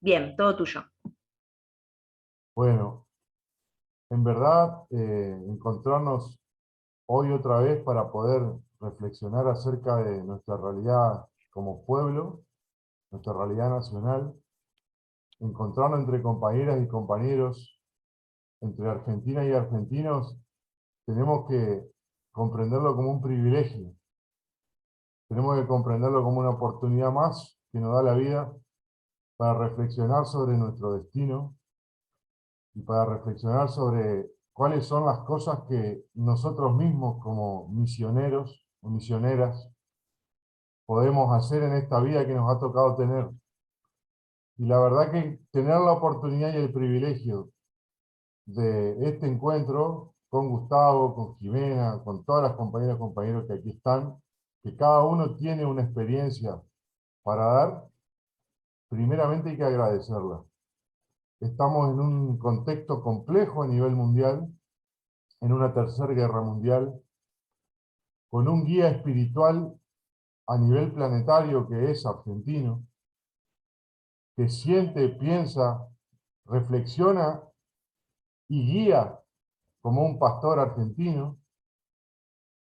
Bien, todo tuyo. Bueno, en verdad, encontrarnos hoy otra vez para poder reflexionar acerca de nuestra realidad como pueblo, nuestra realidad nacional, encontrarnos entre compañeras y compañeros, entre argentinas y argentinos, tenemos que comprenderlo como un privilegio, tenemos que comprenderlo como una oportunidad más que nos da la vida para reflexionar sobre nuestro destino y para reflexionar sobre cuáles son las cosas que nosotros mismos como misioneros o misioneras podemos hacer en esta vida que nos ha tocado tener. Y la verdad que tener la oportunidad y el privilegio de este encuentro con Gustavo, con Jimena, con todas las compañeras y compañeros que aquí están, que cada uno tiene una experiencia para dar, primeramente hay que agradecerla. Estamos en un contexto complejo a nivel mundial, en una tercera guerra mundial, con un guía espiritual a nivel planetario que es argentino, que siente, piensa, reflexiona y guía como un pastor argentino.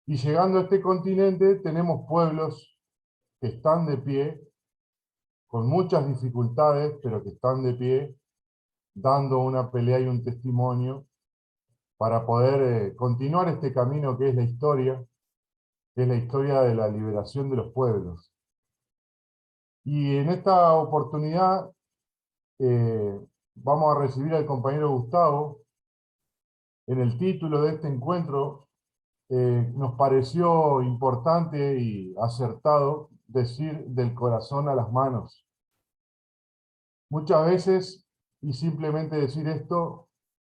Y llegando a este continente tenemos pueblos que están de pie, con muchas dificultades, pero que están de pie, dando una pelea y un testimonio para poder continuar este camino que es la historia de la liberación de los pueblos. Y en esta oportunidad vamos a recibir al compañero Gustavo. En el título de este encuentro nos pareció importante y acertado decir del corazón a las manos. Muchas veces, y simplemente decir esto,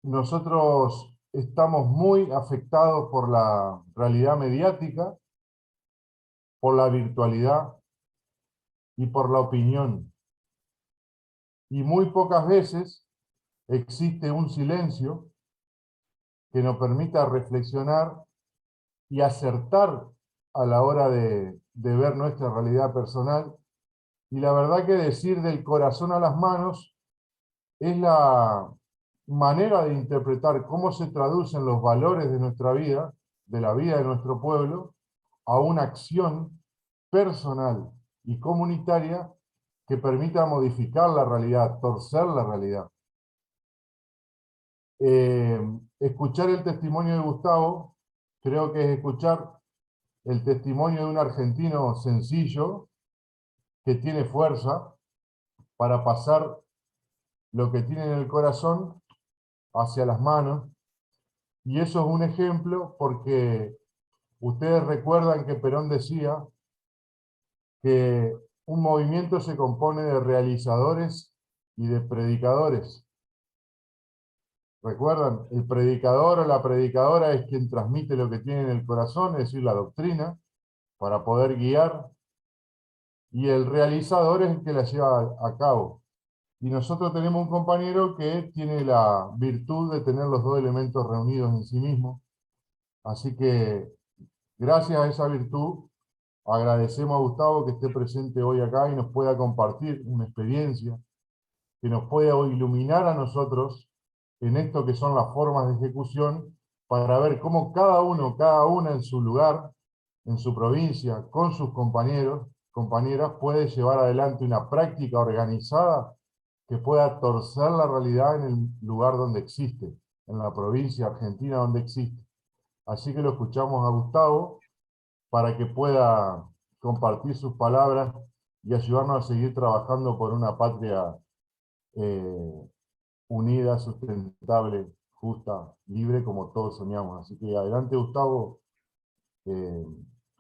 nosotros estamos muy afectados por la realidad mediática, por la virtualidad y por la opinión. Y muy pocas veces existe un silencio que nos permita reflexionar y acertar a la hora de ver nuestra realidad personal. Y la verdad que decir del corazón a las manos es la manera de interpretar cómo se traducen los valores de nuestra vida, de la vida de nuestro pueblo, a una acción personal y comunitaria que permita modificar la realidad, torcer la realidad. Eh, Escuchar el testimonio de Gustavo, creo que es escuchar el testimonio de un argentino sencillo, que tiene fuerza para pasar lo que tiene en el corazón hacia las manos. Y eso es un ejemplo porque ustedes recuerdan que Perón decía que un movimiento se compone de realizadores y de predicadores. ¿Recuerdan? El predicador o la predicadora es quien transmite lo que tiene en el corazón, es decir, la doctrina, para poder guiar, y el realizador es el que la lleva a cabo. Y nosotros tenemos un compañero que tiene la virtud de tener los dos elementos reunidos en sí mismo. Así que, gracias a esa virtud, agradecemos a Gustavo que esté presente hoy acá y nos pueda compartir una experiencia, que nos pueda iluminar a nosotros en esto que son las formas de ejecución, para ver cómo cada uno, cada una en su lugar, en su provincia, con sus compañeros, compañeras, puede llevar adelante una práctica organizada que pueda torcer la realidad en el lugar donde existe, en la provincia argentina donde existe. Así que lo escuchamos a Gustavo para que pueda compartir sus palabras y ayudarnos a seguir trabajando por una patria eh, unida, sustentable, justa, libre, como todos soñamos. Así que adelante, Gustavo, eh,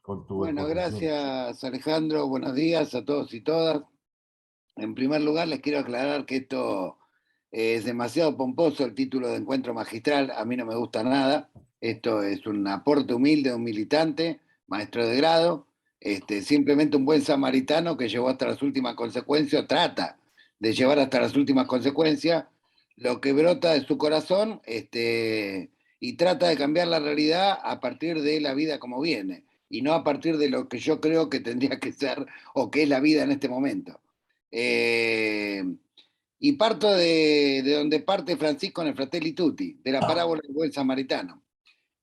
con tu Bueno, exposición. gracias Alejandro, buenos días a todos y todas. En primer lugar, les quiero aclarar que esto es demasiado pomposo, el título de encuentro magistral, a mí no me gusta nada. Esto es un aporte humilde de un militante, maestro de grado, simplemente un buen samaritano que llevó hasta las últimas consecuencias, trata de llevar hasta las últimas consecuencias lo que brota de su corazón, y trata de cambiar la realidad a partir de la vida como viene, y no a partir de lo que yo creo que tendría que ser o que es la vida en este momento. Eh, Y parto de donde parte Francisco en el Fratelli Tutti, de la parábola del buen samaritano,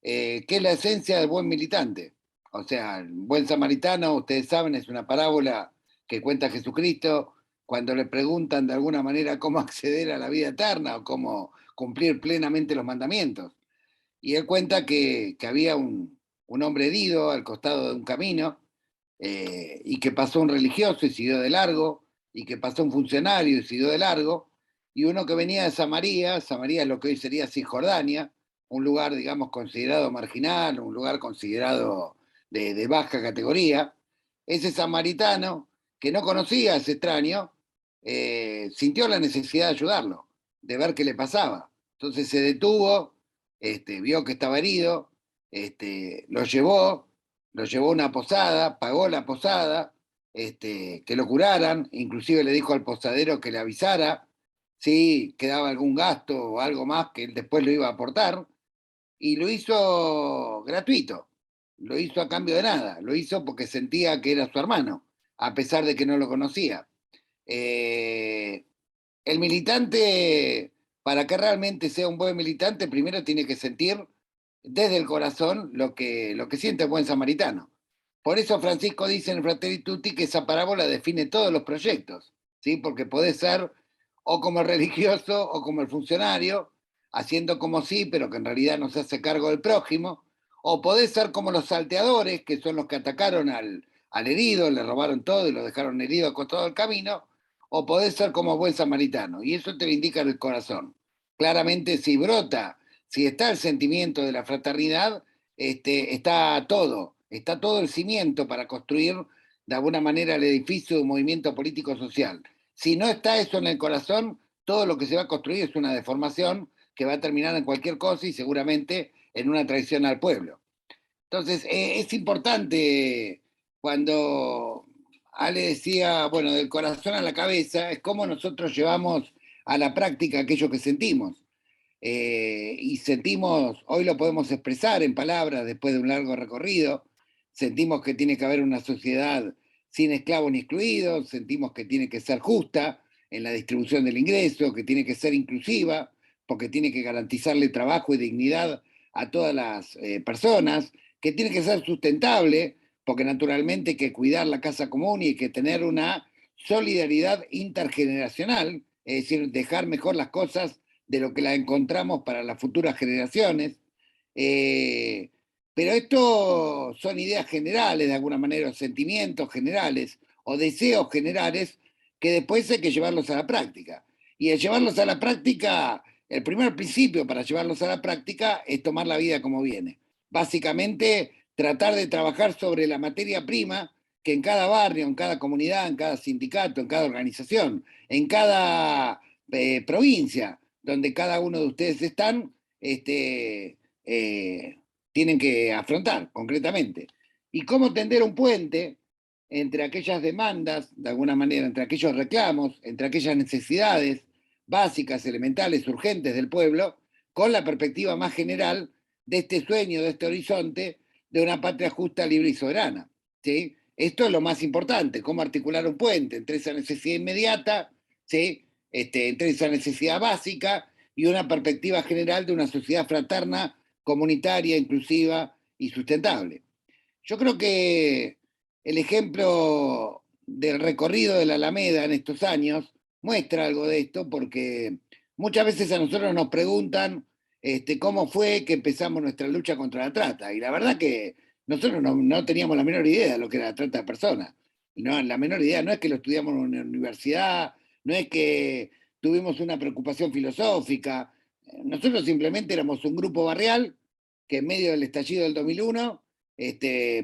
que es la esencia del buen militante. O sea, el buen samaritano, ustedes saben, es una parábola que cuenta Jesucristo cuando le preguntan de alguna manera cómo acceder a la vida eterna o cómo cumplir plenamente los mandamientos. Y él cuenta que había un hombre herido al costado de un camino, y que pasó un religioso y siguió de largo, y que pasó un funcionario y siguió de largo, y uno que venía de Samaria. Samaria es lo que hoy sería Cisjordania, un lugar, digamos, considerado marginal, un lugar considerado de baja categoría. Ese samaritano, que no conocía a ese extraño, sintió la necesidad de ayudarlo, de ver qué le pasaba. Entonces se detuvo, vio que estaba herido, lo llevó a una posada, pagó la posada, que lo curaran, inclusive le dijo al posadero que le avisara si quedaba algún gasto o algo más que él después lo iba a aportar, y lo hizo gratuito, lo hizo a cambio de nada, lo hizo porque sentía que era su hermano, a pesar de que no lo conocía. Eh, el militante, para que realmente sea un buen militante, primero tiene que sentir desde el corazón lo que siente el buen samaritano. Por eso Francisco dice en Fratelli Tutti que esa parábola define todos los proyectos, ¿sí? Porque podés ser o como el religioso o como el funcionario, haciendo como sí, pero que en realidad no se hace cargo del prójimo, o podés ser como los salteadores, que son los que atacaron al herido, le robaron todo y lo dejaron herido acostado al camino, o podés ser como buen samaritano, y eso te lo indica el corazón. Claramente, si brota, si está el sentimiento de la fraternidad, está todo el cimiento para construir de alguna manera el edificio de un movimiento político-social. Si no está eso en el corazón, todo lo que se va a construir es una deformación que va a terminar en cualquier cosa y seguramente en una traición al pueblo. Entonces, es importante cuando Ale decía, bueno, del corazón a la cabeza, es cómo nosotros llevamos a la práctica aquello que sentimos. Y sentimos, hoy lo podemos expresar en palabras después de un largo recorrido, sentimos que tiene que haber una sociedad sin esclavos ni excluidos, sentimos que tiene que ser justa en la distribución del ingreso, que tiene que ser inclusiva, porque tiene que garantizarle trabajo y dignidad a todas las personas, que tiene que ser sustentable, porque naturalmente hay que cuidar la casa común y hay que tener una solidaridad intergeneracional, es decir, dejar mejor las cosas de lo que las encontramos para las futuras generaciones. Eh, pero esto son ideas generales, de alguna manera, o sentimientos generales, o deseos generales, que después hay que llevarlos a la práctica. Y el llevarlos a la práctica, el primer principio para llevarlos a la práctica es tomar la vida como viene. Básicamente, tratar de trabajar sobre la materia prima que en cada barrio, en cada comunidad, en cada sindicato, en cada organización, en cada provincia donde cada uno de ustedes están, eh, tienen que afrontar concretamente. Y cómo tender un puente entre aquellas demandas, de alguna manera, entre aquellos reclamos, entre aquellas necesidades básicas, elementales, urgentes del pueblo, con la perspectiva más general de este sueño, de este horizonte, de una patria justa, libre y soberana. ¿Sí? Esto es lo más importante, cómo articular un puente entre esa necesidad inmediata, ¿sí? Entre esa necesidad básica y una perspectiva general de una sociedad fraterna, comunitaria, inclusiva y sustentable. Yo creo que el ejemplo del recorrido de la Alameda en estos años muestra algo de esto, porque muchas veces a nosotros nos preguntan cómo fue que empezamos nuestra lucha contra la trata. Y la verdad que nosotros no teníamos la menor idea de lo que era la trata de personas. No, la menor idea, no es que lo estudiamos en una universidad, no es que tuvimos una preocupación filosófica. Nosotros simplemente éramos un grupo barrial que en medio del estallido del 2001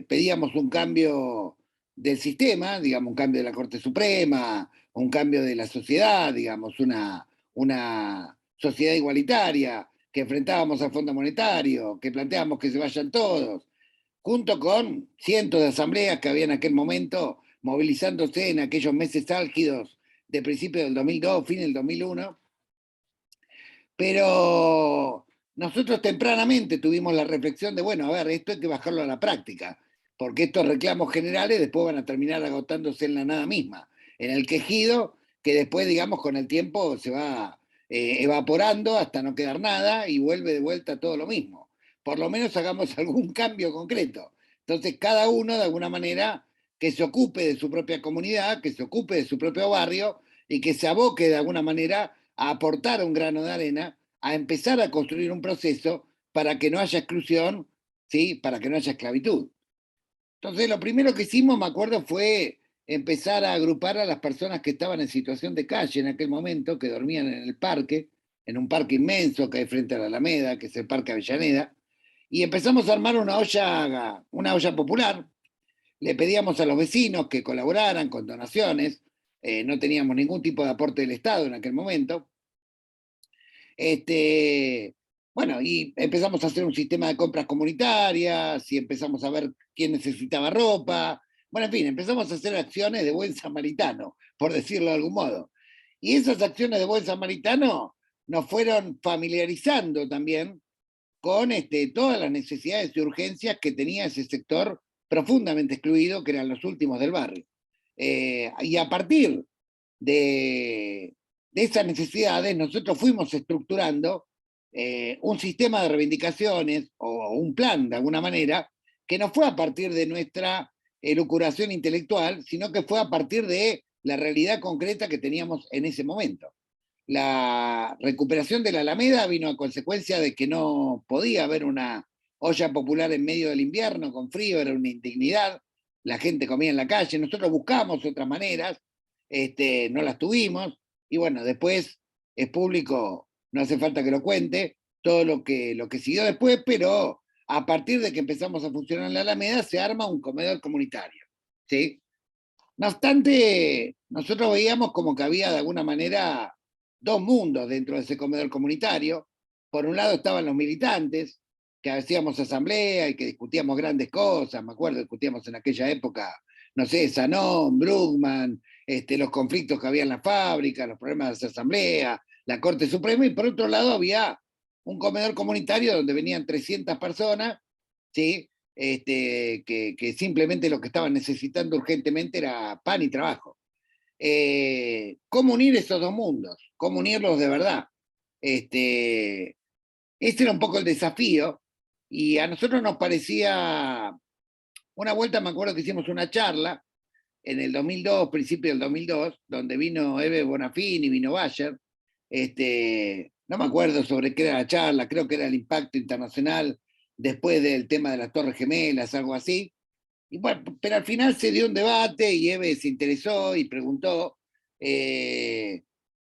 pedíamos un cambio del sistema, digamos, un cambio de la Corte Suprema, un cambio de la sociedad, digamos, una sociedad igualitaria, que enfrentábamos al Fondo Monetario, que planteábamos que se vayan todos, junto con cientos de asambleas que había en aquel momento movilizándose en aquellos meses álgidos de principios del 2002, fin del 2001, pero nosotros tempranamente tuvimos la reflexión de, bueno, a ver, esto hay que bajarlo a la práctica, porque estos reclamos generales después van a terminar agotándose en la nada misma, en el quejido que después, digamos, con el tiempo se va evaporando hasta no quedar nada y vuelve de vuelta todo lo mismo. Por lo menos hagamos algún cambio concreto. Entonces, cada uno, de alguna manera, que se ocupe de su propia comunidad, que se ocupe de su propio barrio y que se aboque de alguna manera a aportar un grano de arena, a empezar a construir un proceso para que no haya exclusión, ¿sí? Para que no haya esclavitud. Entonces, lo primero que hicimos, me acuerdo, fue empezar a agrupar a las personas que estaban en situación de calle en aquel momento, que dormían en el parque, en un parque inmenso que hay frente a la Alameda, que es el Parque Avellaneda, y empezamos a armar una olla popular. Le pedíamos a los vecinos que colaboraran con donaciones, no teníamos ningún tipo de aporte del Estado en aquel momento. Bueno, y empezamos a hacer un sistema de compras comunitarias y empezamos a ver quién necesitaba ropa. Bueno, en fin, empezamos a hacer acciones de buen samaritano, por decirlo de algún modo. Y esas acciones de buen samaritano nos fueron familiarizando también con todas las necesidades y urgencias que tenía ese sector profundamente excluido, que eran los últimos del barrio. Y a partir de esas necesidades, nosotros fuimos estructurando un sistema de reivindicaciones o un plan, de alguna manera, que no fue a partir de nuestra elucubración intelectual, sino que fue a partir de la realidad concreta que teníamos en ese momento. La recuperación de la Alameda vino a consecuencia de que no podía haber una olla popular en medio del invierno con frío, era una indignidad, la gente comía en la calle, nosotros buscamos otras maneras, no las tuvimos, y bueno, después es público, no hace falta que lo cuente, todo lo que siguió después, pero a partir de que empezamos a funcionar en la Alameda se arma un comedor comunitario, ¿sí? No obstante, nosotros veíamos como que había de alguna manera dos mundos dentro de ese comedor comunitario. Por un lado estaban los militantes, que hacíamos asamblea y que discutíamos grandes cosas, me acuerdo, discutíamos en aquella época, no sé, Sanón, Brugman, los conflictos que había en la fábrica, los problemas de esa asamblea, la Corte Suprema, y por otro lado había un comedor comunitario donde venían 300 personas, ¿sí? Que simplemente lo que estaban necesitando urgentemente era pan y trabajo. ¿Cómo unir esos dos mundos? ¿Cómo unirlos de verdad? Ese era un poco el desafío, y a nosotros nos parecía, una vuelta me acuerdo que hicimos una charla en el 2002, principio del 2002, donde vino Eve Bonafini, vino Bayer, no me acuerdo sobre qué era la charla, creo que era el impacto internacional después del tema de las Torres Gemelas, algo así. Y bueno, pero al final se dio un debate y Eve se interesó y preguntó,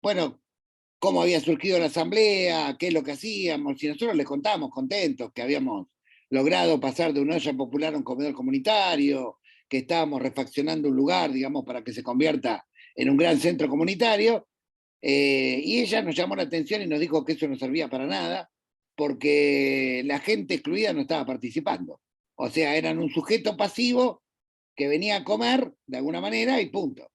bueno, cómo había surgido la asamblea, qué es lo que hacíamos, y nosotros les contábamos contentos que habíamos logrado pasar de una olla popular a un comedor comunitario, que estábamos refaccionando un lugar, digamos, para que se convierta en un gran centro comunitario, y ella nos llamó la atención y nos dijo que eso no servía para nada, porque la gente excluida no estaba participando. O sea, eran un sujeto pasivo que venía a comer de alguna manera y punto.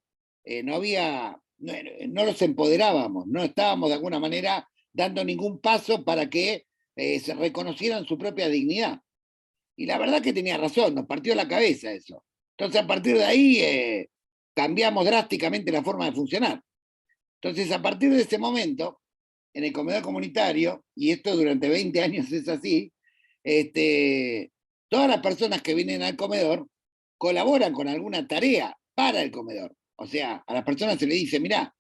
No había, no los empoderábamos, no estábamos de alguna manera dando ningún paso para que se reconocieran su propia dignidad. Y la verdad que tenía razón, nos partió la cabeza eso. Entonces, a partir de ahí, cambiamos drásticamente la forma de funcionar. Entonces, a partir de ese momento, en el comedor comunitario, y esto durante 20 años es así, todas las personas que vienen al comedor colaboran con alguna tarea para el comedor. O sea, a las personas se le dice, mirá,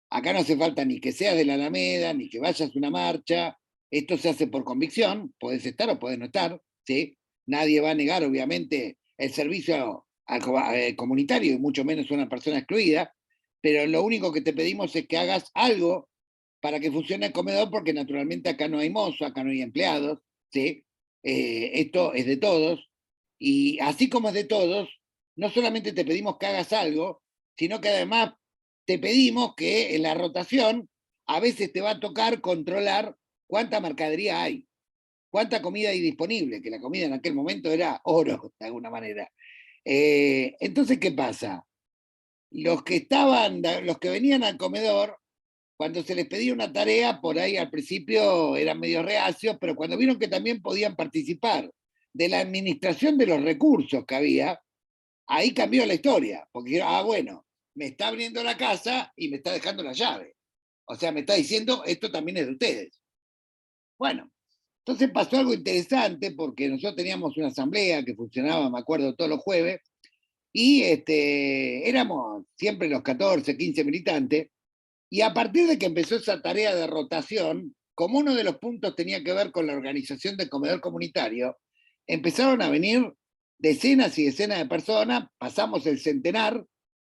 acá no hace falta ni que seas de la Alameda, ni que vayas a una marcha, esto se hace por convicción, podés estar o podés no estar, ¿sí? Nadie va a negar, obviamente, el servicio al comunitario, y mucho menos a una persona excluida, pero lo único que te pedimos es que hagas algo para que funcione el comedor, porque naturalmente acá no hay mozo, acá no hay empleados, ¿sí? Esto es de todos, y así como es de todos, no solamente te pedimos que hagas algo, sino que además te pedimos que en la rotación a veces te va a tocar controlar cuánta mercadería hay, cuánta comida hay disponible, que la comida en aquel momento era oro, de alguna manera. Entonces, ¿qué pasa? Los que venían al comedor, cuando se les pedía una tarea, por ahí al principio eran medio reacios, pero cuando vieron que también podían participar de la administración de los recursos que había, ahí cambió la historia, porque dijeron, ah, bueno, me está abriendo la casa y me está dejando la llave. O sea, me está diciendo, esto también es de ustedes. Bueno, entonces pasó algo interesante porque nosotros teníamos una asamblea que funcionaba, me acuerdo, todos los jueves, y éramos siempre los 14, 15 militantes, y a partir de que empezó esa tarea de rotación, como uno de los puntos tenía que ver con la organización del comedor comunitario, empezaron a venir decenas y decenas de personas, pasamos el centenar,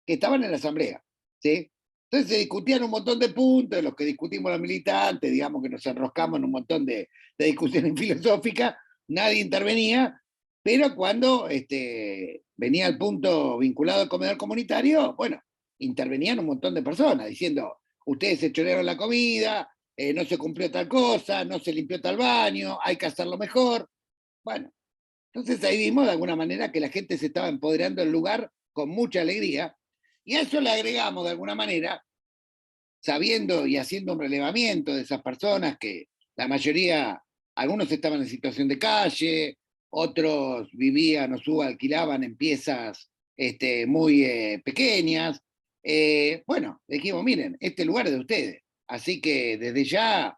que estaban en la asamblea, ¿sí? Entonces se discutían un montón de puntos, de los que discutimos los militantes, digamos que nos enroscamos en un montón de discusiones filosóficas, nadie intervenía, pero cuando venía el punto vinculado al comedor comunitario, bueno, intervenían un montón de personas diciendo, ustedes se chorearon la comida, no se cumplió tal cosa, no se limpió tal baño, hay que hacerlo mejor. Bueno, entonces ahí vimos de alguna manera que la gente se estaba empoderando del lugar con mucha alegría, y a eso le agregamos de alguna manera, sabiendo y haciendo un relevamiento de esas personas que la mayoría, algunos estaban en situación de calle, otros vivían o subalquilaban en piezas muy pequeñas. Bueno, dijimos, miren, este lugar es de ustedes. Así que desde ya,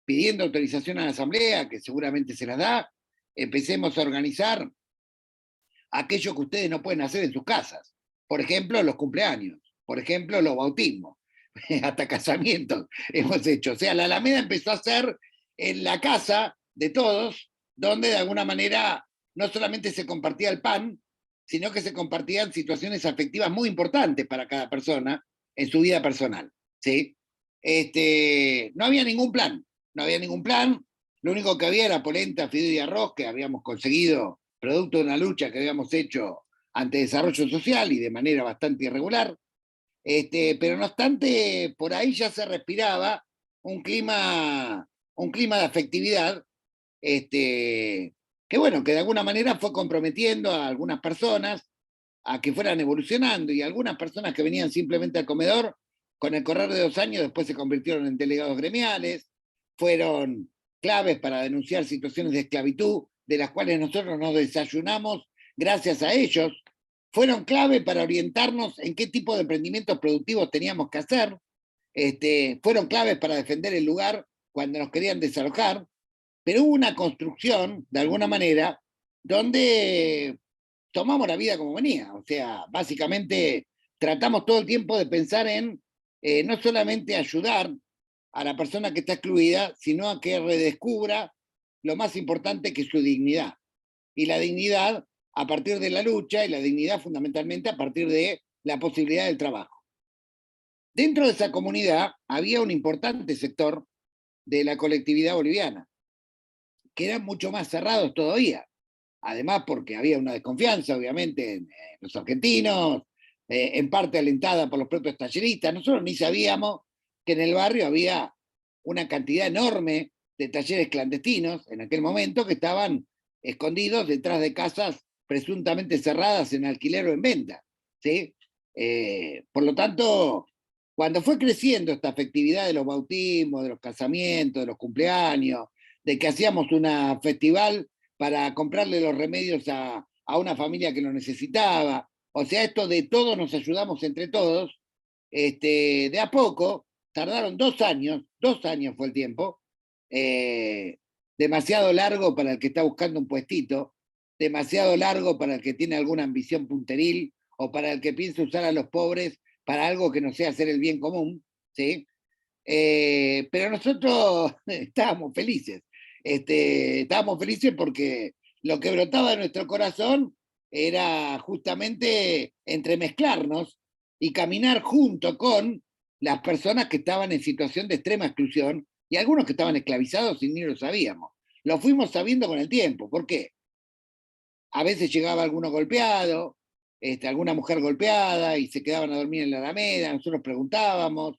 pidiendo autorización a la Asamblea, que seguramente se las da, empecemos a organizar aquello que ustedes no pueden hacer en sus casas. Por ejemplo, los cumpleaños, por ejemplo, los bautismos, hasta casamientos hemos hecho. O sea, la Alameda empezó a ser en la casa de todos, donde de alguna manera no solamente se compartía el pan, sino que se compartían situaciones afectivas muy importantes para cada persona en su vida personal. ¿Sí? No había ningún plan, no había ningún plan. Lo único que había era polenta, fideo y arroz que habíamos conseguido producto de una lucha que habíamos hecho ante desarrollo social y de manera bastante irregular. Pero no obstante, por ahí ya se respiraba un clima de afectividad, que bueno, que de alguna manera fue comprometiendo a algunas personas a que fueran evolucionando, y algunas personas que venían simplemente al comedor, con el correr de 2 años después se convirtieron en delegados gremiales, fueron claves para denunciar situaciones de esclavitud, de las cuales nosotros nos desayunamos gracias a ellos, fueron clave para orientarnos en qué tipo de emprendimientos productivos teníamos que hacer, fueron claves para defender el lugar cuando nos querían desalojar, pero hubo una construcción, de alguna manera, donde tomamos la vida como venía. O sea, básicamente tratamos todo el tiempo de pensar en no solamente ayudar a la persona que está excluida, sino a que redescubra lo más importante, que es su dignidad. Y la dignidad a partir de la lucha, y la dignidad fundamentalmente a partir de la posibilidad del trabajo. Dentro de esa comunidad había un importante sector de la colectividad boliviana, que eran mucho más cerrados todavía. Además, porque había una desconfianza, obviamente, en los argentinos, en parte alentada por los propios talleristas. Nosotros ni sabíamos que en el barrio había una cantidad enorme de talleres clandestinos en aquel momento que estaban escondidos detrás de casas presuntamente cerradas en alquiler o en venta. ¿Sí? Por lo tanto, cuando fue creciendo esta afectividad de los bautismos, de los casamientos, de los cumpleaños, de que hacíamos una festival para comprarle los remedios a una familia que lo necesitaba, o sea, esto de todos nos ayudamos entre todos, de a poco, tardaron 2 años fue el tiempo, demasiado largo para el que está buscando un puestito, demasiado largo para el que tiene alguna ambición punteril, o para el que piensa usar a los pobres para algo que no sea hacer el bien común, ¿sí? Pero nosotros estábamos felices. Estábamos felices porque lo que brotaba de nuestro corazón era justamente entremezclarnos y caminar junto con las personas que estaban en situación de extrema exclusión, y algunos que estaban esclavizados y ni lo sabíamos. Lo fuimos sabiendo con el tiempo. ¿Por qué? A veces llegaba alguno golpeado, alguna mujer golpeada, y se quedaban a dormir en la Alameda. Nosotros preguntábamos,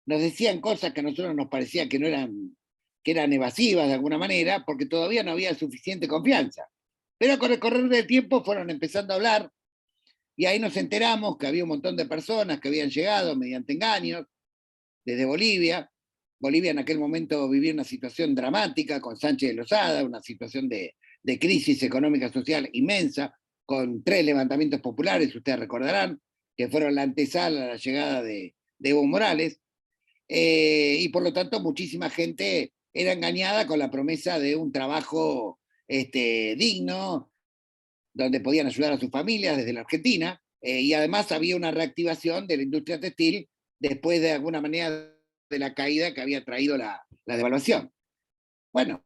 nos decían cosas que a nosotros nos parecía que eran evasivas de alguna manera, porque todavía no había suficiente confianza. Pero con el correr del tiempo fueron empezando a hablar, y ahí nos enteramos que había un montón de personas que habían llegado mediante engaños desde Bolivia. Bolivia en aquel momento vivía una situación dramática con Sánchez de Lozada, una situación de crisis económica social inmensa, con 3 levantamientos populares, ustedes recordarán, que fueron la antesala a la llegada de Evo Morales, y por lo tanto muchísima gente era engañada con la promesa de un trabajo digno, donde podían ayudar a sus familias desde la Argentina, y además había una reactivación de la industria textil después de alguna manera de la caída que había traído la devaluación. Bueno,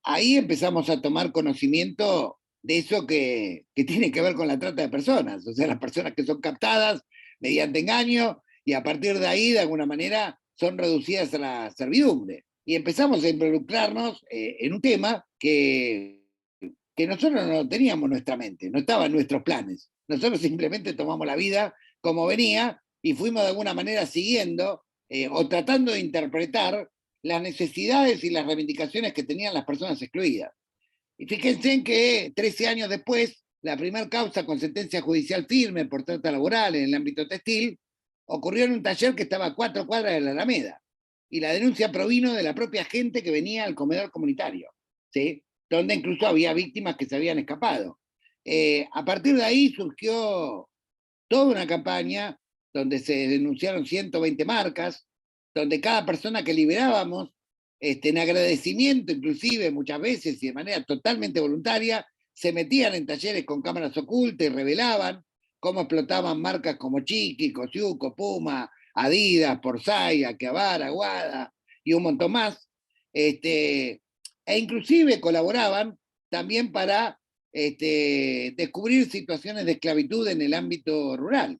ahí empezamos a tomar conocimiento de eso que tiene que ver con la trata de personas, o sea, las personas que son captadas mediante engaño y a partir de ahí, de alguna manera, son reducidas a la servidumbre. Y empezamos a involucrarnos en un tema que nosotros no teníamos en nuestra mente, no estaba en nuestros planes. Nosotros simplemente tomamos la vida como venía y fuimos de alguna manera siguiendo o tratando de interpretar las necesidades y las reivindicaciones que tenían las personas excluidas. Y fíjense en que 13 años después, la primera causa con sentencia judicial firme por trata laboral en el ámbito textil ocurrió en un taller que estaba a 4 cuadras de la Alameda. Y la denuncia provino de la propia gente que venía al comedor comunitario, ¿sí? Donde incluso había víctimas que se habían escapado. A partir de ahí surgió toda una campaña donde se denunciaron 120 marcas, donde cada persona que liberábamos, en agradecimiento inclusive muchas veces y de manera totalmente voluntaria, se metían en talleres con cámaras ocultas y revelaban cómo explotaban marcas como Chiqui, Cosiuco, Puma, Adidas, Porsay, Akihabara, Aguada y un montón más. E inclusive colaboraban también para descubrir situaciones de esclavitud en el ámbito rural.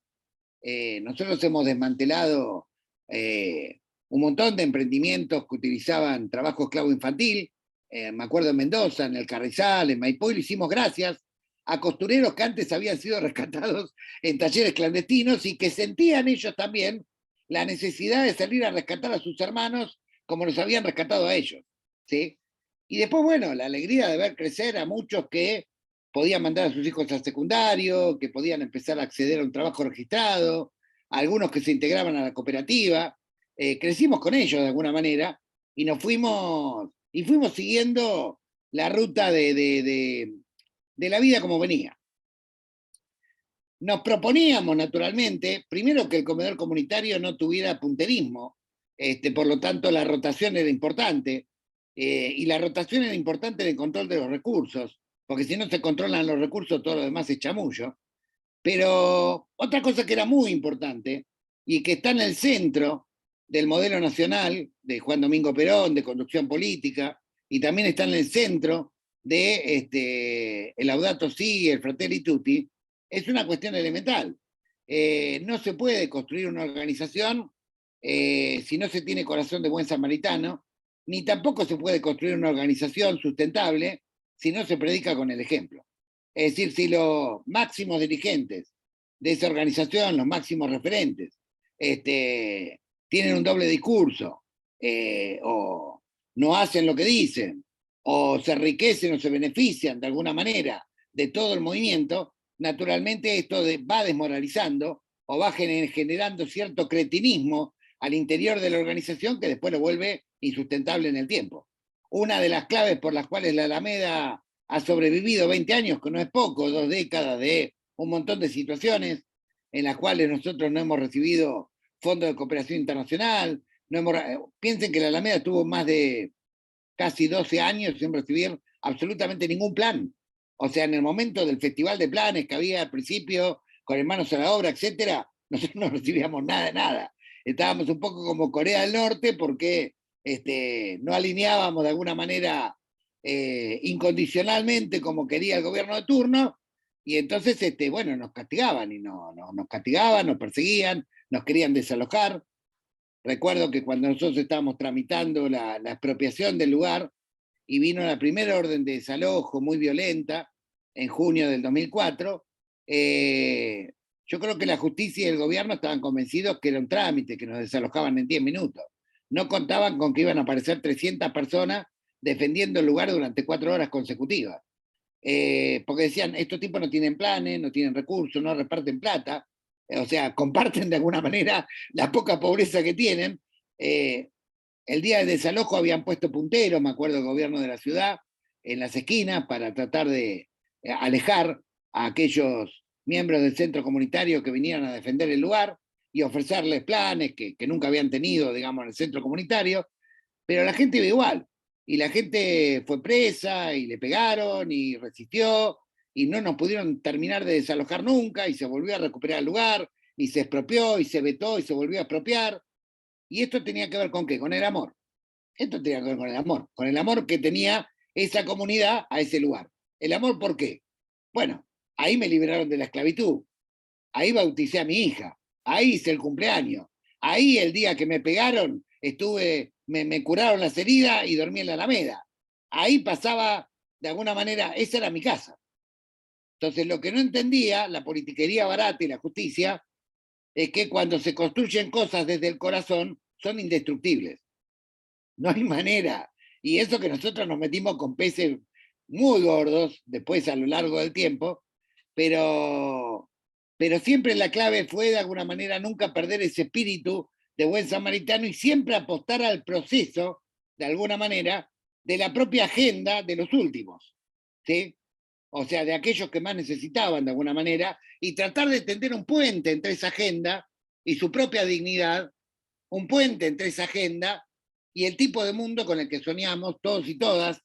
Nosotros hemos desmantelado un montón de emprendimientos que utilizaban trabajo esclavo infantil. Me acuerdo en Mendoza, en el Carrizal, en Maipú, y lo hicimos gracias a costureros que antes habían sido rescatados en talleres clandestinos y que sentían ellos también la necesidad de salir a rescatar a sus hermanos como los habían rescatado a ellos. ¿Sí? Y después, bueno, la alegría de ver crecer a muchos que podían mandar a sus hijos al secundario, que podían empezar a acceder a un trabajo registrado, algunos que se integraban a la cooperativa. Crecimos con ellos de alguna manera y fuimos siguiendo la ruta de la vida como venía. Nos proponíamos, naturalmente, primero que el comedor comunitario no tuviera punterismo, por lo tanto la rotación era importante, y la rotación era importante en el control de los recursos, porque si no se controlan los recursos, todo lo demás es chamullo. Pero otra cosa que era muy importante y que está en el centro del modelo nacional de Juan Domingo Perón, de conducción política, y también está en el centro de el Laudato Si, el Fratelli Tutti, es una cuestión elemental. No se puede construir una organización si no se tiene corazón de buen samaritano, ni tampoco se puede construir una organización sustentable si no se predica con el ejemplo. Es decir, si los máximos dirigentes de esa organización, los máximos referentes, tienen un doble discurso, o no hacen lo que dicen, o se enriquecen o se benefician de alguna manera de todo el movimiento, naturalmente esto va desmoralizando o va generando cierto cretinismo al interior de la organización que después lo vuelve insustentable en el tiempo. Una de las claves por las cuales la Alameda ha sobrevivido 20 años, que no es poco, 2 décadas de un montón de situaciones en las cuales nosotros no hemos recibido fondos de cooperación internacional. Piensen que la Alameda tuvo más de casi 12 años sin recibir absolutamente ningún plan. O sea, en el momento del festival de planes que había al principio, con Hermanos a la Obra, etcétera, nosotros no recibíamos nada de nada. Estábamos un poco como Corea del Norte porque no alineábamos de alguna manera incondicionalmente como quería el gobierno de turno, y entonces bueno, nos castigaban, y nos castigaban, nos perseguían, nos querían desalojar. Recuerdo que cuando nosotros estábamos tramitando la expropiación del lugar, y vino la primera orden de desalojo muy violenta en junio del 2004, yo creo que la justicia y el gobierno estaban convencidos que era un trámite, que nos desalojaban en 10 minutos. No contaban con que iban a aparecer 300 personas defendiendo el lugar durante 4 horas consecutivas. Porque decían, estos tipos no tienen planes, no tienen recursos, no reparten plata, o sea, comparten de alguna manera la poca pobreza que tienen. El día del desalojo habían puesto punteros, me acuerdo, el gobierno de la ciudad, en las esquinas para tratar de alejar a aquellos miembros del centro comunitario que vinieran a defender el lugar y ofrecerles planes que nunca habían tenido, digamos, en el centro comunitario, pero la gente iba igual. Y la gente fue presa y le pegaron y resistió y no nos pudieron terminar de desalojar nunca y se volvió a recuperar el lugar y se expropió y se vetó y se volvió a expropiar. Y esto tenía que ver con qué? Con el amor. Esto tenía que ver con el amor que tenía esa comunidad a ese lugar. ¿El amor por qué? Bueno, ahí me liberaron de la esclavitud, ahí bauticé a mi hija, ahí hice el cumpleaños, ahí el día que me pegaron me curaron las heridas y dormí en la Alameda. Ahí pasaba, de alguna manera, esa era mi casa. Entonces, lo que no entendía la politiquería barata y la justicia es que cuando se construyen cosas desde el corazón, son indestructibles. No hay manera. Y eso que nosotros nos metimos con peces muy gordos después a lo largo del tiempo, pero, pero siempre la clave fue de alguna manera nunca perder ese espíritu de buen samaritano y siempre apostar al proceso, de alguna manera, de la propia agenda de los últimos, ¿sí? O sea, de aquellos que más necesitaban de alguna manera, y tratar de tender un puente entre esa agenda y su propia dignidad, un puente entre esa agenda y el tipo de mundo con el que soñamos todos y todas,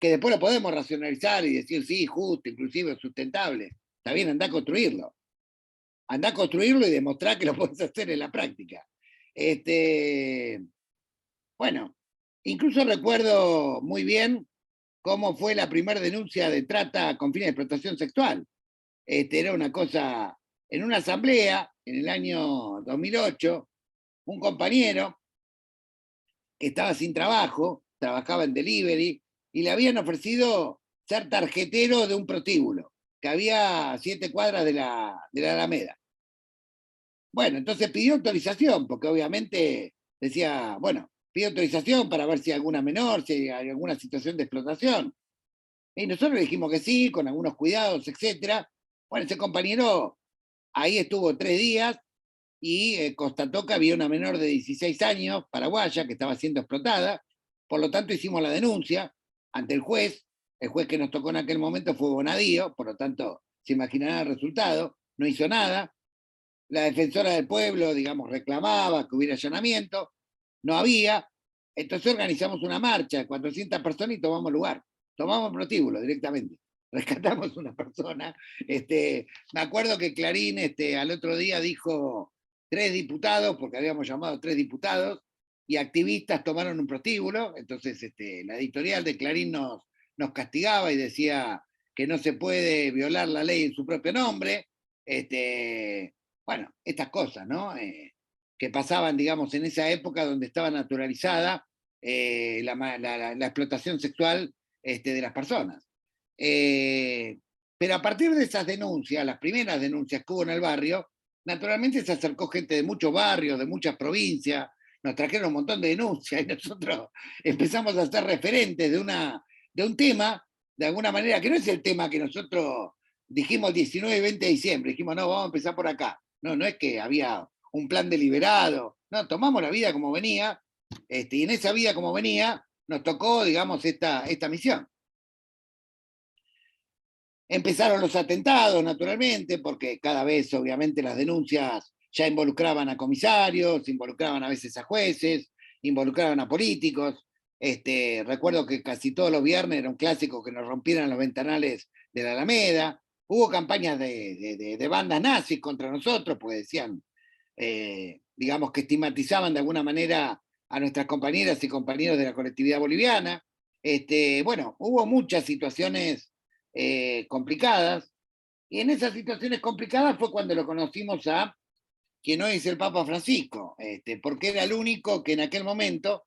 que después lo podemos racionalizar y decir, sí, justo, inclusive sustentable. Está bien, anda a construirlo. Anda a construirlo y demostrar que lo puedes hacer en la práctica. Bueno, incluso recuerdo muy bien cómo fue la primera denuncia de trata con fines de explotación sexual. Era una cosa, en una asamblea, en el año 2008, un compañero que estaba sin trabajo, trabajaba en delivery, y le habían ofrecido ser tarjetero de un prostíbulo, que había a 7 cuadras de la Alameda. Bueno, entonces pidió autorización, porque obviamente decía, bueno, pidió autorización para ver si hay alguna menor, si hay alguna situación de explotación. Y nosotros le dijimos que sí, con algunos cuidados, etcétera. Bueno, ese compañero ahí estuvo 3 días y constató que había una menor de 16 años, paraguaya, que estaba siendo explotada. Por lo tanto, hicimos la denuncia ante el juez. El juez que nos tocó en aquel momento fue Bonadío, por lo tanto, se imaginará el resultado. No hizo nada. La defensora del pueblo, digamos, reclamaba que hubiera allanamiento. No había. Entonces organizamos una marcha de 400 personas y tomamos lugar. Tomamos prostíbulo directamente. Rescatamos una persona. Me acuerdo que Clarín al otro día dijo 3 diputados, porque habíamos llamado 3 diputados, y activistas tomaron un prostíbulo. Entonces la editorial de Clarín nos castigaba y decía que no se puede violar la ley en su propio nombre. Bueno, estas cosas, ¿no? Que pasaban, digamos, en esa época donde estaba naturalizada la explotación sexual de las personas. Pero a partir de esas denuncias, las primeras denuncias que hubo en el barrio, naturalmente se acercó gente de muchos barrios, de muchas provincias, nos trajeron un montón de denuncias y nosotros empezamos a ser referentes de un tema, de alguna manera, que no es el tema que nosotros dijimos el 19 y 20 de diciembre, dijimos, no, vamos a empezar por acá. No, no es que había un plan deliberado, no, tomamos la vida como venía, y en esa vida como venía nos tocó, digamos, esta misión. Empezaron los atentados, naturalmente, porque cada vez, obviamente, las denuncias ya involucraban a comisarios, involucraban a veces a jueces, involucraban a políticos. Recuerdo que casi todos los viernes era un clásico que nos rompieran los ventanales de la Alameda. Hubo campañas de bandas nazis contra nosotros, porque decían, digamos, que estigmatizaban de alguna manera a nuestras compañeras y compañeros de la colectividad boliviana. Bueno, hubo muchas situaciones complicadas, y en esas situaciones complicadas fue cuando lo conocimos a quien hoy es el Papa Francisco, porque era el único que en aquel momento,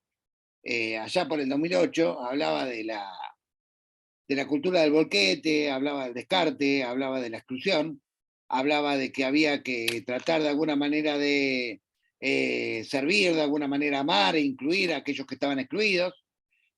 allá por el 2008, hablaba de la cultura del volquete, hablaba del descarte, hablaba de la exclusión, hablaba de que había que tratar de alguna manera de servir, de alguna manera amar e incluir a aquellos que estaban excluidos,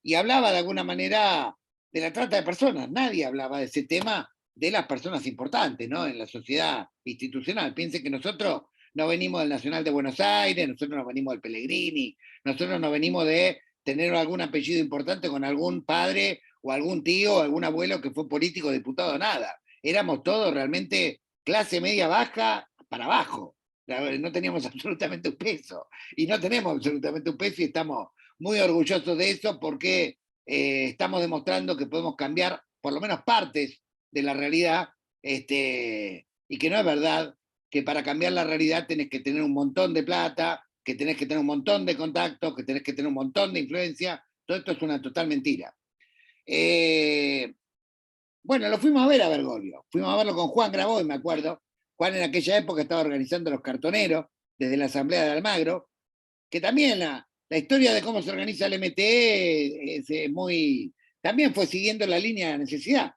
y hablaba de alguna manera de la trata de personas. Nadie hablaba de ese tema de las personas importantes, ¿no? En la sociedad institucional. Piensen que nosotros no venimos del Nacional de Buenos Aires, nosotros no venimos del Pellegrini, nosotros no venimos de tener algún apellido importante con algún padre o algún tío o algún abuelo que fue político, diputado, nada. éramos todos realmente clase media baja para abajo. No teníamos absolutamente un peso. Y no tenemos absolutamente un peso y estamos muy orgullosos de eso porque estamos demostrando que podemos cambiar por lo menos partes de la realidad, y que no es verdad que para cambiar la realidad tenés que tener un montón de plata, que tenés que tener un montón de contactos, que tenés que tener un montón de influencia. Todo esto es una total mentira. Bueno, lo fuimos a Bergoglio. Fuimos a verlo con Juan Graboy, me acuerdo. Juan en aquella época estaba organizando los cartoneros desde la Asamblea de Almagro, que también la historia de cómo se organiza el MTE es muy... También fue siguiendo la línea de necesidad,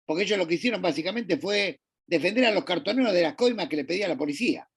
porque ellos lo que hicieron básicamente fue defender a los cartoneros de las coimas que le pedía la policía.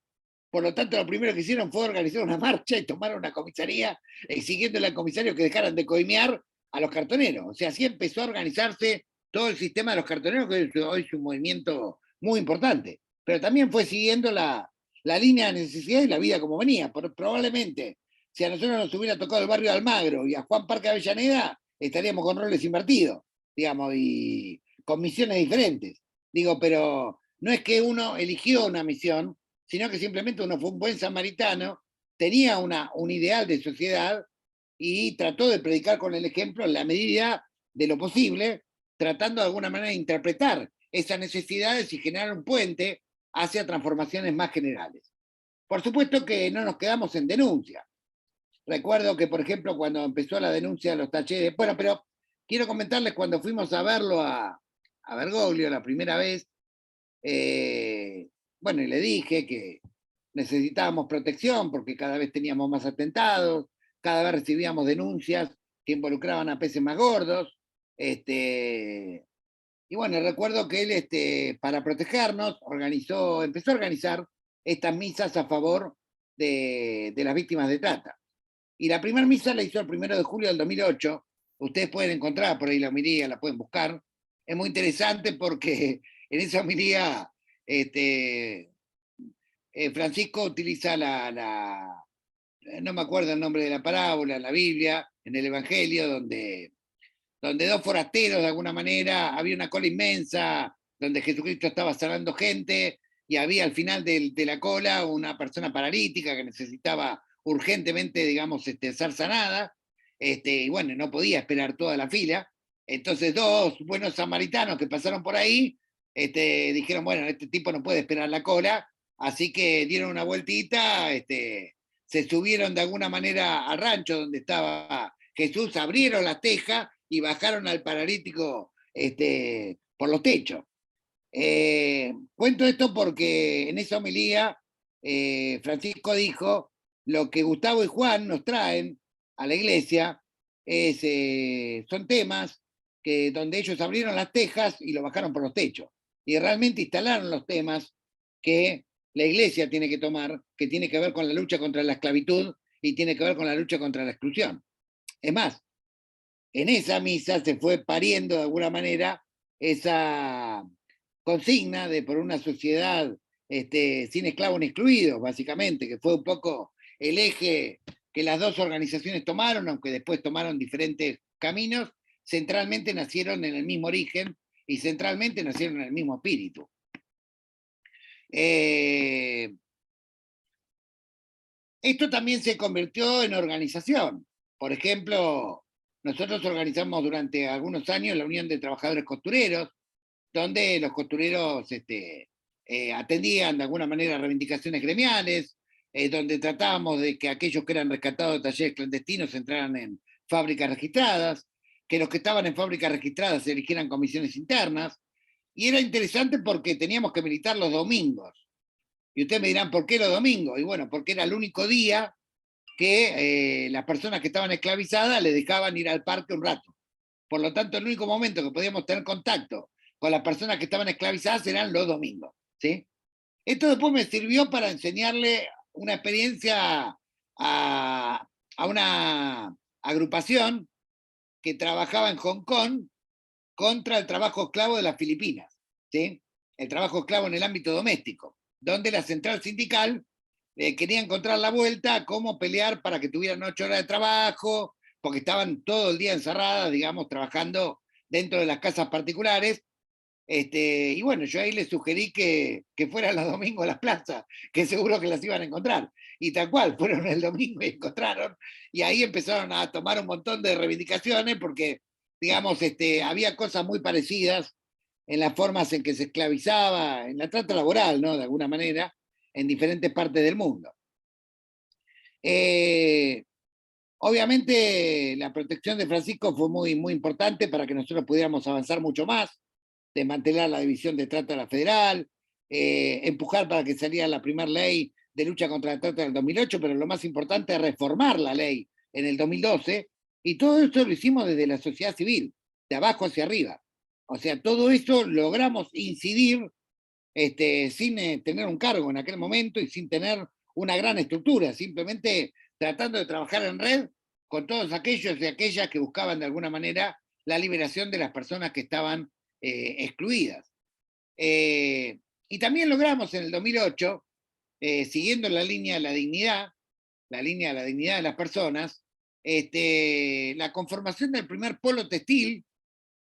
Por lo tanto, lo primero que hicieron fue organizar una marcha y tomar una comisaría, exigiéndole al comisario que dejaran de coimear a los cartoneros. O sea, así empezó a organizarse todo el sistema de los cartoneros, que hoy es un movimiento muy importante. Pero también fue siguiendo la línea de necesidad y la vida como venía. Probablemente, si a nosotros nos hubiera tocado el barrio de Almagro y a Juan Parque Avellaneda, estaríamos con roles invertidos, digamos, y con misiones diferentes. Digo, pero no es que uno eligió una misión, sino que simplemente uno fue un buen samaritano, tenía un ideal de sociedad y trató de predicar con el ejemplo en la medida de lo posible, tratando de alguna manera de interpretar esas necesidades y generar un puente hacia transformaciones más generales. Por supuesto que no nos quedamos en denuncia. Recuerdo que, por ejemplo, cuando empezó la denuncia de los talleres, bueno, pero quiero comentarles cuando fuimos a verlo a Bergoglio la primera vez, bueno, y le dije que necesitábamos protección porque cada vez teníamos más atentados, cada vez recibíamos denuncias que involucraban a peces más gordos. Y bueno, recuerdo que él, para protegernos, empezó a organizar estas misas a favor de las víctimas de trata. Y la primera misa la hizo el 1 de julio del 2008. Ustedes pueden encontrar por ahí la homilía, la pueden buscar. Es muy interesante porque en esa homilía Francisco utiliza no me acuerdo el nombre de la parábola, en la Biblia, en el Evangelio, donde dos forasteros, de alguna manera, había una cola inmensa, donde Jesucristo estaba sanando gente, y había al final de la cola una persona paralítica que necesitaba urgentemente, digamos, ser sanada, y bueno, no podía esperar toda la fila. Entonces dos buenos samaritanos que pasaron por ahí, dijeron, bueno, este tipo no puede esperar la cola, así que dieron una vueltita, se subieron de alguna manera al rancho donde estaba Jesús, abrieron la teja y bajaron al paralítico por los techos. Cuento esto porque en esa homilía Francisco dijo: lo que Gustavo y Juan nos traen a la iglesia son temas donde ellos abrieron las tejas y lo bajaron por los techos. Y realmente instalaron los temas que la iglesia tiene que tomar, que tiene que ver con la lucha contra la esclavitud y tiene que ver con la lucha contra la exclusión. Es más, en esa misa se fue pariendo de alguna manera esa consigna de por una sociedad sin esclavos ni excluidos, básicamente, que fue un poco el eje que las dos organizaciones tomaron, aunque después tomaron diferentes caminos. Centralmente nacieron en el mismo origen y centralmente nacieron en el mismo espíritu. Esto también se convirtió en organización. Por ejemplo, nosotros organizamos durante algunos años la Unión de Trabajadores Costureros, donde los costureros atendían de alguna manera reivindicaciones gremiales, donde tratábamos de que aquellos que eran rescatados de talleres clandestinos entraran en fábricas registradas, que los que estaban en fábricas registradas se eligieran comisiones internas, y era interesante porque teníamos que militar los domingos. Y ustedes me dirán, ¿por qué los domingos? Y bueno, porque era el único día que las personas que estaban esclavizadas le dejaban ir al parque un rato. Por lo tanto, el único momento que podíamos tener contacto con las personas que estaban esclavizadas eran los domingos. ¿Sí? Esto después me sirvió para enseñarle una experiencia a una agrupación que trabajaba en Hong Kong contra el trabajo esclavo de las Filipinas. ¿Sí? El trabajo esclavo en el ámbito doméstico, donde la central sindical quería encontrar la vuelta a cómo pelear para que tuvieran 8 horas de trabajo, porque estaban todo el día encerradas, digamos, trabajando dentro de las casas particulares, Y bueno, yo ahí les sugerí que fueran los domingos a las plazas, que seguro que las iban a encontrar. Y tal cual, fueron el domingo y encontraron, y ahí empezaron a tomar un montón de reivindicaciones porque, digamos, había cosas muy parecidas en las formas en que se esclavizaba, en la trata laboral, ¿no? De alguna manera, en diferentes partes del mundo. Obviamente la protección de Francisco fue muy, muy importante para que nosotros pudiéramos avanzar mucho más, desmantelar la división de trata de la federal, empujar para que saliera la primera ley de lucha contra la trata del 2008, pero lo más importante es reformar la ley en el 2012, y todo esto lo hicimos desde la sociedad civil, de abajo hacia arriba. O sea, todo esto logramos incidir sin tener un cargo en aquel momento y sin tener una gran estructura, simplemente tratando de trabajar en red con todos aquellos y aquellas que buscaban de alguna manera la liberación de las personas que estaban excluidas. Y también logramos en el 2008, siguiendo la línea de la dignidad de las personas, la conformación del primer polo textil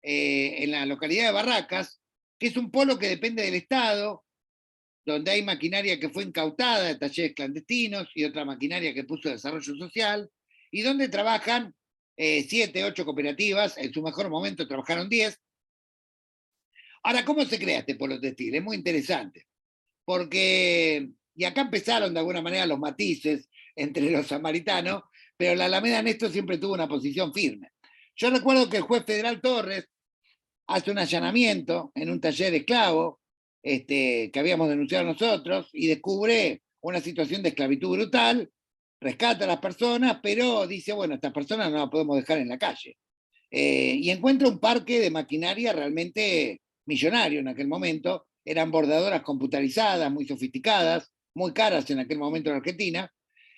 en la localidad de Barracas, que es un polo que depende del Estado, donde hay maquinaria que fue incautada de talleres clandestinos y otra maquinaria que puso desarrollo social, y donde trabajan 7, 8 cooperativas, en su mejor momento trabajaron 10. Ahora, ¿cómo se crea este polo textil? Es muy interesante, porque, y acá empezaron de alguna manera los matices entre los samaritanos, pero la Alameda Néstor siempre tuvo una posición firme. Yo recuerdo que el juez federal Torres hace un allanamiento en un taller esclavo que habíamos denunciado nosotros y descubre una situación de esclavitud brutal, rescata a las personas, pero dice, bueno, estas personas no las podemos dejar en la calle. Y encuentra un parque de maquinaria realmente millonario en aquel momento, eran bordadoras computarizadas, muy sofisticadas, muy caras en aquel momento en Argentina.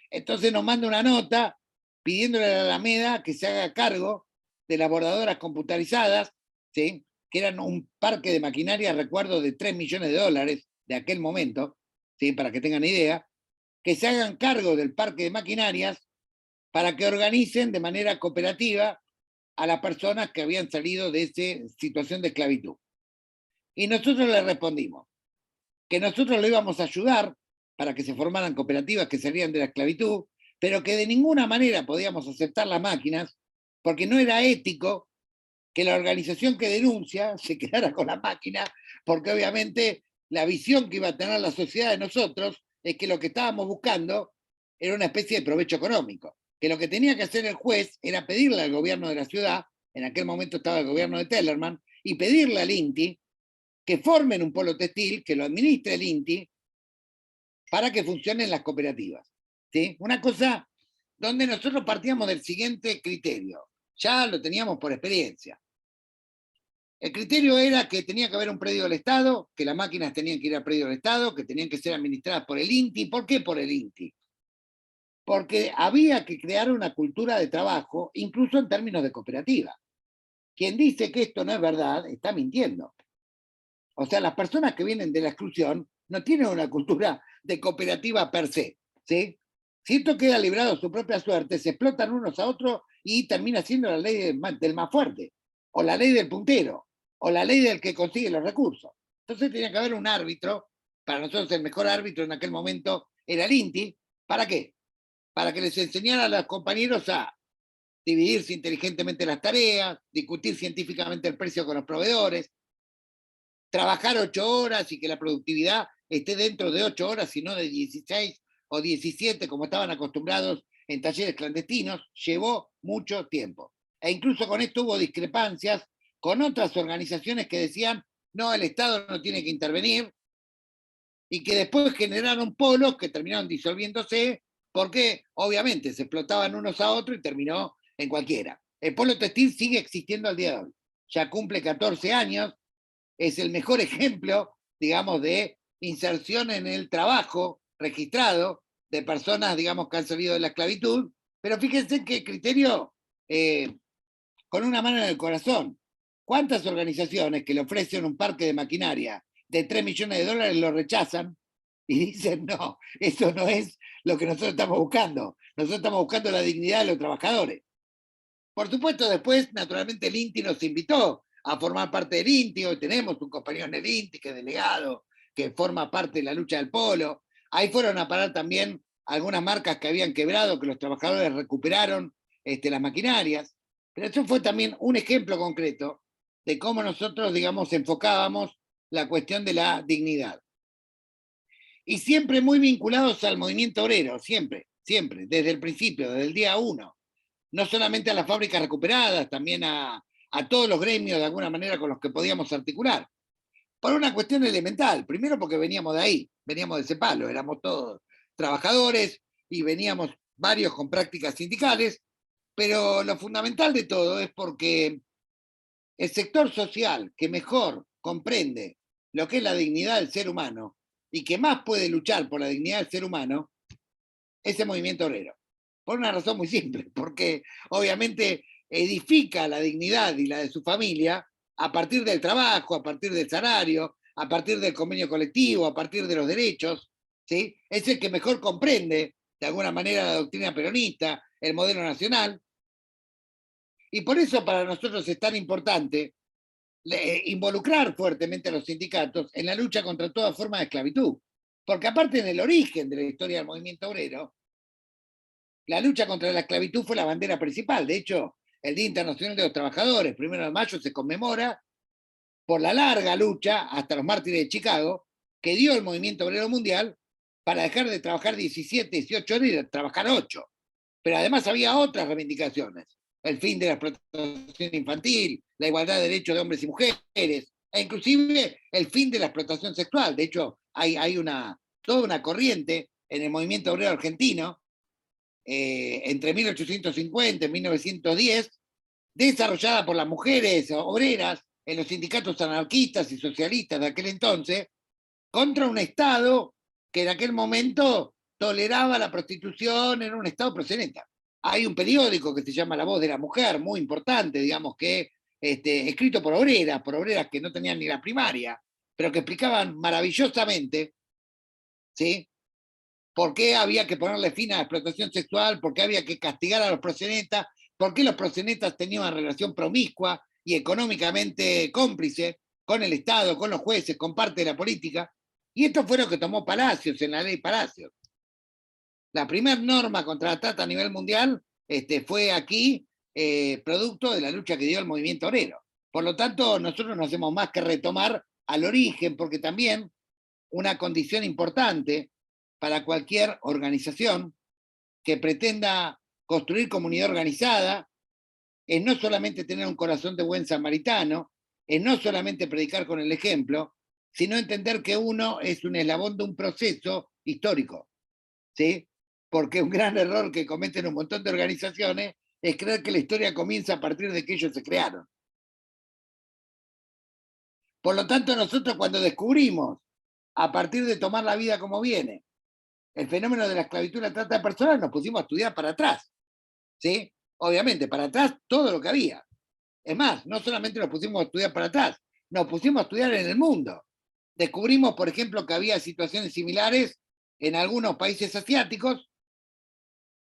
Entonces nos manda una nota pidiéndole a la Alameda que se haga cargo de las bordadoras computarizadas, ¿sí? Que eran un parque de maquinaria, recuerdo, de 3 millones de dólares de aquel momento, ¿sí? Para que tengan idea, que se hagan cargo del parque de maquinarias para que organicen de manera cooperativa a las personas que habían salido de esa situación de esclavitud. Y nosotros le respondimos que nosotros lo íbamos a ayudar para que se formaran cooperativas que salían de la esclavitud, pero que de ninguna manera podíamos aceptar las máquinas, porque no era ético que la organización que denuncia se quedara con la máquina, porque obviamente la visión que iba a tener la sociedad de nosotros es que lo que estábamos buscando era una especie de provecho económico, que lo que tenía que hacer el juez era pedirle al gobierno de la ciudad, en aquel momento estaba el gobierno de Tellerman, y pedirle al INTI que formen un polo textil, que lo administre el INTI, para que funcionen las cooperativas. ¿Sí? Una cosa donde nosotros partíamos del siguiente criterio, ya lo teníamos por experiencia. El criterio era que tenía que haber un predio del Estado, que las máquinas tenían que ir al predio del Estado, que tenían que ser administradas por el INTI. ¿Por qué por el INTI? Porque había que crear una cultura de trabajo, incluso en términos de cooperativa. Quien dice que esto no es verdad, está mintiendo. O sea, las personas que vienen de la exclusión no tienen una cultura de cooperativa per se, ¿sí? Si esto queda librado a su propia suerte, se explotan unos a otros y termina siendo la ley del más fuerte, o la ley del puntero, o la ley del que consigue los recursos. Entonces tenía que haber un árbitro, para nosotros el mejor árbitro en aquel momento era el INTI. ¿Para qué? Para que les enseñara a los compañeros a dividirse inteligentemente las tareas, discutir científicamente el precio con los proveedores, trabajar 8 horas y que la productividad esté dentro de 8 horas y no de 16 o 17 como estaban acostumbrados en talleres clandestinos, llevó mucho tiempo. E incluso con esto hubo discrepancias con otras organizaciones que decían, no, el Estado no tiene que intervenir, y que después generaron polos que terminaron disolviéndose porque obviamente se explotaban unos a otros y terminó en cualquiera. El polo textil sigue existiendo al día de hoy. Ya cumple 14 años, es el mejor ejemplo, digamos, de inserción en el trabajo registrado de personas, digamos, que han salido de la esclavitud. Pero fíjense qué criterio, con una mano en el corazón. ¿Cuántas organizaciones que le ofrecen un parque de maquinaria de 3 millones de dólares lo rechazan y dicen, no, eso no es lo que nosotros estamos buscando? Nosotros estamos buscando la dignidad de los trabajadores. Por supuesto, después, naturalmente, el INTI nos invitó a formar parte del INTI. Hoy tenemos un compañero en el INTI que es delegado, que forma parte de la lucha del polo. Ahí fueron a parar también algunas marcas que habían quebrado, que los trabajadores recuperaron las maquinarias. Pero eso fue también un ejemplo concreto de cómo nosotros, digamos, enfocábamos la cuestión de la dignidad. Y siempre muy vinculados al movimiento obrero, siempre, siempre, desde el principio, desde el día uno. No solamente a las fábricas recuperadas, también a todos los gremios de alguna manera con los que podíamos articular. Por una cuestión elemental, primero porque veníamos de ahí, veníamos de ese palo, éramos todos trabajadores y veníamos varios con prácticas sindicales, pero lo fundamental de todo es porque el sector social que mejor comprende lo que es la dignidad del ser humano y que más puede luchar por la dignidad del ser humano es el movimiento obrero. Por una razón muy simple, porque obviamente edifica la dignidad y la de su familia a partir del trabajo, a partir del salario, a partir del convenio colectivo, a partir de los derechos, ¿sí? Es el que mejor comprende, de alguna manera, la doctrina peronista, el modelo nacional, y por eso para nosotros es tan importante involucrar fuertemente a los sindicatos en la lucha contra toda forma de esclavitud. Porque aparte en el origen de la historia del movimiento obrero, la lucha contra la esclavitud fue la bandera principal. De hecho, el Día Internacional de los Trabajadores, 1 de mayo, se conmemora por la larga lucha hasta los mártires de Chicago que dio el movimiento obrero mundial para dejar de trabajar 17, 18 horas y de trabajar 8. Pero además había otras reivindicaciones. El fin de la explotación infantil, la igualdad de derechos de hombres y mujeres, e inclusive el fin de la explotación sexual. De hecho, hay toda una corriente en el movimiento obrero argentino entre 1850 y 1910, desarrollada por las mujeres obreras en los sindicatos anarquistas y socialistas de aquel entonces, contra un Estado que en aquel momento toleraba la prostitución en un Estado proxeneta. Hay un periódico que se llama La Voz de la Mujer, muy importante, digamos que escrito por obreras que no tenían ni la primaria, pero que explicaban maravillosamente, ¿sí?, por qué había que ponerle fin a la explotación sexual, por qué había que castigar a los proxenetas, por qué los proxenetas tenían una relación promiscua y económicamente cómplice con el Estado, con los jueces, con parte de la política. Y esto fue lo que tomó Palacios en la ley Palacios. La primera norma contra la trata a nivel mundial fue aquí producto de la lucha que dio el movimiento obrero. Por lo tanto, nosotros no hacemos más que retomar al origen, porque también una condición importante para cualquier organización que pretenda construir comunidad organizada es no solamente tener un corazón de buen samaritano, es no solamente predicar con el ejemplo, sino entender que uno es un eslabón de un proceso histórico, ¿sí? Porque un gran error que cometen un montón de organizaciones es creer que la historia comienza a partir de que ellos se crearon. Por lo tanto, nosotros cuando descubrimos, a partir de tomar la vida como viene, el fenómeno de la esclavitud y la trata de personas, nos pusimos a estudiar para atrás, ¿sí? Obviamente, para atrás todo lo que había. Es más, no solamente nos pusimos a estudiar para atrás, nos pusimos a estudiar en el mundo. Descubrimos, por ejemplo, que había situaciones similares en algunos países asiáticos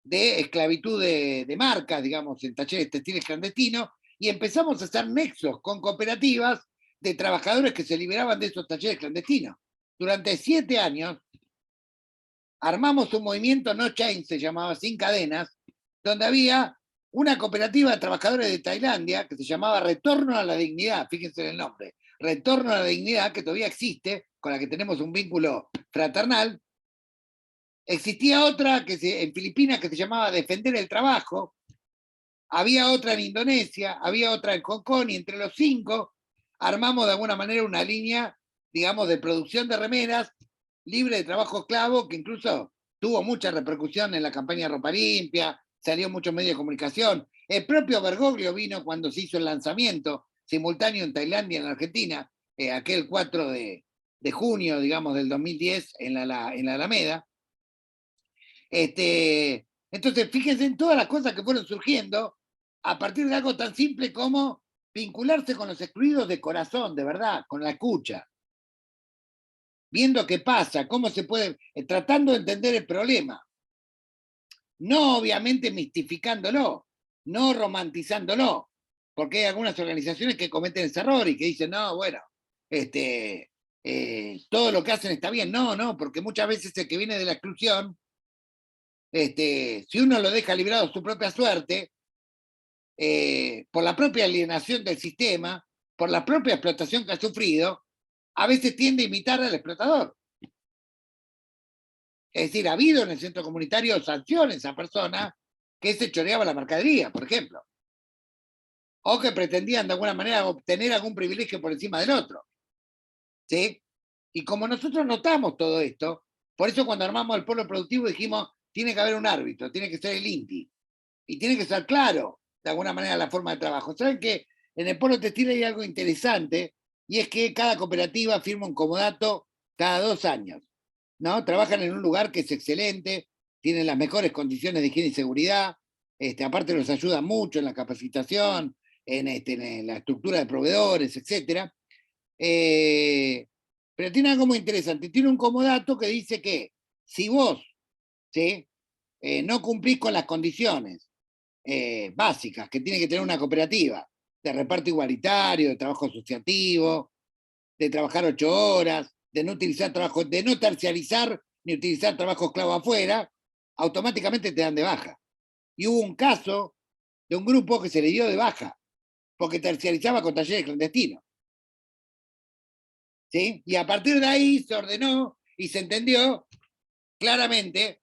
de esclavitud de marcas, digamos, en talleres textiles clandestinos, y empezamos a hacer nexos con cooperativas de trabajadores que se liberaban de esos talleres clandestinos. Durante 7 años armamos un movimiento No Chain, se llamaba, sin cadenas, donde había una cooperativa de trabajadores de Tailandia que se llamaba Retorno a la Dignidad, fíjense en el nombre, Retorno a la Dignidad, que todavía existe, con la que tenemos un vínculo fraternal. Existía otra en Filipinas que se llamaba Defender el Trabajo, había otra en Indonesia, había otra en Hong Kong, y entre los 5 armamos de alguna manera una línea, digamos, de producción de remeras libre de trabajo esclavo, que incluso tuvo mucha repercusión en la campaña Ropa Limpia, salió en muchos medios de comunicación. El propio Bergoglio vino cuando se hizo el lanzamiento simultáneo en Tailandia y en Argentina, aquel 4 de junio, digamos, del 2010, en la Alameda. Entonces, fíjense en todas las cosas que fueron surgiendo a partir de algo tan simple como vincularse con los excluidos de corazón, de verdad, con la escucha. Viendo qué pasa, cómo se puede, tratando de entender el problema. No obviamente mistificándolo, no romantizándolo, porque hay algunas organizaciones que cometen ese error y que dicen, no, bueno, todo lo que hacen está bien. No, no, porque muchas veces el que viene de la exclusión, si uno lo deja librado a su propia suerte, por la propia alienación del sistema, por la propia explotación que ha sufrido, a veces tiende a imitar al explotador. Es decir, ha habido en el centro comunitario sanciones a personas que se choreaba la mercadería, por ejemplo, o que pretendían de alguna manera obtener algún privilegio por encima del otro. ¿Sí? Y como nosotros notamos todo esto, por eso cuando armamos el polo productivo dijimos, tiene que haber un árbitro, tiene que ser el INTI, y tiene que ser claro, de alguna manera, la forma de trabajo. ¿Saben que en el polo textil hay algo interesante? Y es que cada cooperativa firma un comodato cada 2 años, ¿no? Trabajan en un lugar que es excelente, tienen las mejores condiciones de higiene y seguridad, aparte los ayuda mucho en la capacitación, en la estructura de proveedores, etcétera. Pero tiene algo muy interesante, tiene un comodato que dice que si vos, ¿sí? No cumplís con las condiciones básicas que tiene que tener una cooperativa, de reparto igualitario, de trabajo asociativo, de trabajar 8 horas, de no utilizar trabajo, de no terciarizar ni utilizar trabajo esclavo afuera, automáticamente te dan de baja. Y hubo un caso de un grupo que se le dio de baja, porque terciarizaba con talleres clandestinos. ¿Sí? Y a partir de ahí se ordenó y se entendió claramente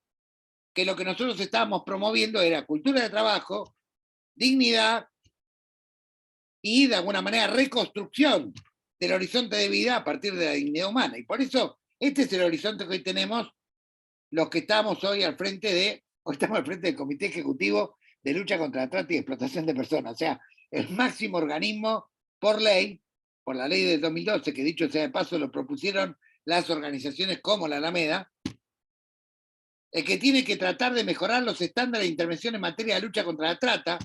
que lo que nosotros estábamos promoviendo era cultura de trabajo, dignidad y de alguna manera reconstrucción del horizonte de vida a partir de la dignidad humana. Y por eso este es el horizonte que hoy tenemos los que estamos hoy hoy estamos al frente del Comité Ejecutivo de Lucha contra la Trata y Explotación de Personas, o sea, el máximo organismo por ley, por la ley del 2012, que dicho sea de paso lo propusieron las organizaciones como la Alameda, el que tiene que tratar de mejorar los estándares de intervención en materia de lucha contra la trata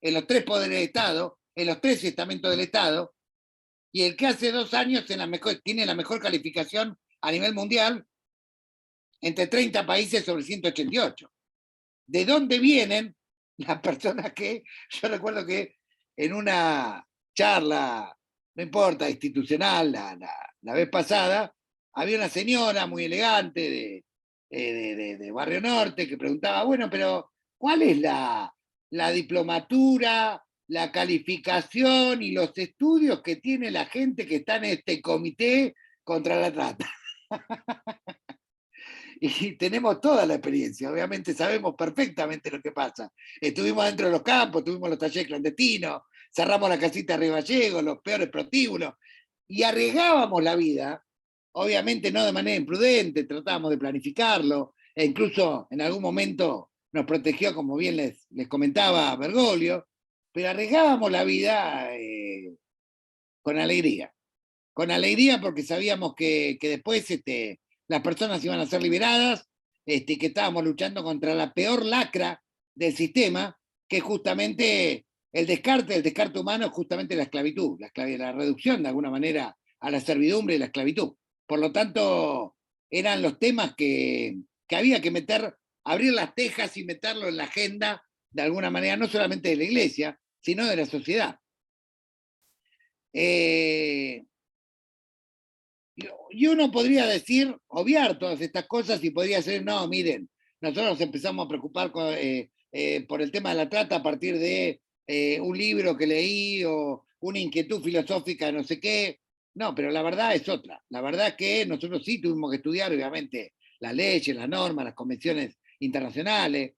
en los 3 poderes del Estado, en los 3 estamentos del Estado, y el que hace 2 años tiene la mejor calificación a nivel mundial entre 30 países sobre 188. ¿De dónde vienen las personas que, yo recuerdo que en una charla, no importa, institucional, la vez pasada, había una señora muy elegante de Barrio Norte que preguntaba, bueno, pero ¿cuál es la diplomatura, la calificación y los estudios que tiene la gente que está en este comité contra la trata? Y tenemos toda la experiencia, obviamente sabemos perfectamente lo que pasa. Estuvimos dentro de los campos, tuvimos los talleres clandestinos, cerramos la casita de Gallego, los peores prostíbulos, y arriesgábamos la vida, obviamente no de manera imprudente, tratábamos de planificarlo, e incluso en algún momento nos protegió, como bien les comentaba Bergoglio, pero arriesgábamos la vida con alegría porque sabíamos que después las personas iban a ser liberadas, que estábamos luchando contra la peor lacra del sistema, que es justamente el descarte humano es justamente la esclavitud, la reducción de alguna manera a la servidumbre y la esclavitud. Por lo tanto, eran los temas que había que abrir las tejas y meterlo en la agenda de alguna manera, no solamente de la iglesia, sino de la sociedad. Y uno podría decir, obviar todas estas cosas y podría decir, no, miren, nosotros empezamos a preocupar por el tema de la trata a partir de un libro que leí o una inquietud filosófica, no sé qué. No, pero la verdad es otra. La verdad es que nosotros sí tuvimos que estudiar, obviamente, las leyes, las normas, las convenciones internacionales,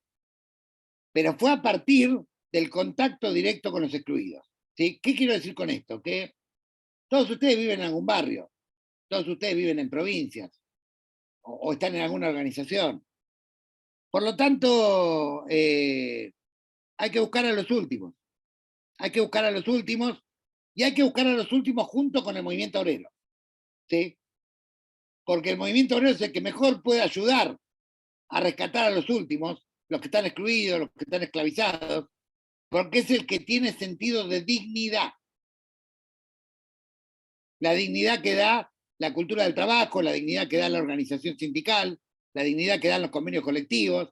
pero fue a partir del contacto directo con los excluidos. ¿Sí? ¿Qué quiero decir con esto? Que todos ustedes viven en algún barrio, todos ustedes viven en provincias o están en alguna organización. Por lo tanto, hay que buscar a los últimos. Hay que buscar a los últimos y hay que buscar a los últimos junto con el movimiento obrero. ¿Sí? Porque el movimiento obrero es el que mejor puede ayudar a rescatar a los últimos, los que están excluidos, los que están esclavizados, porque es el que tiene sentido de dignidad. La dignidad que da la cultura del trabajo, la dignidad que da la organización sindical, la dignidad que dan los convenios colectivos,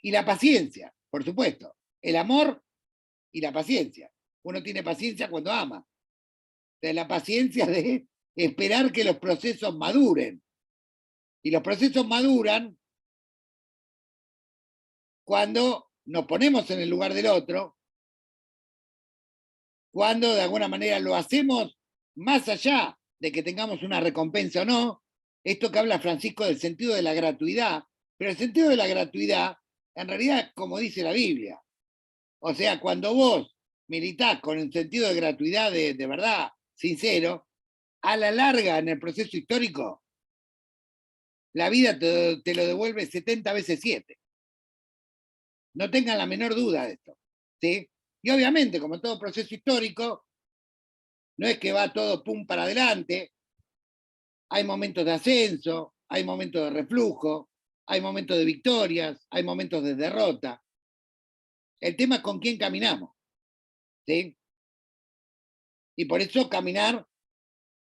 y la paciencia, por supuesto. El amor y la paciencia. Uno tiene paciencia cuando ama. De la paciencia de esperar que los procesos maduren. Y los procesos maduran cuando nos ponemos en el lugar del otro, cuando de alguna manera lo hacemos más allá de que tengamos una recompensa o no. Esto que habla Francisco del sentido de la gratuidad, pero el sentido de la gratuidad, en realidad, como dice la Biblia, o sea, cuando vos militás con el sentido de gratuidad de verdad, sincero, a la larga en el proceso histórico, la vida te lo devuelve 70 veces 7. No tengan la menor duda de esto. ¿Sí? Y obviamente, como todo proceso histórico, no es que va todo pum para adelante, hay momentos de ascenso, hay momentos de reflujo, hay momentos de victorias, hay momentos de derrota. El tema es con quién caminamos. ¿Sí? Y por eso caminar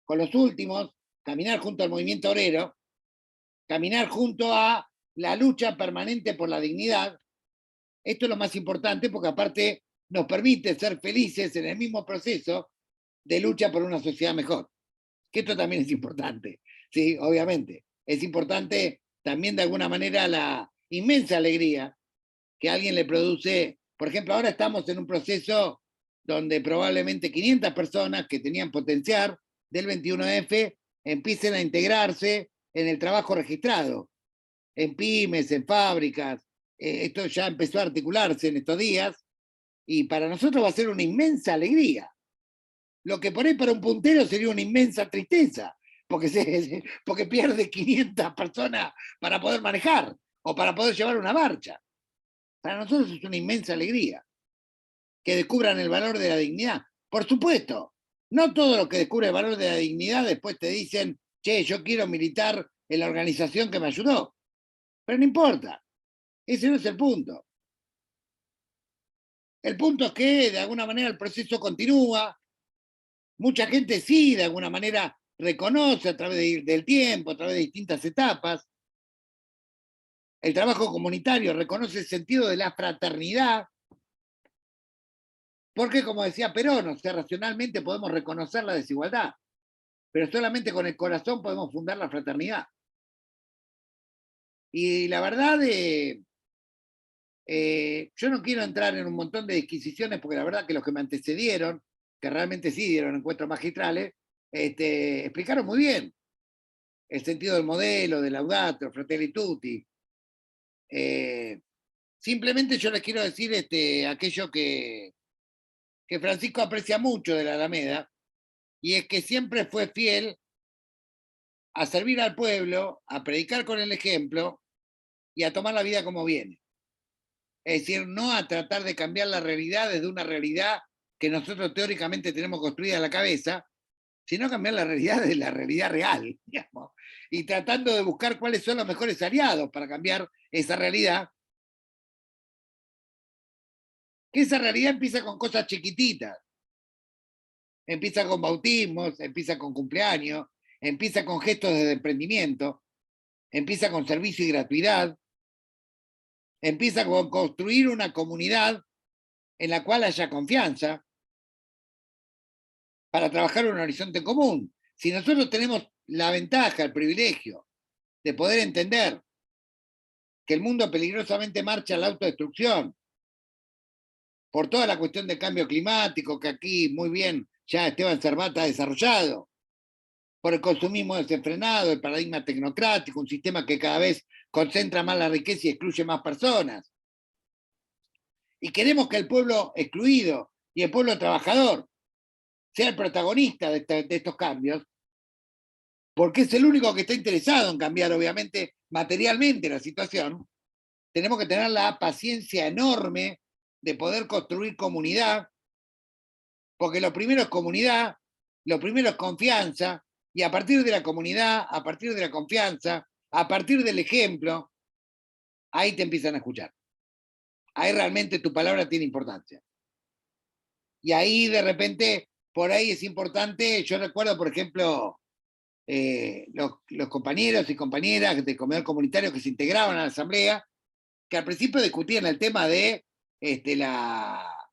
con los últimos, caminar junto al movimiento obrero, caminar junto a la lucha permanente por la dignidad, esto es lo más importante porque aparte nos permite ser felices en el mismo proceso de lucha por una sociedad mejor. Que esto también es importante, ¿sí? Obviamente. Es importante también de alguna manera la inmensa alegría que a alguien le produce. Por ejemplo, ahora estamos en un proceso donde probablemente 500 personas que tenían potencial del 21F empiecen a integrarse en el trabajo registrado, en pymes, en fábricas. Esto ya empezó a articularse en estos días y para nosotros va a ser una inmensa alegría. Lo que por ahí para un puntero sería una inmensa tristeza, porque pierde 500 personas para poder manejar o para poder llevar una marcha. Para nosotros es una inmensa alegría que descubran el valor de la dignidad. Por supuesto, no todo lo que descubre el valor de la dignidad después te dicen, che, yo quiero militar en la organización que me ayudó. Pero no importa, ese no es el punto. El punto es que de alguna manera el proceso continúa. Mucha gente sí, de alguna manera reconoce a través del tiempo, a través de distintas etapas. El trabajo comunitario reconoce el sentido de la fraternidad, porque como decía Perón, o sea, racionalmente podemos reconocer la desigualdad, pero solamente con el corazón podemos fundar la fraternidad. Y la verdad, yo no quiero entrar en un montón de disquisiciones, porque la verdad que los que me antecedieron, que realmente sí dieron encuentros magistrales, explicaron muy bien el sentido del modelo, del Laudato, Fratelli Tutti. Simplemente yo les quiero decir aquello que Francisco aprecia mucho de la Alameda, y es que siempre fue fiel a servir al pueblo, a predicar con el ejemplo y a tomar la vida como viene. Es decir, no a tratar de cambiar la realidad desde una realidad que nosotros teóricamente tenemos construida en la cabeza, sino cambiar la realidad de la realidad real, digamos, y tratando de buscar cuáles son los mejores aliados para cambiar esa realidad, que esa realidad empieza con cosas chiquititas, empieza con bautismos, empieza con cumpleaños, empieza con gestos de emprendimiento, empieza con servicio y gratuidad, empieza con construir una comunidad en la cual haya confianza para trabajar en un horizonte común. Si nosotros tenemos la ventaja, el privilegio de poder entender que el mundo peligrosamente marcha a la autodestrucción por toda la cuestión del cambio climático que aquí muy bien ya Esteban Cervata ha desarrollado, por el consumismo desenfrenado, el paradigma tecnocrático, un sistema que cada vez concentra más la riqueza y excluye más personas. Y queremos que el pueblo excluido y el pueblo trabajador sea el protagonista de estos cambios, porque es el único que está interesado en cambiar, obviamente, materialmente la situación. Tenemos que tener la paciencia enorme de poder construir comunidad, porque lo primero es comunidad, lo primero es confianza, y a partir de la comunidad, a partir de la confianza, a partir del ejemplo, ahí te empiezan a escuchar. Ahí realmente tu palabra tiene importancia. Y ahí de repente, por ahí es importante, yo recuerdo, por ejemplo, los compañeros y compañeras de comedor comunitario que se integraban a la asamblea, que al principio discutían el tema de la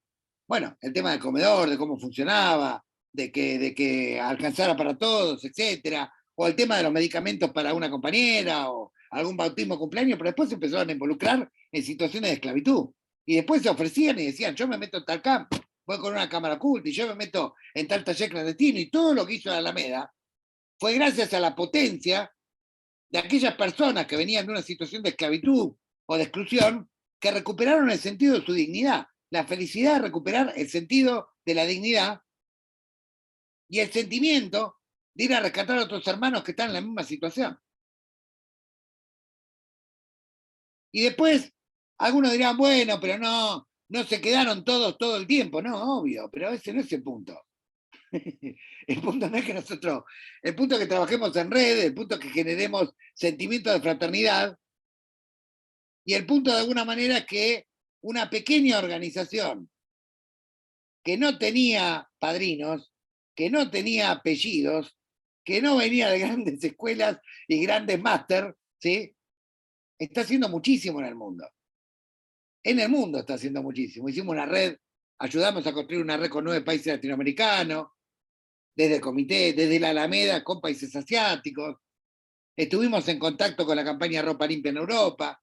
bueno, el tema del comedor, de cómo funcionaba, de que alcanzara para todos, etcétera, o el tema de los medicamentos para una compañera, o algún bautismo, cumpleaños, pero después se empezaron a involucrar en situaciones de esclavitud. Y después se ofrecían y decían, yo me meto en tal campo, voy con una cámara oculta, y yo me meto en tal taller clandestino, y todo lo que hizo la Alameda fue gracias a la potencia de aquellas personas que venían de una situación de esclavitud o de exclusión, que recuperaron el sentido de su dignidad, la felicidad de recuperar el sentido de la dignidad y el sentimiento de ir a rescatar a otros hermanos que están en la misma situación. Y después, algunos dirán, bueno, pero no se quedaron todos todo el tiempo. No, obvio, pero ese no es el punto. El punto no es que nosotros, el punto es que trabajemos en red, el punto es que generemos sentimientos de fraternidad, y el punto de alguna manera es que una pequeña organización que no tenía padrinos, que no tenía apellidos, que no venía de grandes escuelas y grandes máster, ¿sí? Está haciendo muchísimo en el mundo. En el mundo está haciendo muchísimo. Hicimos una red, ayudamos a construir una red con 9 países latinoamericanos, desde el comité, desde la Alameda con países asiáticos. Estuvimos en contacto con la campaña Ropa Limpia en Europa.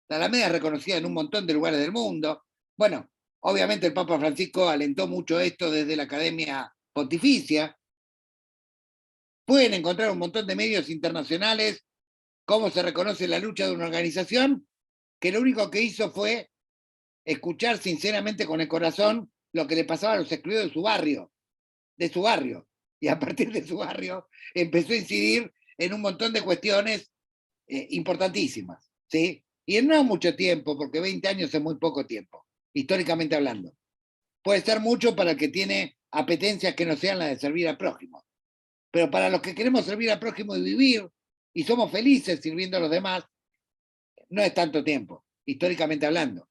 La Alameda es reconocida en un montón de lugares del mundo. Bueno, obviamente el Papa Francisco alentó mucho esto desde la Academia Pontificia. Pueden encontrar un montón de medios internacionales cómo se reconoce la lucha de una organización que lo único que hizo fue escuchar sinceramente con el corazón lo que le pasaba a los excluidos de su barrio. Y a partir de su barrio empezó a incidir en un montón de cuestiones importantísimas, ¿sí? Y en no mucho tiempo, porque 20 años es muy poco tiempo, históricamente hablando. Puede ser mucho para el que tiene apetencias que no sean las de servir al prójimo. Pero para los que queremos servir al prójimo y vivir, y somos felices sirviendo a los demás, no es tanto tiempo, históricamente hablando,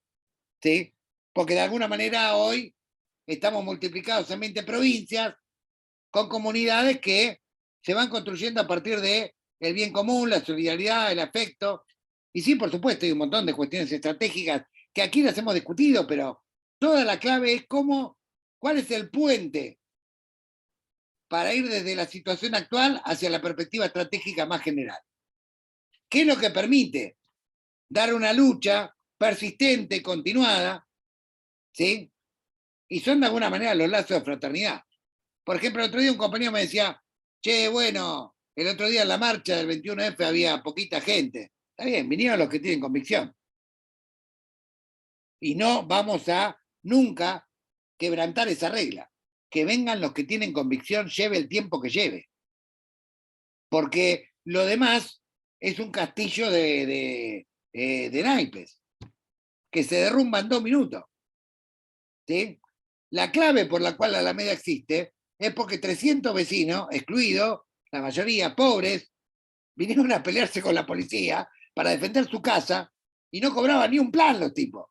¿sí? Porque de alguna manera hoy estamos multiplicados en 20 provincias con comunidades que se van construyendo a partir de el bien común, la solidaridad, el afecto. Y sí, por supuesto, hay un montón de cuestiones estratégicas que aquí las hemos discutido, pero toda la clave es cuál es el puente para ir desde la situación actual hacia la perspectiva estratégica más general. ¿Qué es lo que permite dar una lucha persistente, continuada, ¿sí? Y son de alguna manera los lazos de fraternidad. Por ejemplo, el otro día un compañero me decía, che, bueno, el otro día en la marcha del 21F había poquita gente. Está bien, vinieron los que tienen convicción. Y no vamos a nunca quebrantar esa regla. Que vengan los que tienen convicción, lleve el tiempo que lleve. Porque lo demás es un castillo de naipes, que se derrumba en 2 minutos. ¿Sí? La clave por la cual la Alameda existe es porque 300 vecinos, excluidos, la mayoría pobres, vinieron a pelearse con la policía para defender su casa y no cobraban ni un plan los tipos.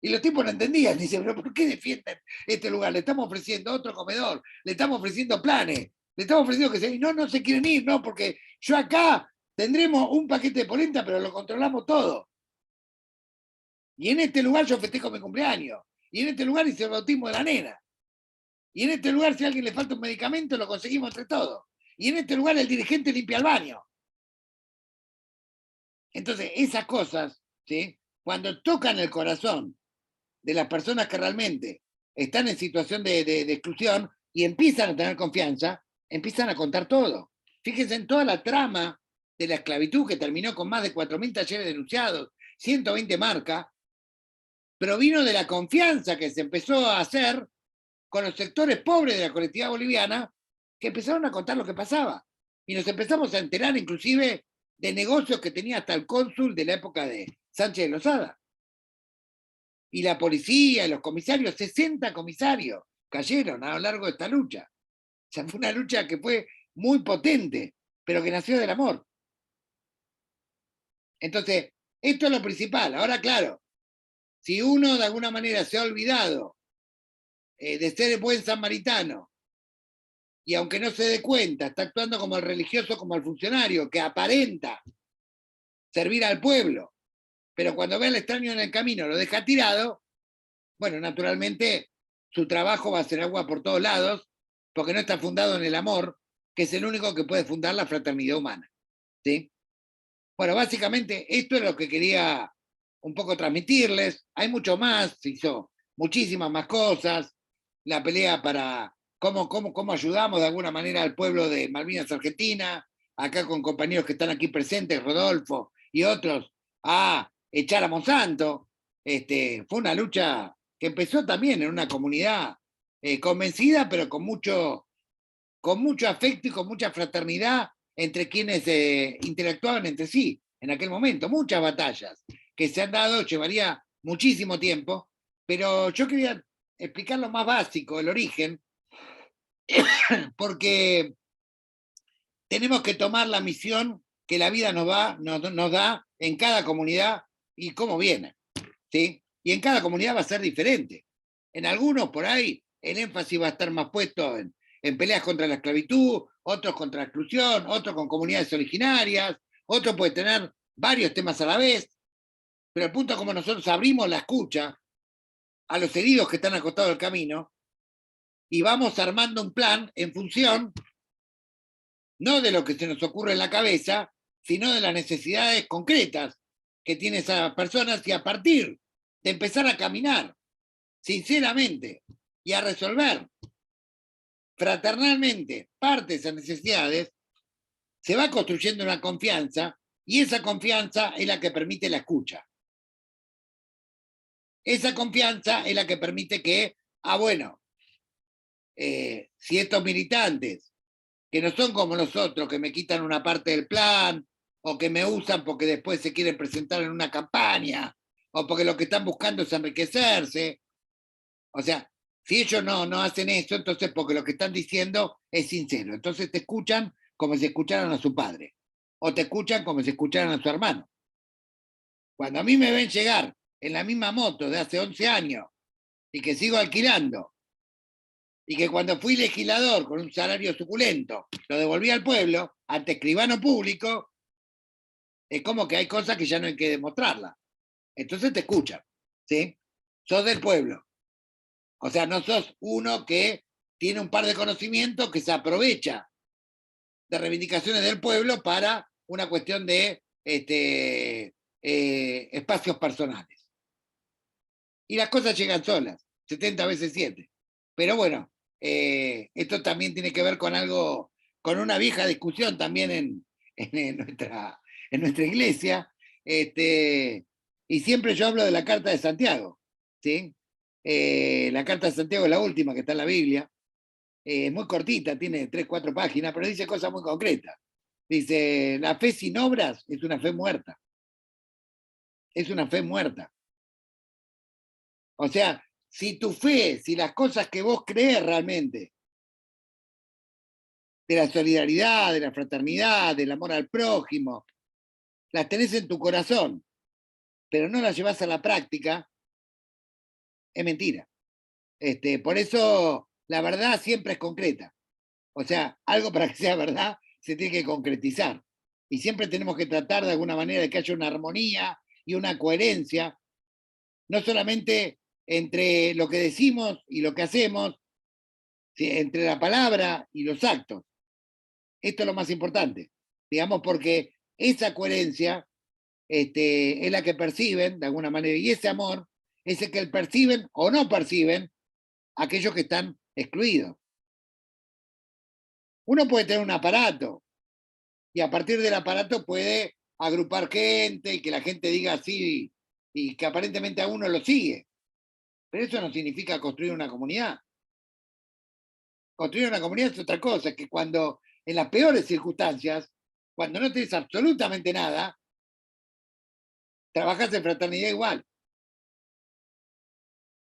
Y los tipos no entendían, dicen, pero ¿por qué defienden este lugar? Le estamos ofreciendo otro comedor, le estamos ofreciendo planes, le estamos ofreciendo que se... Y no se quieren ir, no, porque yo acá tendremos un paquete de polenta, pero lo controlamos todo. Y en este lugar yo festejo mi cumpleaños. Y en este lugar hice el bautismo de la nena. Y en este lugar, si a alguien le falta un medicamento, lo conseguimos entre todos. Y en este lugar el dirigente limpia el baño. Entonces, esas cosas, ¿sí? Cuando tocan el corazón de las personas que realmente están en situación de exclusión y empiezan a tener confianza, empiezan a contar todo. Fíjense en toda la trama de la esclavitud que terminó con más de 4.000 talleres denunciados, 120 marcas, provino de la confianza que se empezó a hacer con los sectores pobres de la colectividad boliviana, que empezaron a contar lo que pasaba. Y nos empezamos a enterar inclusive de negocios que tenía hasta el cónsul de la época de Sánchez de Lozada. Y la policía, y los comisarios, 60 comisarios cayeron a lo largo de esta lucha. O sea, fue una lucha que fue muy potente, pero que nació del amor. Entonces, esto es lo principal. Ahora, claro, si uno de alguna manera se ha olvidado de ser el buen samaritano, y aunque no se dé cuenta, está actuando como el religioso, como el funcionario, que aparenta servir al pueblo, pero cuando ve al extraño en el camino lo deja tirado, bueno, naturalmente su trabajo va a ser agua por todos lados, porque no está fundado en el amor, que es el único que puede fundar la fraternidad humana. ¿Sí? Bueno, básicamente esto es lo que quería un poco transmitirles. Hay mucho más, se hizo muchísimas más cosas. La pelea para cómo ayudamos de alguna manera al pueblo de Malvinas Argentina, acá con compañeros que están aquí presentes, Rodolfo y otros, a echar a Monsanto. Fue una lucha que empezó también en una comunidad convencida, pero con mucho afecto y con mucha fraternidad entre quienes interactuaban entre sí en aquel momento. Muchas batallas que se han dado, llevaría muchísimo tiempo, pero yo quería explicar lo más básico, el origen, porque tenemos que tomar la misión que la vida nos da en cada comunidad y cómo viene. ¿Sí? Y en cada comunidad va a ser diferente. En algunos por ahí el énfasis va a estar más puesto en peleas contra la esclavitud, otros contra la exclusión, otros con comunidades originarias, otros puede tener varios temas a la vez, pero el punto es como nosotros abrimos la escucha a los heridos que están acostados del camino y vamos armando un plan en función no de lo que se nos ocurre en la cabeza, sino de las necesidades concretas que tienen esas personas y a partir de empezar a caminar sinceramente y a resolver fraternalmente parte de esas necesidades, se va construyendo una confianza y esa confianza es la que permite la escucha. Esa confianza es la que permite que, bueno, si estos militantes, que no son como nosotros, que me quitan una parte del plan, o que me usan porque después se quieren presentar en una campaña, o porque lo que están buscando es enriquecerse, o sea, si ellos no hacen eso, entonces porque lo que están diciendo es sincero. Entonces te escuchan como si escucharan a su padre. O te escuchan como si escucharan a su hermano. Cuando a mí me ven llegar en la misma moto de hace 11 años y que sigo alquilando, y que cuando fui legislador con un salario suculento lo devolví al pueblo, ante escribano público, es como que hay cosas que ya no hay que demostrarlas. Entonces te escuchan. ¿Sí? Sos del pueblo. O sea, no sos uno que tiene un par de conocimientos que se aprovecha de reivindicaciones del pueblo para una cuestión de espacios personales. Y las cosas llegan solas, 70 veces 7. Pero bueno, esto también tiene que ver con algo, con una vieja discusión también en nuestra iglesia. Y siempre yo hablo de la Carta de Santiago. ¿Sí? La Carta de Santiago es la última que está en la Biblia, muy cortita, tiene 3, 4 páginas, pero dice cosas muy concretas. Dice, la fe sin obras es una fe muerta. Es una fe muerta. O sea, si tu fe, si las cosas que vos crees realmente, de la solidaridad, de la fraternidad, del amor al prójimo, las tenés en tu corazón, pero no las llevas a la práctica, es mentira. Por eso la verdad siempre es concreta. O sea, algo para que sea verdad se tiene que concretizar. Y siempre tenemos que tratar de alguna manera de que haya una armonía y una coherencia, no solamente entre lo que decimos y lo que hacemos, entre la palabra y los actos. Esto es lo más importante, digamos, porque esa coherencia es la que perciben de alguna manera, y ese amor es el que perciben o no perciben aquellos que están excluidos. Uno puede tener un aparato y a partir del aparato puede agrupar gente y que la gente diga así y que aparentemente a uno lo sigue. Pero eso no significa construir una comunidad. Construir una comunidad es otra cosa, que cuando en las peores circunstancias, cuando no tienes absolutamente nada, trabajas en fraternidad igual.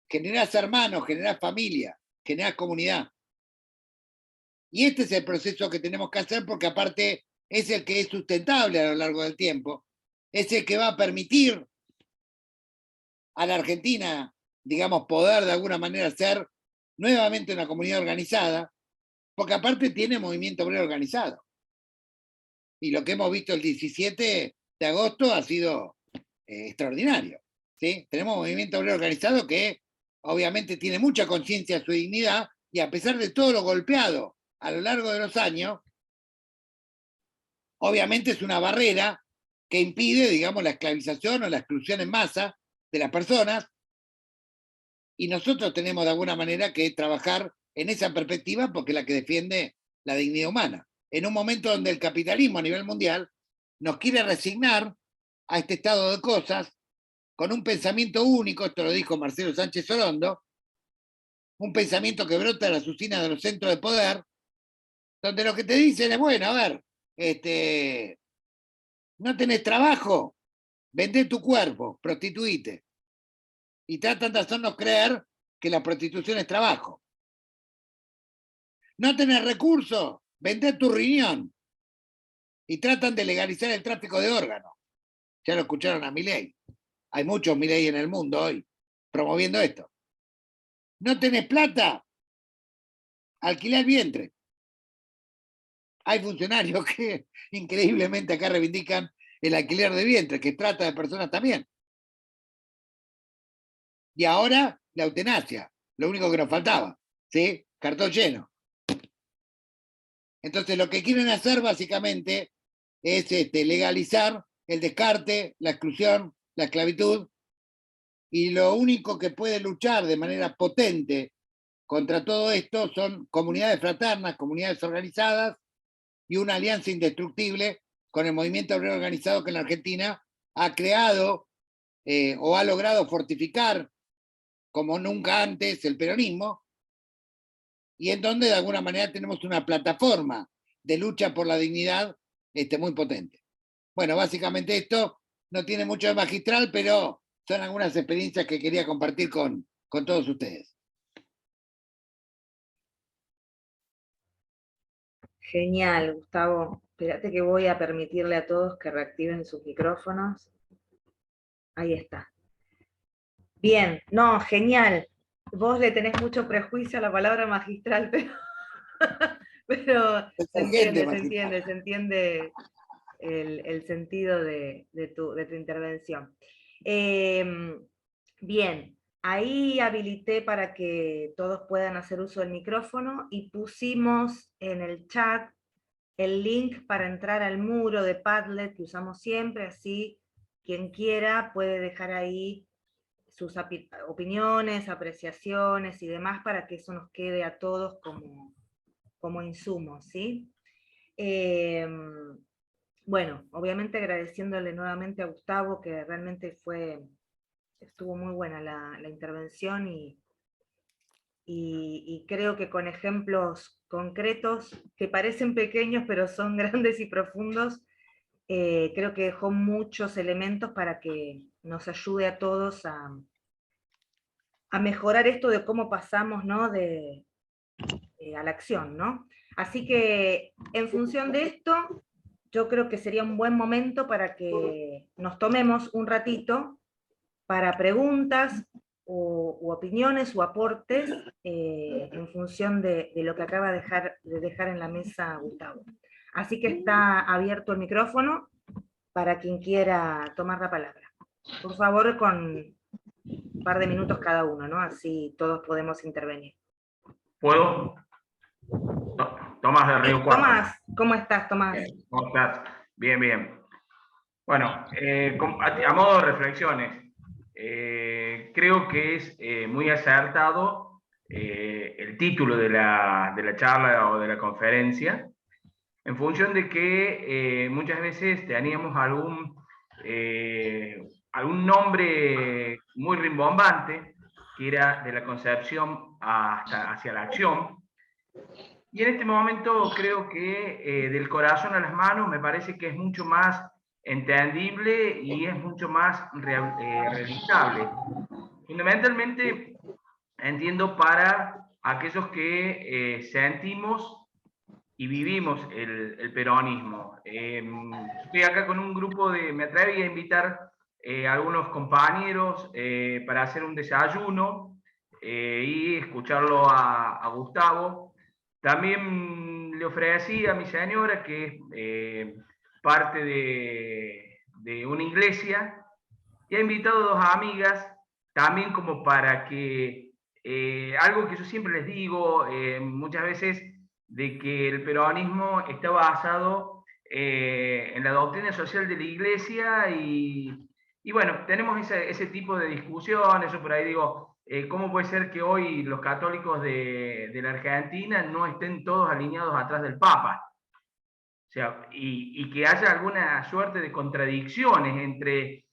Generás hermanos, generás familia, generás comunidad. Y este es el proceso que tenemos que hacer porque aparte es el que es sustentable a lo largo del tiempo, es el que va a permitir a la Argentina, digamos, poder de alguna manera ser nuevamente una comunidad organizada, porque aparte tiene movimiento obrero organizado. Y lo que hemos visto el 17 de agosto ha sido extraordinario. ¿Sí? Tenemos movimiento obrero organizado que obviamente tiene mucha conciencia de su dignidad, y a pesar de todo lo golpeado a lo largo de los años, obviamente es una barrera que impide, digamos, la esclavización o la exclusión en masa de las personas, y nosotros tenemos de alguna manera que trabajar en esa perspectiva porque es la que defiende la dignidad humana. En un momento donde el capitalismo a nivel mundial nos quiere resignar a este estado de cosas con un pensamiento único, esto lo dijo Marcelo Sánchez Orondo, un pensamiento que brota de las usinas de los centros de poder, donde lo que te dicen es, bueno, a ver, no tenés trabajo, vendé tu cuerpo, prostituite. Y tratan de hacernos creer que la prostitución es trabajo. No tenés recursos, vendé tu riñón. Y tratan de legalizar el tráfico de órganos. Ya lo escucharon a Milei. Hay muchos Milei en el mundo hoy promoviendo esto. No tenés plata, alquilá el vientre. Hay funcionarios que increíblemente acá reivindican el alquiler de vientre, que trata de personas también. Y ahora la eutanasia, lo único que nos faltaba, ¿sí? Cartón lleno. Entonces lo que quieren hacer básicamente es legalizar el descarte, la exclusión, la esclavitud, y lo único que puede luchar de manera potente contra todo esto son comunidades fraternas, comunidades organizadas y una alianza indestructible con el movimiento obrero organizado que en la Argentina ha creado o ha logrado fortificar como nunca antes el peronismo, y en donde de alguna manera tenemos una plataforma de lucha por la dignidad muy potente. Bueno, básicamente esto no tiene mucho de magistral, pero son algunas experiencias que quería compartir con todos ustedes. Genial, Gustavo. Espérate que voy a permitirle a todos que reactiven sus micrófonos. Ahí está. Bien, no, genial. Vos le tenés mucho prejuicio a la palabra magistral, pero se entiende el sentido de tu intervención. Bien, ahí habilité para que todos puedan hacer uso del micrófono y pusimos en el chat el link para entrar al muro de Padlet que usamos siempre, así quien quiera puede dejar ahí sus opiniones, apreciaciones y demás para que eso nos quede a todos como insumo, ¿sí? Bueno, obviamente agradeciéndole nuevamente a Gustavo, que realmente estuvo muy buena la intervención y creo que con ejemplos concretos que parecen pequeños pero son grandes y profundos, creo que dejó muchos elementos para que nos ayude a todos a mejorar esto de cómo pasamos, ¿no? A la acción, ¿no? Así que en función de esto, yo creo que sería un buen momento para que nos tomemos un ratito para preguntas u opiniones o aportes en función de lo que acaba de dejar en la mesa Gustavo. Así que está abierto el micrófono para quien quiera tomar la palabra. Por favor, con un par de minutos cada uno, ¿no? Así todos podemos intervenir. ¿Puedo? Tomás de Río Cuarto. Tomás, ¿cómo estás, Tomás? ¿Cómo estás? Bien, bien. Bueno, a modo de reflexiones, creo que es muy acertado el título de la charla o de la conferencia, en función de que muchas veces teníamos algún nombre muy rimbombante, que era de la concepción hacia la acción. Y en este momento creo que del corazón a las manos me parece que es mucho más entendible y es mucho más realizable. Fundamentalmente entiendo para aquellos que sentimos y vivimos el peronismo. Estoy acá con un grupo me atreví a invitar a algunos compañeros para hacer un desayuno y escucharlo a Gustavo. También le ofrecí a mi señora, que es parte de una iglesia, y ha invitado a dos amigas, también como para que algo que yo siempre les digo muchas veces, de que el peronismo está basado en la doctrina social de la Iglesia y bueno, tenemos ese tipo de discusiones. Yo por ahí digo, ¿cómo puede ser que hoy los católicos de la Argentina no estén todos alineados atrás del Papa? O sea, y que haya alguna suerte de contradicciones entre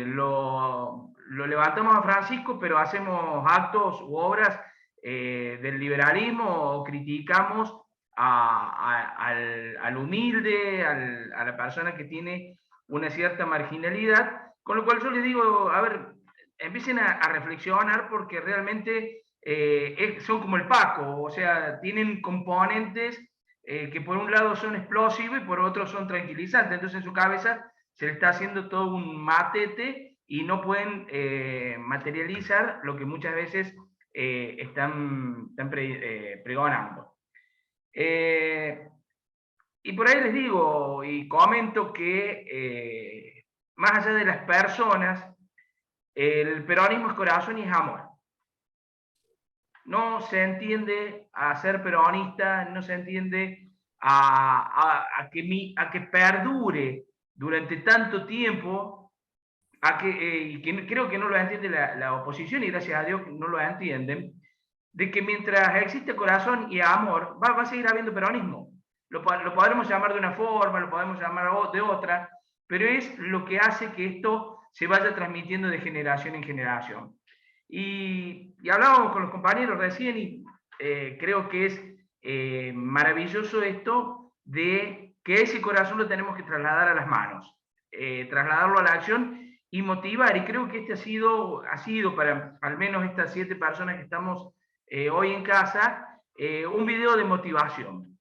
lo levantamos a Francisco, pero hacemos actos u obras del liberalismo, o criticamos al humilde, a la persona que tiene una cierta marginalidad, con lo cual yo les digo, a ver, empiecen a reflexionar, porque realmente son como el Paco, o sea, tienen componentes que por un lado son explosivos y por otro son tranquilizantes. Entonces en su cabeza se le está haciendo todo un matete y no pueden materializar lo que muchas veces están pregonando. Y por ahí les digo y comento que más allá de las personas, el peronismo es corazón y es amor. No se entiende a ser peronista, no se entiende a que perdure durante tanto tiempo, y que creo que no lo entiende la oposición, y gracias a Dios no lo entienden, de que mientras existe corazón y amor, va a seguir habiendo peronismo. Lo podremos llamar de una forma, lo podemos llamar de otra, pero es lo que hace que esto se vaya transmitiendo de generación en generación. Y hablábamos con los compañeros recién, y creo que es maravilloso esto de que ese corazón lo tenemos que trasladar a las manos, trasladarlo a la acción y motivar. Y creo que este ha sido para al menos estas 7 personas que estamos hoy en casa, un video de motivación.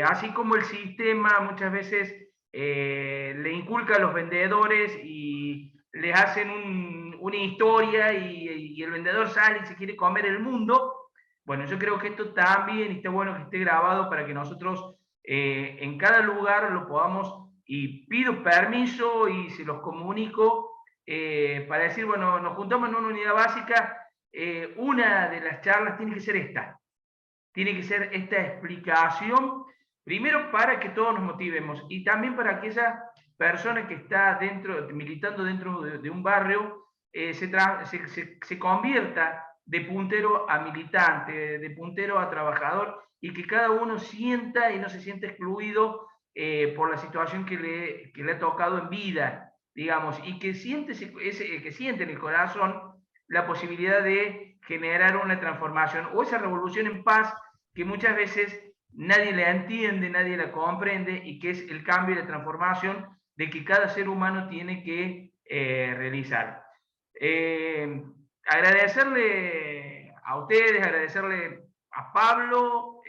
Así como el sistema muchas veces le inculca a los vendedores y les hacen una historia y el vendedor sale y se quiere comer el mundo. Bueno, yo creo que esto también está bueno que esté grabado para que nosotros en cada lugar lo podamos, y pido permiso y se los comunico para decir, bueno, nos juntamos en una unidad básica, una de las charlas tiene que ser esta. Tiene que ser esta explicación, primero para que todos nos motivemos, y también para que esa persona que está militando dentro de un barrio, se convierta de puntero a militante, de puntero a trabajador, y que cada uno sienta y no se sienta excluido por la situación que le ha tocado en vida, digamos, y que siente en el corazón la posibilidad de generar una transformación o esa revolución en paz que muchas veces nadie la entiende, nadie la comprende, y que es el cambio y la transformación de que cada ser humano tiene que realizar. Agradecerle a ustedes, agradecerle a Pablo,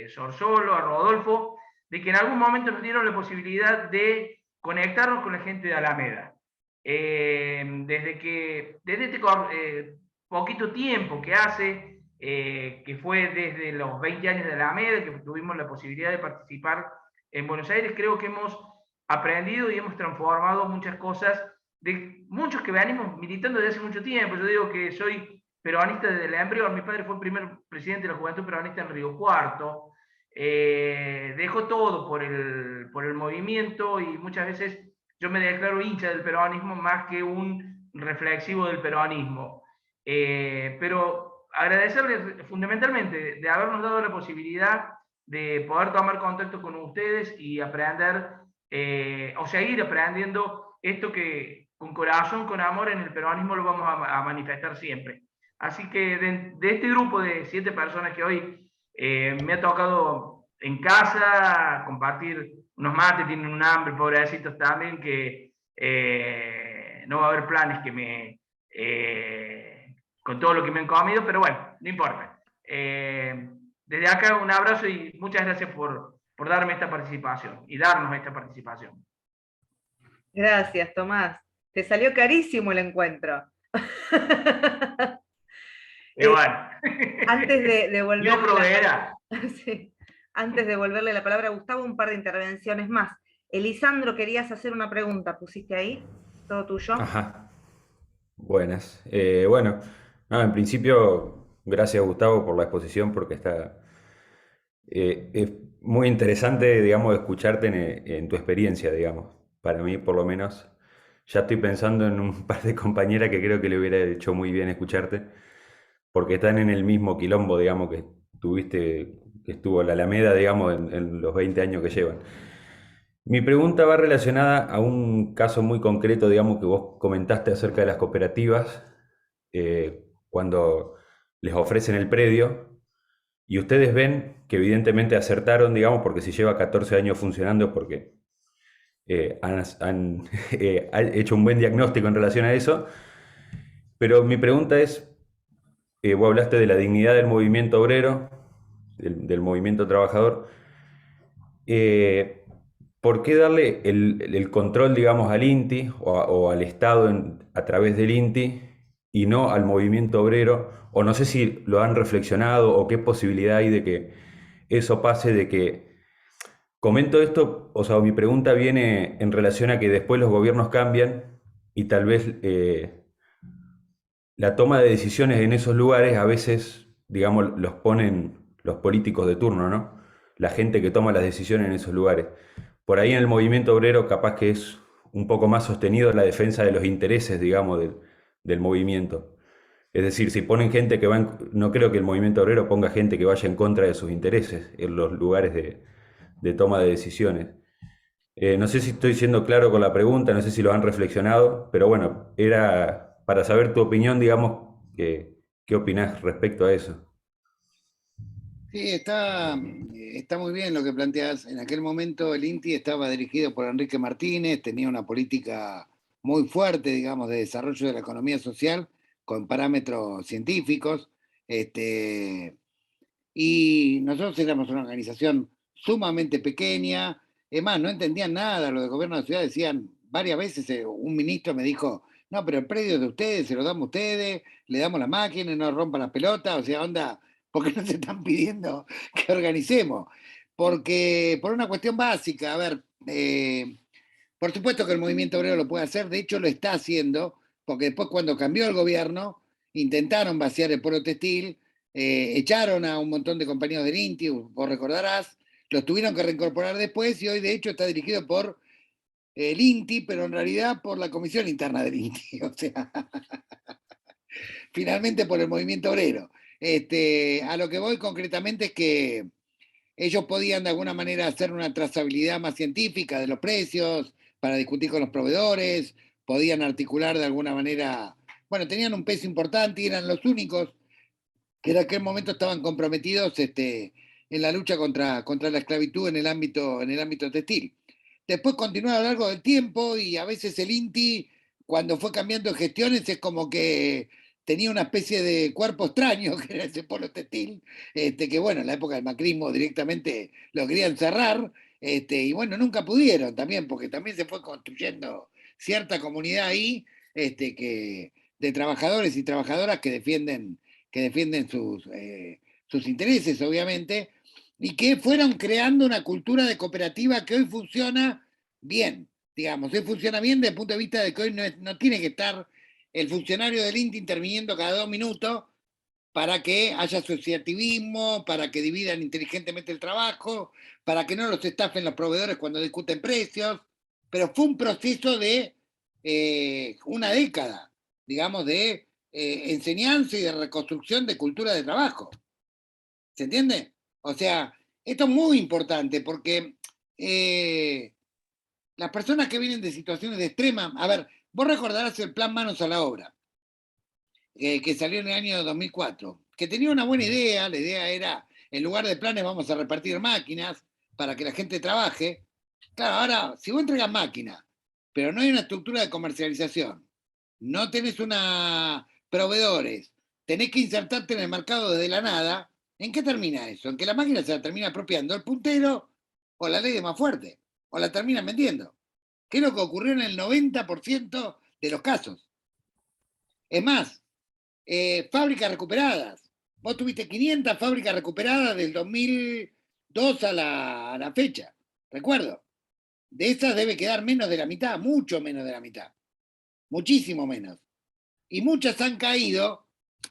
Sorsolo, a Rodolfo, de que en algún momento nos dieron la posibilidad de conectarnos con la gente de Alameda. Desde este poquito tiempo que hace, que fue desde los 20 años de Alameda, que tuvimos la posibilidad de participar en Buenos Aires, creo que hemos aprendido y hemos transformado muchas cosas de muchos que venimos militando desde hace mucho tiempo. Yo digo que soy peronista desde el embrión. Mi padre fue el primer presidente de la Juventud Peronista en Río Cuarto. Dejó todo por el movimiento, y muchas veces yo me declaro hincha del peronismo más que un reflexivo del peronismo. Pero agradecerles fundamentalmente de habernos dado la posibilidad de poder tomar contacto con ustedes y aprender, o seguir aprendiendo esto que con corazón, con amor en el peronismo lo vamos a manifestar siempre. Así que de este grupo de 7 personas que hoy me ha tocado en casa compartir unos mates, tienen un hambre, pobrecitos también, que no va a haber planes que con todo lo que me han comido, pero bueno, no importa. Desde acá un abrazo y muchas gracias por darme esta participación y darnos esta participación. Gracias, Tomás. Te salió carísimo el encuentro. Bueno. Antes de devolverle sí. Antes de devolverle la palabra a Gustavo, un par de intervenciones más. Elisandro, querías hacer una pregunta, ¿pusiste ahí? ¿Todo tuyo? Ajá. Buenas. Bueno, no, en principio Gracias, Gustavo, por la exposición, porque es muy interesante, digamos, escucharte en tu experiencia, digamos. Para mí, por lo menos, ya estoy pensando en un par de compañeras que creo que le hubiera hecho muy bien escucharte, porque están en el mismo quilombo, digamos, que tuviste, que estuvo la Alameda, digamos, en los 20 años que llevan. Mi pregunta va relacionada a un caso muy concreto, digamos, que vos comentaste acerca de las cooperativas, cuando les ofrecen el predio, y ustedes ven que evidentemente acertaron, digamos, porque si lleva 14 años funcionando es porque han han hecho un buen diagnóstico en relación a eso, pero mi pregunta es, vos hablaste de la dignidad del movimiento obrero, del movimiento trabajador, ¿por qué darle el control, digamos, al INTI o al Estado a través del INTI y no al movimiento obrero? O no sé si lo han reflexionado o qué posibilidad hay de que eso pase, de que... Comento esto, o sea, mi pregunta viene en relación a que después los gobiernos cambian y tal vez la toma de decisiones en esos lugares a veces, digamos, los ponen los políticos de turno, ¿no? La gente que toma las decisiones en esos lugares. Por ahí en el movimiento obrero capaz que es un poco más sostenido la defensa de los intereses, digamos, del movimiento. Es decir, si ponen gente que va no creo que el movimiento obrero ponga gente que vaya en contra de sus intereses en los lugares de toma de decisiones. No sé si estoy siendo claro con la pregunta, no sé si lo han reflexionado, pero bueno, era para saber tu opinión, digamos, qué opinás respecto a eso. Sí, está muy bien lo que planteas. En aquel momento el INTI estaba dirigido por Enrique Martínez, tenía una política muy fuerte, digamos, de desarrollo de la economía social con parámetros científicos. Este, y nosotros éramos una organización sumamente pequeña. Es más, no entendían nada. Los de gobierno de la ciudad decían varias veces, un ministro me dijo, no, pero el predio es de ustedes, se lo damos a ustedes, le damos la máquina y no rompan las pelotas. O sea, onda, ¿por qué no se están pidiendo que organicemos? Porque, por una cuestión básica, a ver, por supuesto que el movimiento obrero lo puede hacer, de hecho lo está haciendo, porque después cuando cambió el gobierno, intentaron vaciar el polo textil, echaron a un montón de compañeros del INTI, vos recordarás, los tuvieron que reincorporar después y hoy de hecho está dirigido por el INTI, pero en realidad por la comisión interna del INTI, o sea, finalmente por el movimiento obrero. A lo que voy concretamente es que ellos podían de alguna manera hacer una trazabilidad más científica de los precios para discutir con los proveedores, podían articular de alguna manera, bueno, tenían un peso importante y eran los únicos que en aquel momento estaban comprometidos en la lucha contra la esclavitud en el ámbito textil. Después continuó a lo largo del tiempo y a veces el INTI, cuando fue cambiando de gestiones, es como que tenía una especie de cuerpo extraño, que era ese polo textil, que bueno, en la época del macrismo directamente lo querían cerrar, y bueno, nunca pudieron también, porque también se fue construyendo cierta comunidad ahí, de trabajadores y trabajadoras que defienden sus intereses, obviamente, y que fueron creando una cultura de cooperativa que hoy funciona bien, digamos, hoy funciona bien desde el punto de vista de que hoy no tiene que estar el funcionario del INTI interviniendo cada 2 minutos para que haya asociativismo, para que dividan inteligentemente el trabajo, para que no los estafen los proveedores cuando discuten precios, pero fue un proceso de una década, digamos, de enseñanza y de reconstrucción de cultura de trabajo. ¿Se entiende? O sea, esto es muy importante porque las personas que vienen de situaciones de extrema, a ver, vos recordarás el plan Manos a la Obra, que salió en el año 2004, que tenía una buena idea, la idea era, en lugar de planes vamos a repartir máquinas para que la gente trabaje. Claro, ahora, si vos entregas máquinas, pero no hay una estructura de comercialización, no tenés una proveedores, tenés que insertarte en el mercado desde la nada, ¿en qué termina eso? En que la máquina se la termina apropiando el puntero o la ley de más fuerte, o la terminan vendiendo, que es lo que ocurrió en el 90% de los casos. Es más, fábricas recuperadas. Vos tuviste 500 fábricas recuperadas del 2002 a la fecha, recuerdo. De esas debe quedar menos de la mitad, mucho menos de la mitad, muchísimo menos. Y muchas han caído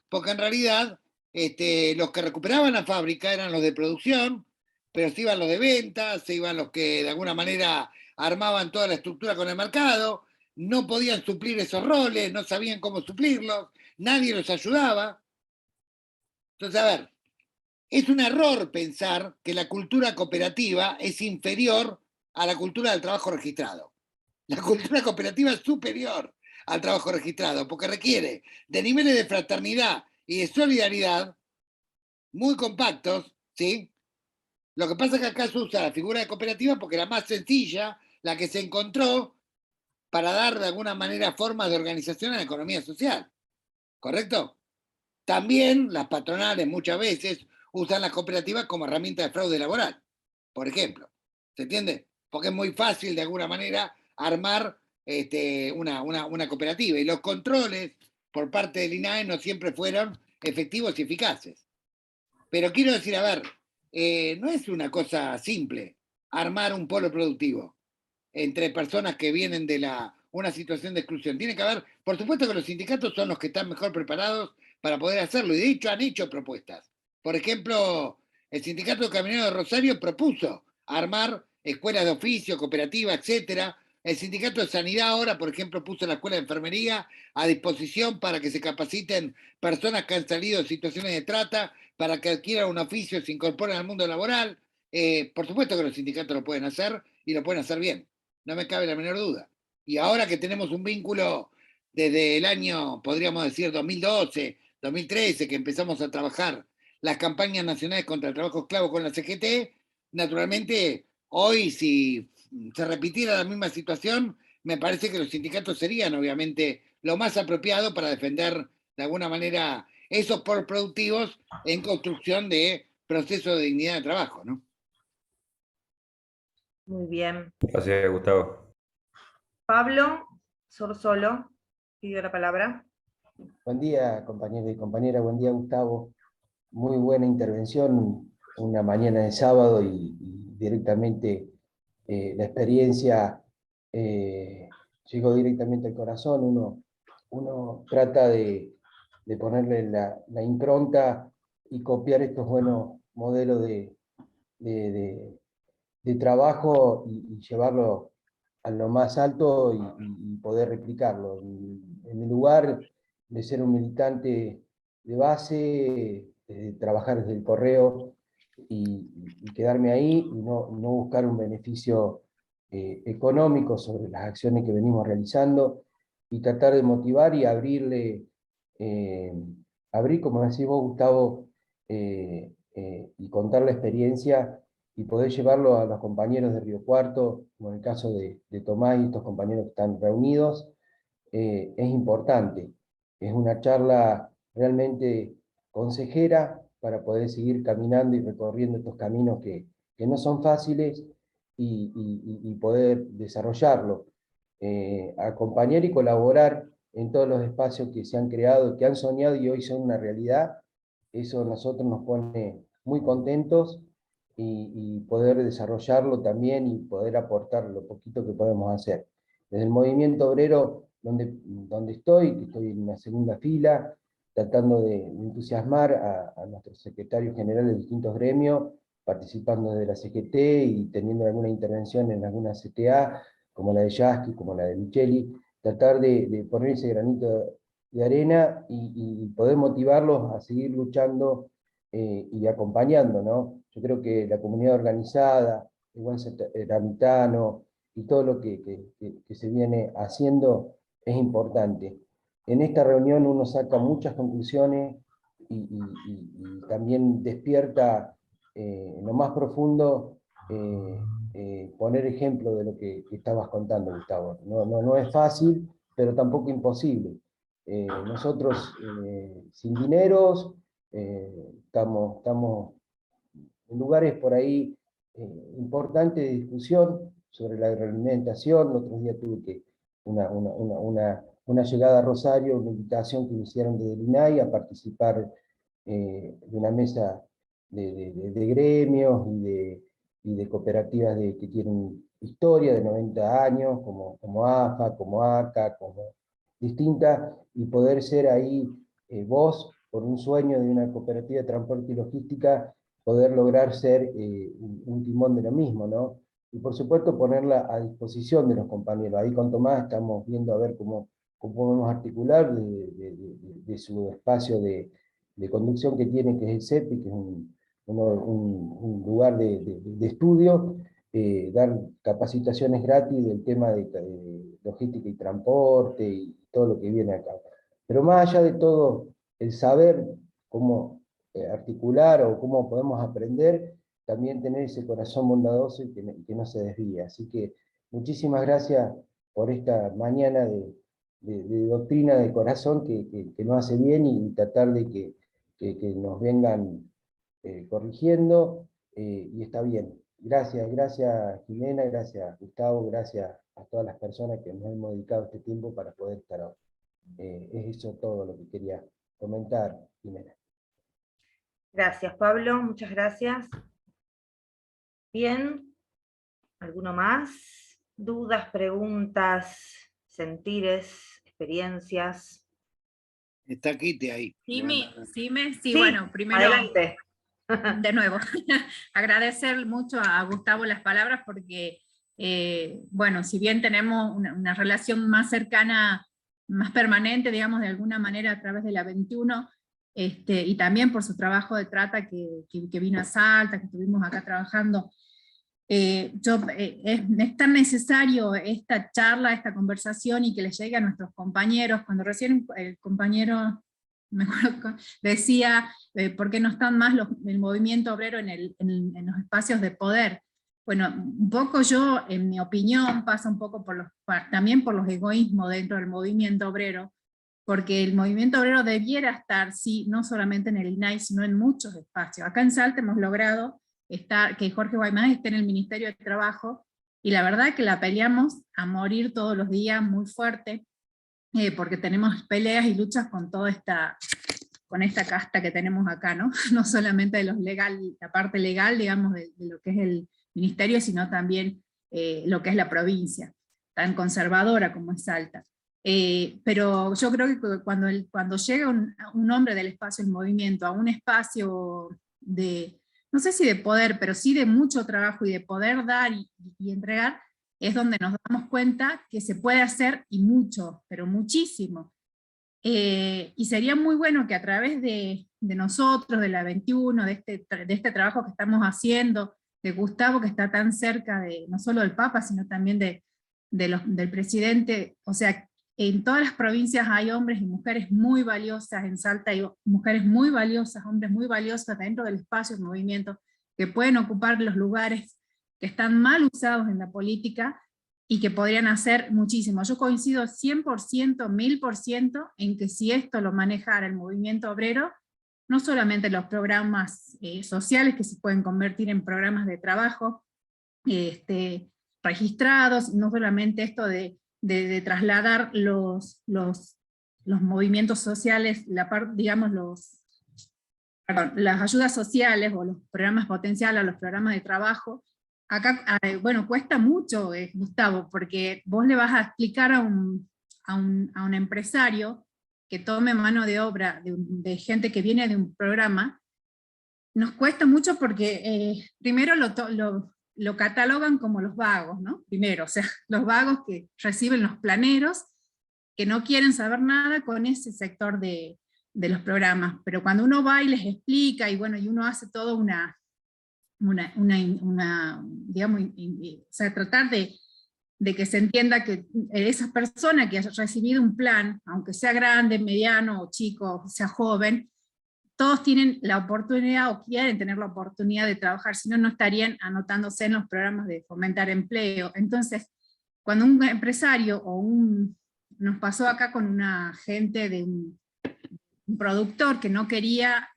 porque en realidad los que recuperaban la fábrica eran los de producción, pero se iban los de ventas, se iban los que de alguna manera armaban toda la estructura con el mercado, no podían suplir esos roles, no sabían cómo suplirlos, nadie los ayudaba. Entonces, a ver, es un error pensar que la cultura cooperativa es inferior a la cultura del trabajo registrado. La cultura cooperativa es superior al trabajo registrado, porque requiere de niveles de fraternidad y de solidaridad muy compactos, ¿sí? Lo que pasa es que acá se usa la figura de cooperativa porque era más sencilla, la que se encontró para dar de alguna manera formas de organización a la economía social, ¿correcto? También las patronales muchas veces usan las cooperativas como herramienta de fraude laboral, por ejemplo. ¿Se entiende? Porque es muy fácil de alguna manera armar una cooperativa y los controles por parte del INAE no siempre fueron efectivos y eficaces. Pero quiero decir, a ver, no es una cosa simple armar un polo productivo entre personas que vienen de una situación de exclusión. Tiene que haber, por supuesto que los sindicatos son los que están mejor preparados para poder hacerlo, y de hecho han hecho propuestas. Por ejemplo, el Sindicato de Camioneros de Rosario propuso armar escuelas de oficio, cooperativas, etcétera. El Sindicato de Sanidad ahora, por ejemplo, puso la escuela de enfermería a disposición para que se capaciten personas que han salido de situaciones de trata, para que adquieran un oficio y se incorporen al mundo laboral. Por supuesto que los sindicatos lo pueden hacer y lo pueden hacer bien, no me cabe la menor duda. Y ahora que tenemos un vínculo desde el año, podríamos decir, 2012, 2013, que empezamos a trabajar las campañas nacionales contra el trabajo esclavo con la CGT, naturalmente, hoy si se repitiera la misma situación, me parece que los sindicatos serían obviamente lo más apropiado para defender de alguna manera esos productivos en construcción de procesos de dignidad de trabajo, ¿no? Muy bien. Gracias, Gustavo. Pablo Sorsolo pidió la palabra. Buen día, compañeros y compañeras. Buen día, Gustavo. Muy buena intervención, una mañana de sábado y directamente la experiencia llegó directamente al corazón. Uno trata de ponerle la impronta y copiar estos buenos modelos de trabajo y llevarlo a lo más alto y poder replicarlo. En mi lugar de ser un militante de base, trabajar desde el correo y quedarme ahí y no buscar un beneficio económico sobre las acciones que venimos realizando y tratar de motivar y abrir, como decís vos, Gustavo, y contar la experiencia y poder llevarlo a los compañeros de Río Cuarto, como en el caso de Tomás y estos compañeros que están reunidos, es importante. Es una charla realmente consejera para poder seguir caminando y recorriendo estos caminos que no son fáciles y poder desarrollarlo. Acompañar y colaborar en todos los espacios que se han creado, que han soñado y hoy son una realidad, eso a nosotros nos pone muy contentos y poder desarrollarlo también y poder aportar lo poquito que podemos hacer. Desde el movimiento obrero donde estoy, que estoy en una segunda fila, tratando de entusiasmar a nuestros secretarios generales de distintos gremios, participando de la CGT y teniendo alguna intervención en alguna CTA, como la de Yasky, como la de Micheli, tratar de poner ese granito de arena y poder motivarlos a seguir luchando y acompañando, ¿no? Yo creo que la comunidad organizada, el buen tramitano y todo lo que se viene haciendo es importante. En esta reunión uno saca muchas conclusiones y también despierta en lo más profundo poner ejemplo de lo que estabas contando, Gustavo. No es fácil, pero tampoco imposible. Nosotros sin dineros estamos en lugares por ahí importantes de discusión sobre la agroalimentación. El otro día tuve una llegada a Rosario, una invitación que me hicieron desde el INAI a participar de una mesa de gremios y de cooperativas que tienen historia de 90 años, como AFA, como ACA, como distintas, y poder ser ahí voz por un sueño de una cooperativa de transporte y logística, poder lograr ser un timón de lo mismo, ¿no? Y por supuesto ponerla a disposición de los compañeros. Ahí con Tomás estamos viendo a ver cómo podemos articular de su espacio de conducción que tiene, que es el CEPI, que es un lugar de estudio, dar capacitaciones gratis del tema de logística y transporte y todo lo que viene acá. Pero más allá de todo, el saber cómo articular o cómo podemos aprender, también tener ese corazón bondadoso y que no se desvíe. Así que muchísimas gracias por esta mañana de doctrina de corazón que nos hace bien, y tratar de que nos vengan corrigiendo, y está bien. Gracias Jimena, gracias Gustavo, gracias a todas las personas que nos hemos dedicado este tiempo para poder estar hoy. Es eso todo lo que quería comentar, Jimena. Gracias, Pablo, muchas gracias. Bien, ¿alguno más? ¿Dudas, preguntas, sentires, experiencias? Está Kitty ahí. Sí, Sí, bueno, primero, adelante. de nuevo, agradecer mucho a Gustavo las palabras, porque, bueno, si bien tenemos una relación más cercana, más permanente, digamos, de alguna manera a través de la 21, y también por su trabajo de trata que vino a Salta, que estuvimos acá trabajando, es tan necesario esta charla, esta conversación, y que les llegue a nuestros compañeros. Cuando recién el compañero, me acuerdo, decía, ¿por qué no están más el movimiento obrero en los espacios de poder? Bueno, un poco yo, en mi opinión, pasa un poco también por los egoísmos dentro del movimiento obrero, porque el movimiento obrero debiera estar, sí, no solamente en el INAI, sino en muchos espacios. Acá en Salta hemos logrado que Jorge Guaymán esté en el Ministerio de Trabajo, y la verdad que la peleamos a morir todos los días, muy fuerte, porque tenemos peleas y luchas con con esta casta que tenemos acá, ¿no? No solamente de la parte legal, digamos, de lo que es el ministerio, sino también lo que es la provincia, tan conservadora como es Salta. Pero yo creo que cuando llega un hombre del espacio del movimiento a un espacio no sé si de poder, pero sí de mucho trabajo y de poder dar y entregar, es donde nos damos cuenta que se puede hacer, y mucho, pero muchísimo. Y sería muy bueno que a través de nosotros, de la 21, de este trabajo que estamos haciendo, de Gustavo, que está tan cerca no solo del Papa, sino también del presidente, o sea, en todas las provincias hay hombres y mujeres muy valiosas, en Salta hay mujeres muy valiosas, hombres muy valiosos dentro del espacio del movimiento, que pueden ocupar los lugares que están mal usados en la política, y que podrían hacer muchísimo. Yo coincido 100%, 1000% en que si esto lo manejara el movimiento obrero, no solamente los programas sociales, que se pueden convertir en programas de trabajo registrados, no solamente esto de trasladar los movimientos sociales, digamos las ayudas sociales o los programas potenciales a los programas de trabajo. Acá, bueno, cuesta mucho, Gustavo, porque vos le vas a explicar a un empresario que tome mano de obra de gente que viene de un programa. Nos cuesta mucho porque primero lo catalogan como los vagos, ¿no? Primero, o sea, los vagos que reciben los planeros, que no quieren saber nada con ese sector de los programas. Pero cuando uno va y les explica, y bueno, y uno hace todo digamos, o sea, tratar de que se entienda que esas personas que hayan recibido un plan, aunque sea grande, mediano, o chico, sea joven, todos tienen la oportunidad o quieren tener la oportunidad de trabajar, si no, no estarían anotándose en los programas de fomentar empleo. Entonces, cuando un empresario nos pasó acá con una gente de un productor que no quería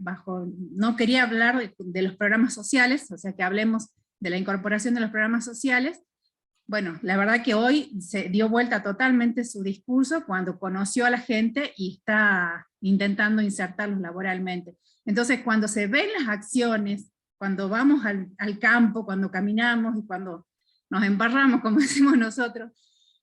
hablar de los programas sociales, o sea, que hablemos de la incorporación de los programas sociales. Bueno, la verdad que hoy se dio vuelta totalmente su discurso cuando conoció a la gente y está intentando insertarlos laboralmente. Entonces, cuando se ven las acciones, cuando vamos al campo, cuando caminamos y cuando nos embarramos, como decimos nosotros,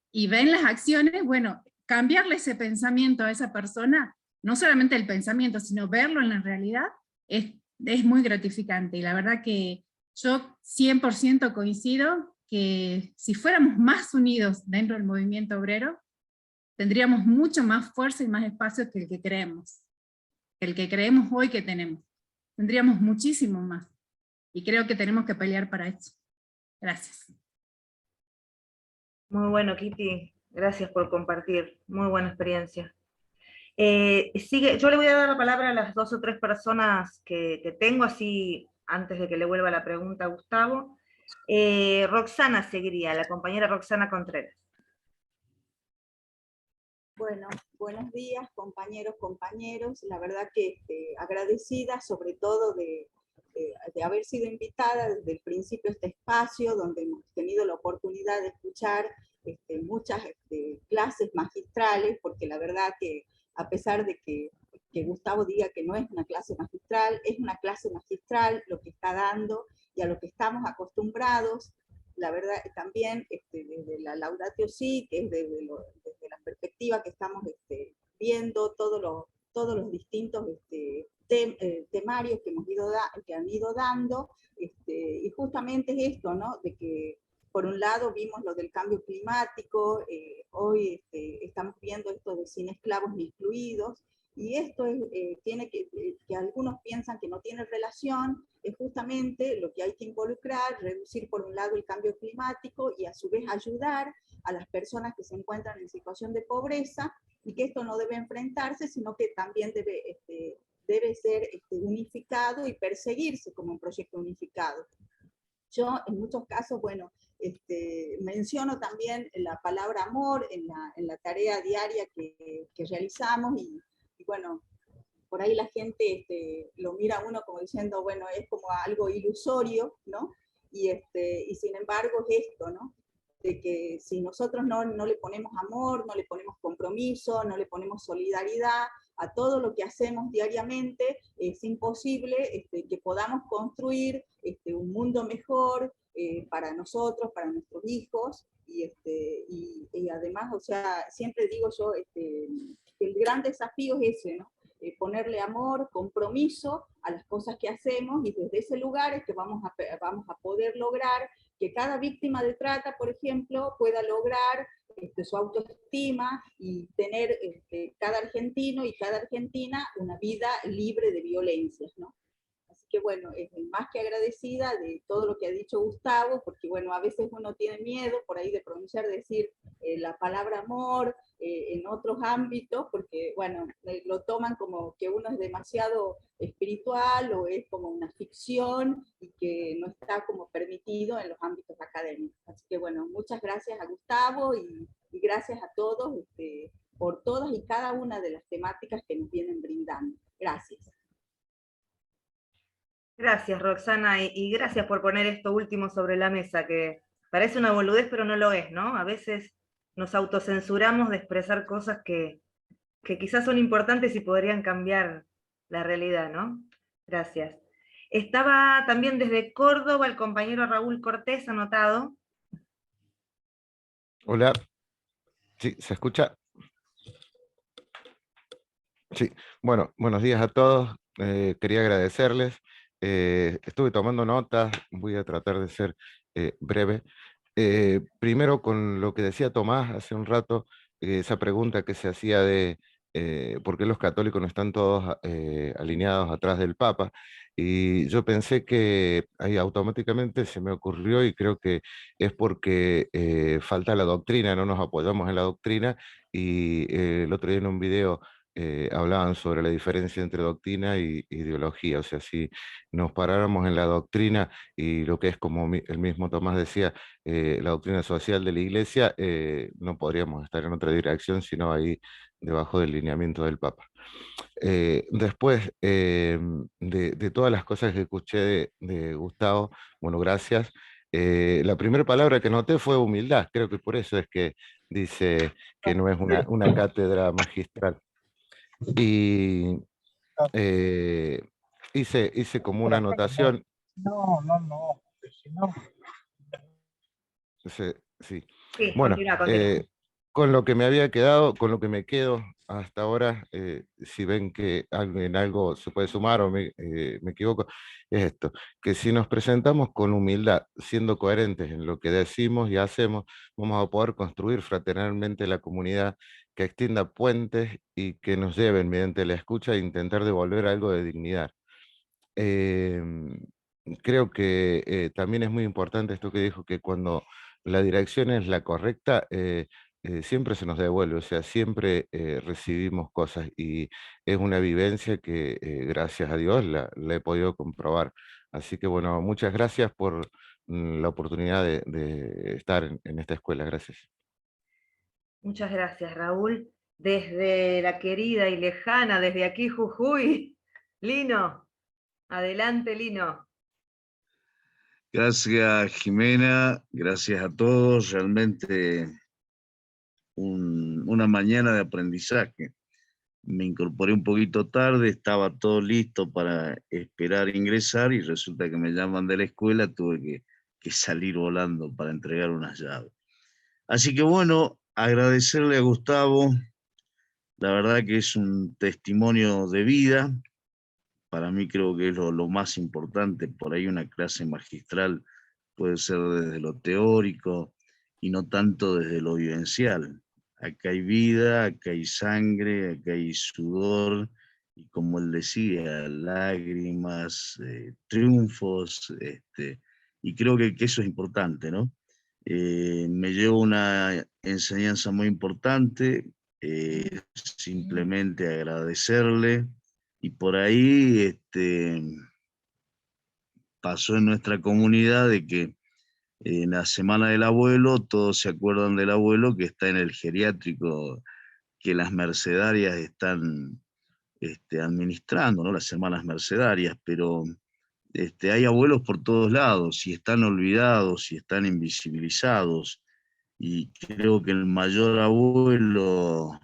y ven las acciones, bueno, cambiarle ese pensamiento a esa persona no solamente el pensamiento, sino verlo en la realidad, es muy gratificante. Y la verdad que yo 100% coincido que si fuéramos más unidos dentro del movimiento obrero, tendríamos mucho más fuerza y más espacio que el que creemos hoy que tenemos. Tendríamos muchísimo más. Y creo que tenemos que pelear para eso. Gracias. Muy bueno, Kitty. Gracias por compartir. Muy buena experiencia. Yo le voy a dar la palabra a las 2 o 3 personas que tengo, así antes de que le vuelva la pregunta a Gustavo. Roxana seguiría, la compañera Roxana Contreras. Bueno, buenos días, compañeros. La verdad que agradecida sobre todo de haber sido invitada desde el principio a este espacio, donde hemos tenido la oportunidad de escuchar muchas clases magistrales, porque la verdad que a pesar de que Gustavo diga que no es una clase magistral, es una clase magistral lo que está dando y a lo que estamos acostumbrados. La verdad, también desde la Laudatio Si, que es desde la perspectiva que estamos viendo todos los distintos temarios que han ido dando, y justamente es esto, ¿no? De que por un lado vimos lo del cambio climático, hoy estamos viendo esto de sin esclavos ni excluidos, y esto tiene que algunos piensan que no tiene relación, es justamente lo que hay que involucrar, reducir por un lado el cambio climático y a su vez ayudar a las personas que se encuentran en situación de pobreza, y que esto no debe enfrentarse, sino que también debe ser unificado y perseguirse como un proyecto unificado. Yo en muchos casos, bueno, menciono también la palabra amor en la tarea diaria que realizamos, y bueno, por ahí la gente lo mira a uno como diciendo, bueno, es como algo ilusorio, ¿no? Y sin embargo es esto, ¿no? De que si nosotros no le ponemos amor, no le ponemos compromiso, no le ponemos solidaridad a todo lo que hacemos diariamente, es imposible que podamos construir un mundo mejor para nosotros, para nuestros hijos, y además, o sea, siempre digo yo que el gran desafío es ese, ¿no? Ponerle amor, compromiso a las cosas que hacemos, y desde ese lugar es que vamos a poder lograr que cada víctima de trata, por ejemplo, pueda lograr su autoestima y tener cada argentino y cada argentina una vida libre de violencias, ¿no? Así que bueno, más que agradecida de todo lo que ha dicho Gustavo, porque bueno, a veces uno tiene miedo por ahí de pronunciar, decir la palabra amor en otros ámbitos, porque bueno, lo toman como que uno es demasiado espiritual o es como una ficción y que no está como permitido en los ámbitos académicos. Así que bueno, muchas gracias a Gustavo y gracias a todos por todas y cada una de las temáticas que nos vienen brindando. Gracias. Gracias, Roxana, y gracias por poner esto último sobre la mesa, que parece una boludez, pero no lo es, ¿no? A veces nos autocensuramos de expresar cosas que quizás son importantes y podrían cambiar la realidad, ¿no? Gracias. Estaba también desde Córdoba el compañero Raúl Cortés anotado. Hola, sí, ¿se escucha? Sí, bueno, buenos días a todos. Quería agradecerles. Estuve tomando notas, voy a tratar de ser breve. Primero, con lo que decía Tomás hace un rato, esa pregunta que se hacía de por qué los católicos no están todos alineados atrás del Papa. Y yo pensé que ahí automáticamente se me ocurrió, y creo que es porque falta la doctrina, no nos apoyamos en la doctrina. Y el otro día en un video hablaban sobre la diferencia entre doctrina y ideología. O sea, si nos paráramos en la doctrina y lo que es, como el mismo Tomás decía, la doctrina social de la Iglesia, no podríamos estar en otra dirección, sino ahí debajo del lineamiento del Papa. Después de todas las cosas que escuché de Gustavo, bueno, gracias. La primera palabra que noté fue humildad. Creo que por eso es que dice que no es una cátedra magistral. Y hice como una anotación. No, si no. Sí. Sí, Bueno, continúa. con lo que me había quedado, con lo que me quedo hasta ahora, si ven que en algo se puede sumar o me equivoco, es esto, que si nos presentamos con humildad, siendo coherentes en lo que decimos y hacemos, vamos a poder construir fraternalmente la comunidad, que extienda puentes y que nos lleven mediante la escucha a intentar devolver algo de dignidad. Creo que también es muy importante esto que dijo, que cuando la dirección es la correcta, siempre se nos devuelve, o sea, siempre recibimos cosas y es una vivencia que gracias a Dios la he podido comprobar. Así que bueno, muchas gracias por la oportunidad de estar en esta escuela. Gracias. Muchas gracias, Raúl. Desde la querida y lejana, desde aquí Jujuy, Lino. Adelante, Lino. Gracias, Jimena. Gracias a todos. Realmente una mañana de aprendizaje. Me incorporé un poquito tarde, estaba todo listo para esperar ingresar y resulta que me llaman de la escuela, tuve que salir volando para entregar unas llaves. Así que bueno, agradecerle a Gustavo, la verdad que es un testimonio de vida, para mí creo que es lo más importante, por ahí una clase magistral puede ser desde lo teórico y no tanto desde lo vivencial. Acá hay vida, acá hay sangre, acá hay sudor, y como él decía, lágrimas, triunfos, y creo que eso es importante, ¿no? Me llevo una enseñanza muy importante, simplemente agradecerle, y por ahí pasó en nuestra comunidad de que en la semana del abuelo, todos se acuerdan del abuelo que está en el geriátrico, que las mercedarias están administrando, ¿no? Las semanas mercedarias, pero hay abuelos por todos lados, y están olvidados, y están invisibilizados, y creo que el mayor abuelo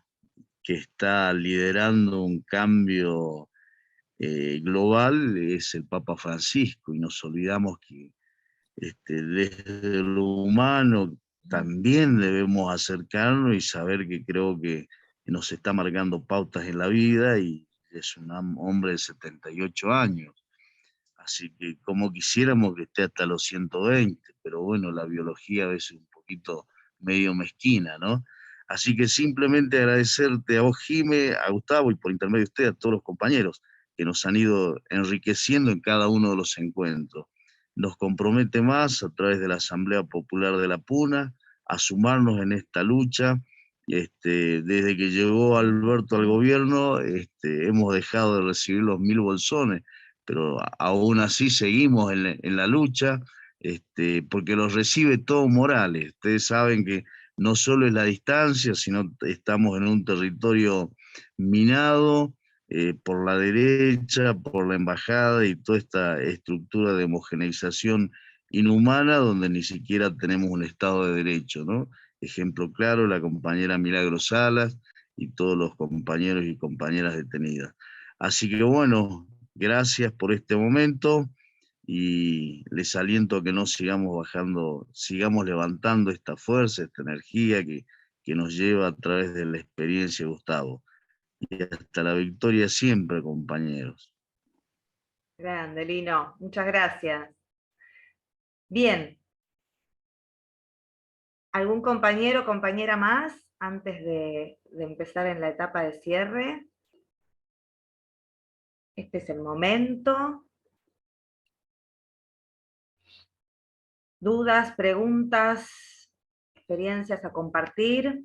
que está liderando un cambio global es el Papa Francisco, y nos olvidamos que desde lo humano también debemos acercarnos y saber que creo que nos está marcando pautas en la vida, y es un hombre de 78 años. Así que como quisiéramos que esté hasta los 120, pero bueno, la biología a veces es un poquito medio mezquina, ¿no? Así que simplemente agradecerte a vos, Jime, a Gustavo, y por intermedio de usted, a todos los compañeros que nos han ido enriqueciendo en cada uno de los encuentros. Nos compromete más a través de la Asamblea Popular de la Puna a sumarnos en esta lucha. Desde que llegó Alberto al gobierno, hemos dejado de recibir los 1000 bolsones, pero aún así seguimos en la lucha, porque los recibe todo Morales. Ustedes saben que no solo es la distancia, sino estamos en un territorio minado por la derecha, por la embajada y toda esta estructura de homogeneización inhumana, donde ni siquiera tenemos un Estado de Derecho, ¿no? Ejemplo claro, la compañera Milagro Salas y todos los compañeros y compañeras detenidas. Así que bueno, gracias por este momento, y les aliento a que no sigamos bajando, sigamos levantando esta fuerza, esta energía que nos lleva a través de la experiencia de Gustavo. Y hasta la victoria siempre, compañeros. Grande, Lino. Muchas gracias. Bien. ¿Algún compañero o compañera más antes de empezar en la etapa de cierre? Este es el momento. ¿Dudas, preguntas, experiencias a compartir?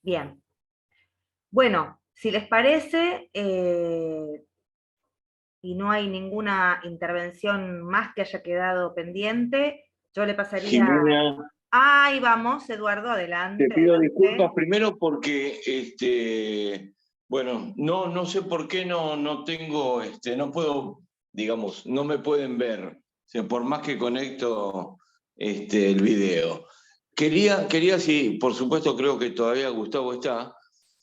Bien. Bueno, si les parece, y no hay ninguna intervención más que haya quedado pendiente, yo le pasaría... Jimena, ahí vamos, Eduardo, adelante. te pido adelante. disculpas primero porque, bueno, no sé por qué no tengo, no puedo, digamos, no me pueden ver, o sea, por más que conecto el video. Quería, sí, por supuesto creo que todavía Gustavo está,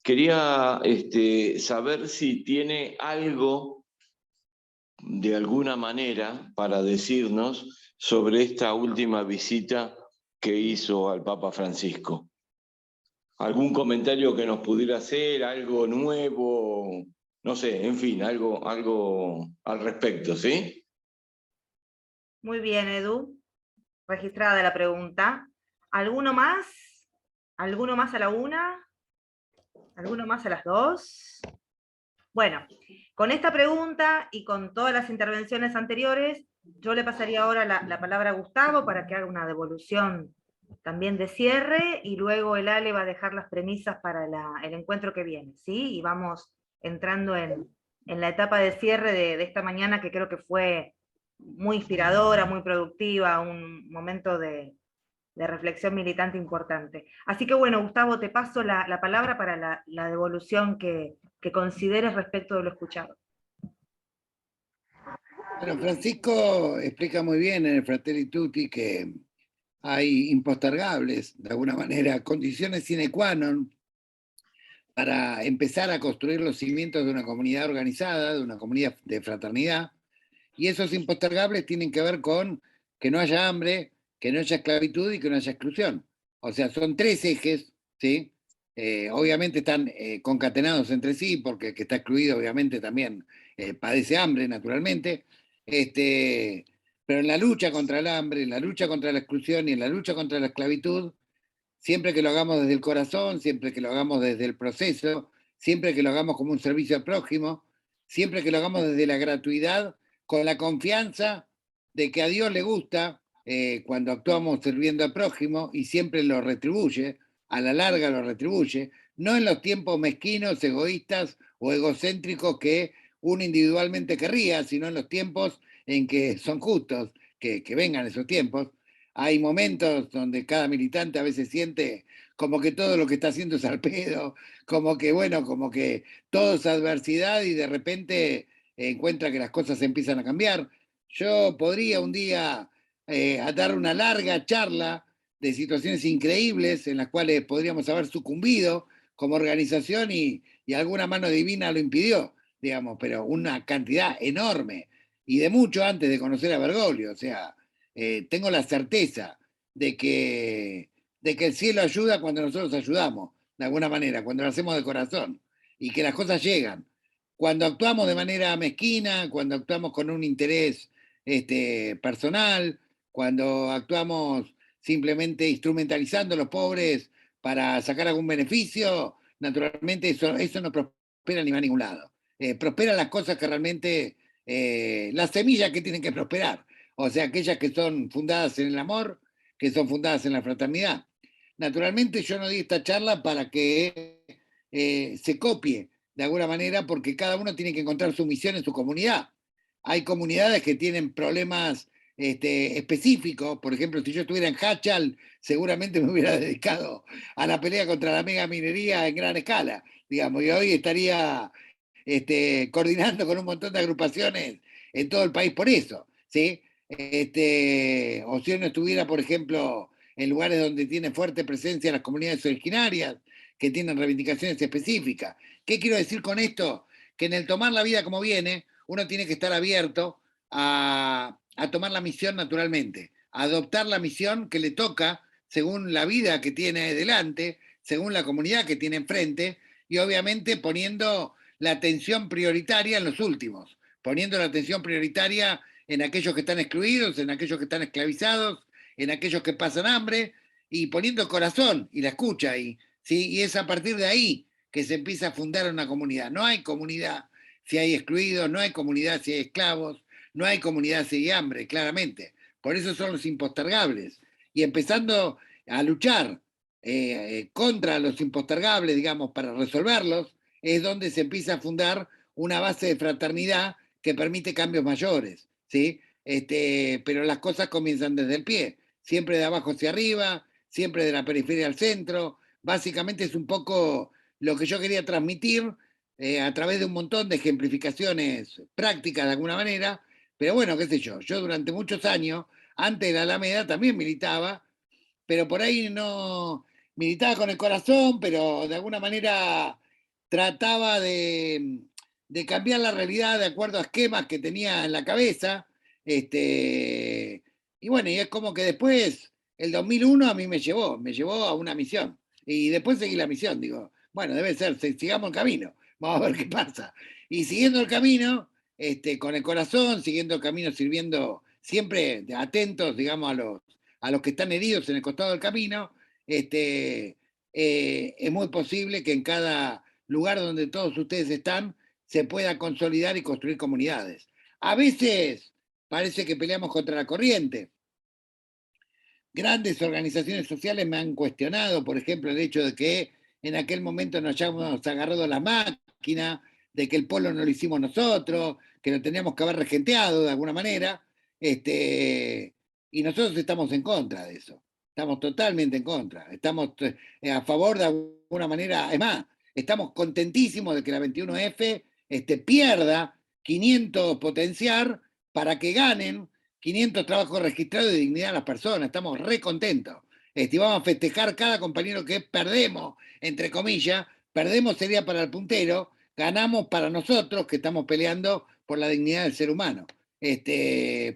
quería saber si tiene algo de alguna manera para decirnos sobre esta última visita que hizo al Papa Francisco. ¿Algún comentario que nos pudiera hacer, algo nuevo? No sé, en fin, algo al respecto, ¿sí? Muy bien, Edu. Registrada la pregunta. ¿Alguno más? ¿Alguno más a la 1? ¿Alguno más a las 2? Bueno, con esta pregunta y con todas las intervenciones anteriores, yo le pasaría ahora la palabra a Gustavo para que haga una devolución también de cierre, y luego el Ale va a dejar las premisas para el encuentro que viene, ¿sí? Y vamos entrando en la etapa de cierre de esta mañana, que creo que fue muy inspiradora, muy productiva, un momento de reflexión militante importante. Así que bueno, Gustavo, te paso la palabra para la devolución que consideres respecto de lo escuchado. Bueno, Francisco explica muy bien en el Fratelli Tutti que hay impostergables, de alguna manera, condiciones sine qua non para empezar a construir los cimientos de una comunidad organizada, de una comunidad de fraternidad, y esos impostergables tienen que ver con que no haya hambre, que no haya esclavitud y que no haya exclusión. O sea, son 3 ejes, ¿sí? Obviamente están concatenados entre sí, porque el que está excluido obviamente también padece hambre, naturalmente, pero en la lucha contra el hambre, en la lucha contra la exclusión y en la lucha contra la esclavitud, siempre que lo hagamos desde el corazón, siempre que lo hagamos desde el proceso, siempre que lo hagamos como un servicio al prójimo, siempre que lo hagamos desde la gratuidad, con la confianza de que a Dios le gusta cuando actuamos sirviendo al prójimo y siempre lo retribuye, a la larga lo retribuye, no en los tiempos mezquinos, egoístas o egocéntricos que uno individualmente querría, sino en los tiempos en que son justos, que vengan esos tiempos. Hay momentos donde cada militante a veces siente como que todo lo que está haciendo es al pedo, como que, bueno, como que todo es adversidad y de repente encuentra que las cosas empiezan a cambiar. Yo podría un día dar una larga charla de situaciones increíbles en las cuales podríamos haber sucumbido como organización y alguna mano divina lo impidió, digamos, pero una cantidad enorme y de mucho antes de conocer a Bergoglio, o sea, tengo la certeza de que el cielo ayuda cuando nosotros ayudamos, de alguna manera, cuando lo hacemos de corazón, y que las cosas llegan. Cuando actuamos de manera mezquina, cuando actuamos con un interés personal, cuando actuamos simplemente instrumentalizando a los pobres para sacar algún beneficio, naturalmente eso no prospera ni va a ningún lado. Prosperan las cosas que realmente, las semillas que tienen que prosperar, o sea, aquellas que son fundadas en el amor, que son fundadas en la fraternidad. Naturalmente yo no di esta charla para que se copie de alguna manera, porque cada uno tiene que encontrar su misión en su comunidad. Hay comunidades que tienen problemas específicos. Por ejemplo, si yo estuviera en Hachal, seguramente me hubiera dedicado a la pelea contra la mega minería en gran escala, digamos, y hoy estaría coordinando con un montón de agrupaciones en todo el país por eso, ¿sí? O si uno estuviera, por ejemplo, en lugares donde tiene fuerte presencia las comunidades originarias, que tienen reivindicaciones específicas. ¿Qué quiero decir con esto? Que en el tomar la vida como viene, uno tiene que estar abierto a tomar la misión naturalmente, a adoptar la misión que le toca según la vida que tiene delante, según la comunidad que tiene enfrente, y obviamente poniendo la atención prioritaria en los últimos, poniendo la atención prioritaria en aquellos que están excluidos, en aquellos que están esclavizados, en aquellos que pasan hambre, y poniendo el corazón y la escucha, ¿sí? Y es a partir de ahí que se empieza a fundar una comunidad. No hay comunidad si hay excluidos, no hay comunidad si hay esclavos, no hay comunidad si hay hambre, claramente. Por eso son los impostergables. Y empezando a luchar contra los impostergables, digamos, para resolverlos, es donde se empieza a fundar una base de fraternidad que permite cambios mayores, ¿sí? Pero las cosas comienzan desde el pie, siempre de abajo hacia arriba, siempre de la periferia al centro. Básicamente es un poco lo que yo quería transmitir a través de un montón de ejemplificaciones prácticas de alguna manera, pero bueno, qué sé yo durante muchos años, antes de la Alameda también militaba, pero por ahí no militaba con el corazón, pero de alguna manera trataba de cambiar la realidad de acuerdo a esquemas que tenía en la cabeza, y bueno, y es como que después el 2001 a mí me llevó a una misión. Y después seguí la misión, digo, bueno, debe ser, sigamos el camino, vamos a ver qué pasa. Y siguiendo el camino, con el corazón, siguiendo el camino, sirviendo siempre atentos, digamos, a los que están heridos en el costado del camino, es muy posible que en cada lugar donde todos ustedes están se pueda consolidar y construir comunidades. A veces parece que peleamos contra la corriente. Grandes organizaciones sociales me han cuestionado, por ejemplo, el hecho de que en aquel momento nos hayamos agarrado la máquina, de que el polo no lo hicimos nosotros, que lo teníamos que haber regenteado de alguna manera, y nosotros estamos en contra de eso. Estamos totalmente en contra. Estamos a favor de alguna manera. Es más, estamos contentísimos de que la 21F pierda 500 potenciar para que ganen 500 trabajos registrados de dignidad a las personas. Estamos re contentos. Vamos a festejar cada compañero que perdemos, entre comillas. Perdemos sería para el puntero, ganamos para nosotros que estamos peleando por la dignidad del ser humano.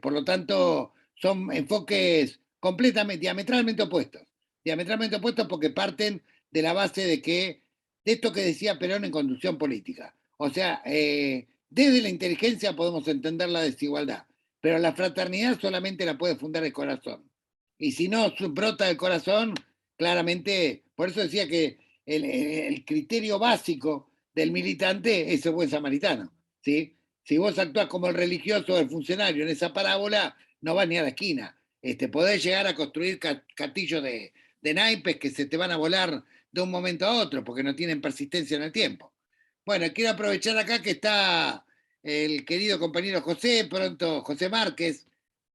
Por lo tanto, son enfoques completamente, diametralmente opuestos porque parten de la base de esto que decía Perón en Conducción Política. O sea, desde la inteligencia podemos entender la desigualdad, pero la fraternidad solamente la puede fundar el corazón. Y si no brota del corazón, claramente, por eso decía que el criterio básico del militante es el buen samaritano, ¿sí? Si vos actuás como el religioso o el funcionario en esa parábola, no vas ni a la esquina. Podés llegar a construir castillos de naipes que se te van a volar de un momento a otro porque no tienen persistencia en el tiempo. Bueno, quiero aprovechar acá que está el querido compañero José Márquez,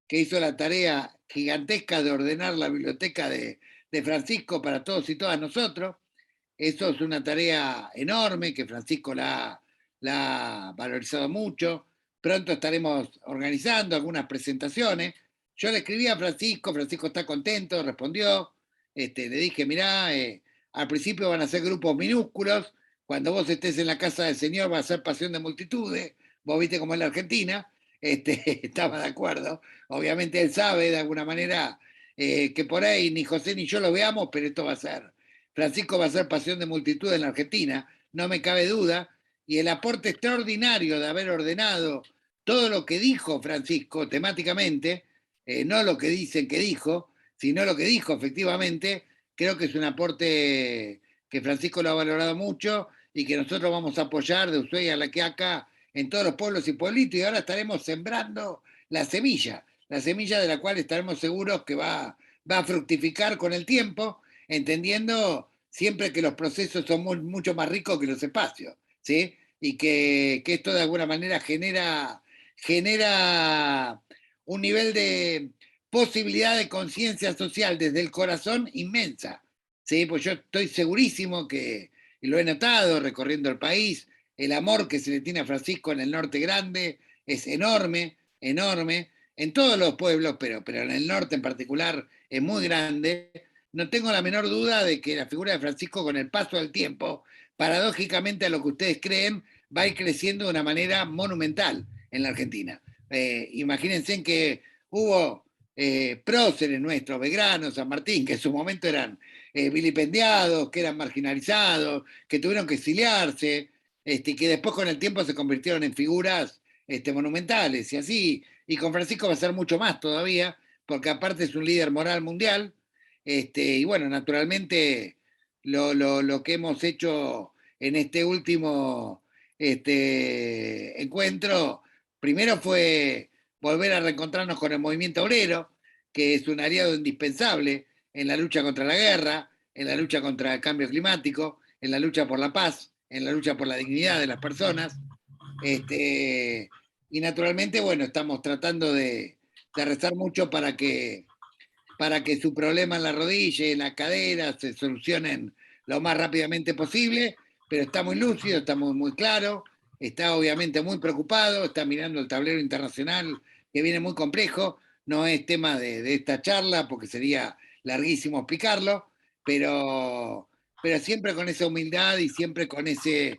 que hizo la tarea gigantesca de ordenar la biblioteca de Francisco para todos y todas nosotros. Eso es una tarea enorme que Francisco la ha valorizado mucho. Pronto estaremos organizando algunas presentaciones. Yo le escribí a Francisco está contento, respondió. Le dije, mirá, al principio van a ser grupos minúsculos, cuando vos estés en la casa del Señor va a ser pasión de multitudes, vos viste cómo es la Argentina, estaba de acuerdo. Obviamente él sabe de alguna manera que por ahí ni José ni yo lo veamos, pero esto va a ser, Francisco va a ser pasión de multitudes en la Argentina, no me cabe duda, y el aporte extraordinario de haber ordenado todo lo que dijo Francisco temáticamente, no lo que dicen que dijo, sino lo que dijo efectivamente, creo que es un aporte que Francisco lo ha valorado mucho y que nosotros vamos a apoyar de Ushuaia a La Quiaca en todos los pueblos y pueblitos, y ahora estaremos sembrando la semilla de la cual estaremos seguros que va a fructificar con el tiempo, entendiendo siempre que los procesos son mucho más ricos que los espacios, ¿sí? Y que esto de alguna manera genera un nivel de posibilidad de conciencia social desde el corazón inmensa, ¿sí? Pues yo estoy segurísimo que, y lo he notado recorriendo el país, el amor que se le tiene a Francisco en el Norte Grande es enorme, enorme, en todos los pueblos, pero en el norte en particular es muy grande. No tengo la menor duda de que la figura de Francisco, con el paso del tiempo, paradójicamente a lo que ustedes creen, va a ir creciendo de una manera monumental en la Argentina. Imagínense que hubo próceres nuestros, Belgrano, San Martín, que en su momento eran vilipendiados, que eran marginalizados, que tuvieron que exiliarse, que después con el tiempo se convirtieron en figuras monumentales, y así, y con Francisco va a ser mucho más todavía, porque aparte es un líder moral mundial, y bueno, naturalmente lo que hemos hecho en este último encuentro, primero fue volver a reencontrarnos con el movimiento obrero, que es un aliado indispensable en la lucha contra la guerra, en la lucha contra el cambio climático, en la lucha por la paz, en la lucha por la dignidad de las personas. Y naturalmente, bueno, estamos tratando de rezar mucho para que su problema en la rodilla y en la cadera se solucionen lo más rápidamente posible, pero está muy lúcido, está muy claro, está obviamente muy preocupado, está mirando el tablero internacional que viene muy complejo, no es tema de esta charla porque sería larguísimo explicarlo, pero siempre con esa humildad y siempre con ese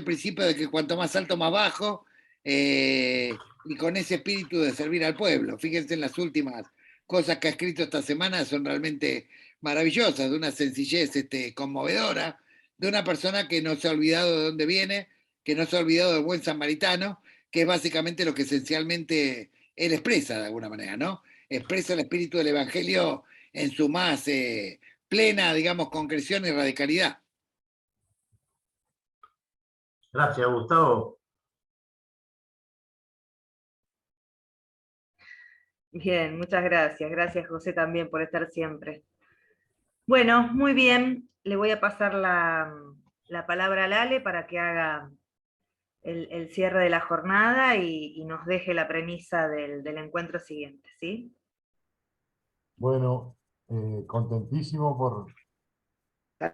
principio de que cuanto más alto, más bajo, y con ese espíritu de servir al pueblo. Fíjense en las últimas cosas que ha escrito esta semana son realmente maravillosas, de una sencillez conmovedora, de una persona que no se ha olvidado de dónde viene, que no se ha olvidado del buen samaritano, que es básicamente lo que esencialmente él expresa de alguna manera, ¿no? Expresa el espíritu del Evangelio en su más plena, digamos, concreción y radicalidad. Gracias, Gustavo. Bien, muchas gracias. Gracias, José, también por estar siempre. Bueno, muy bien. Le voy a pasar la palabra a Lale para que haga el cierre de la jornada y nos deje la premisa del encuentro siguiente, ¿sí? Bueno, contentísimo por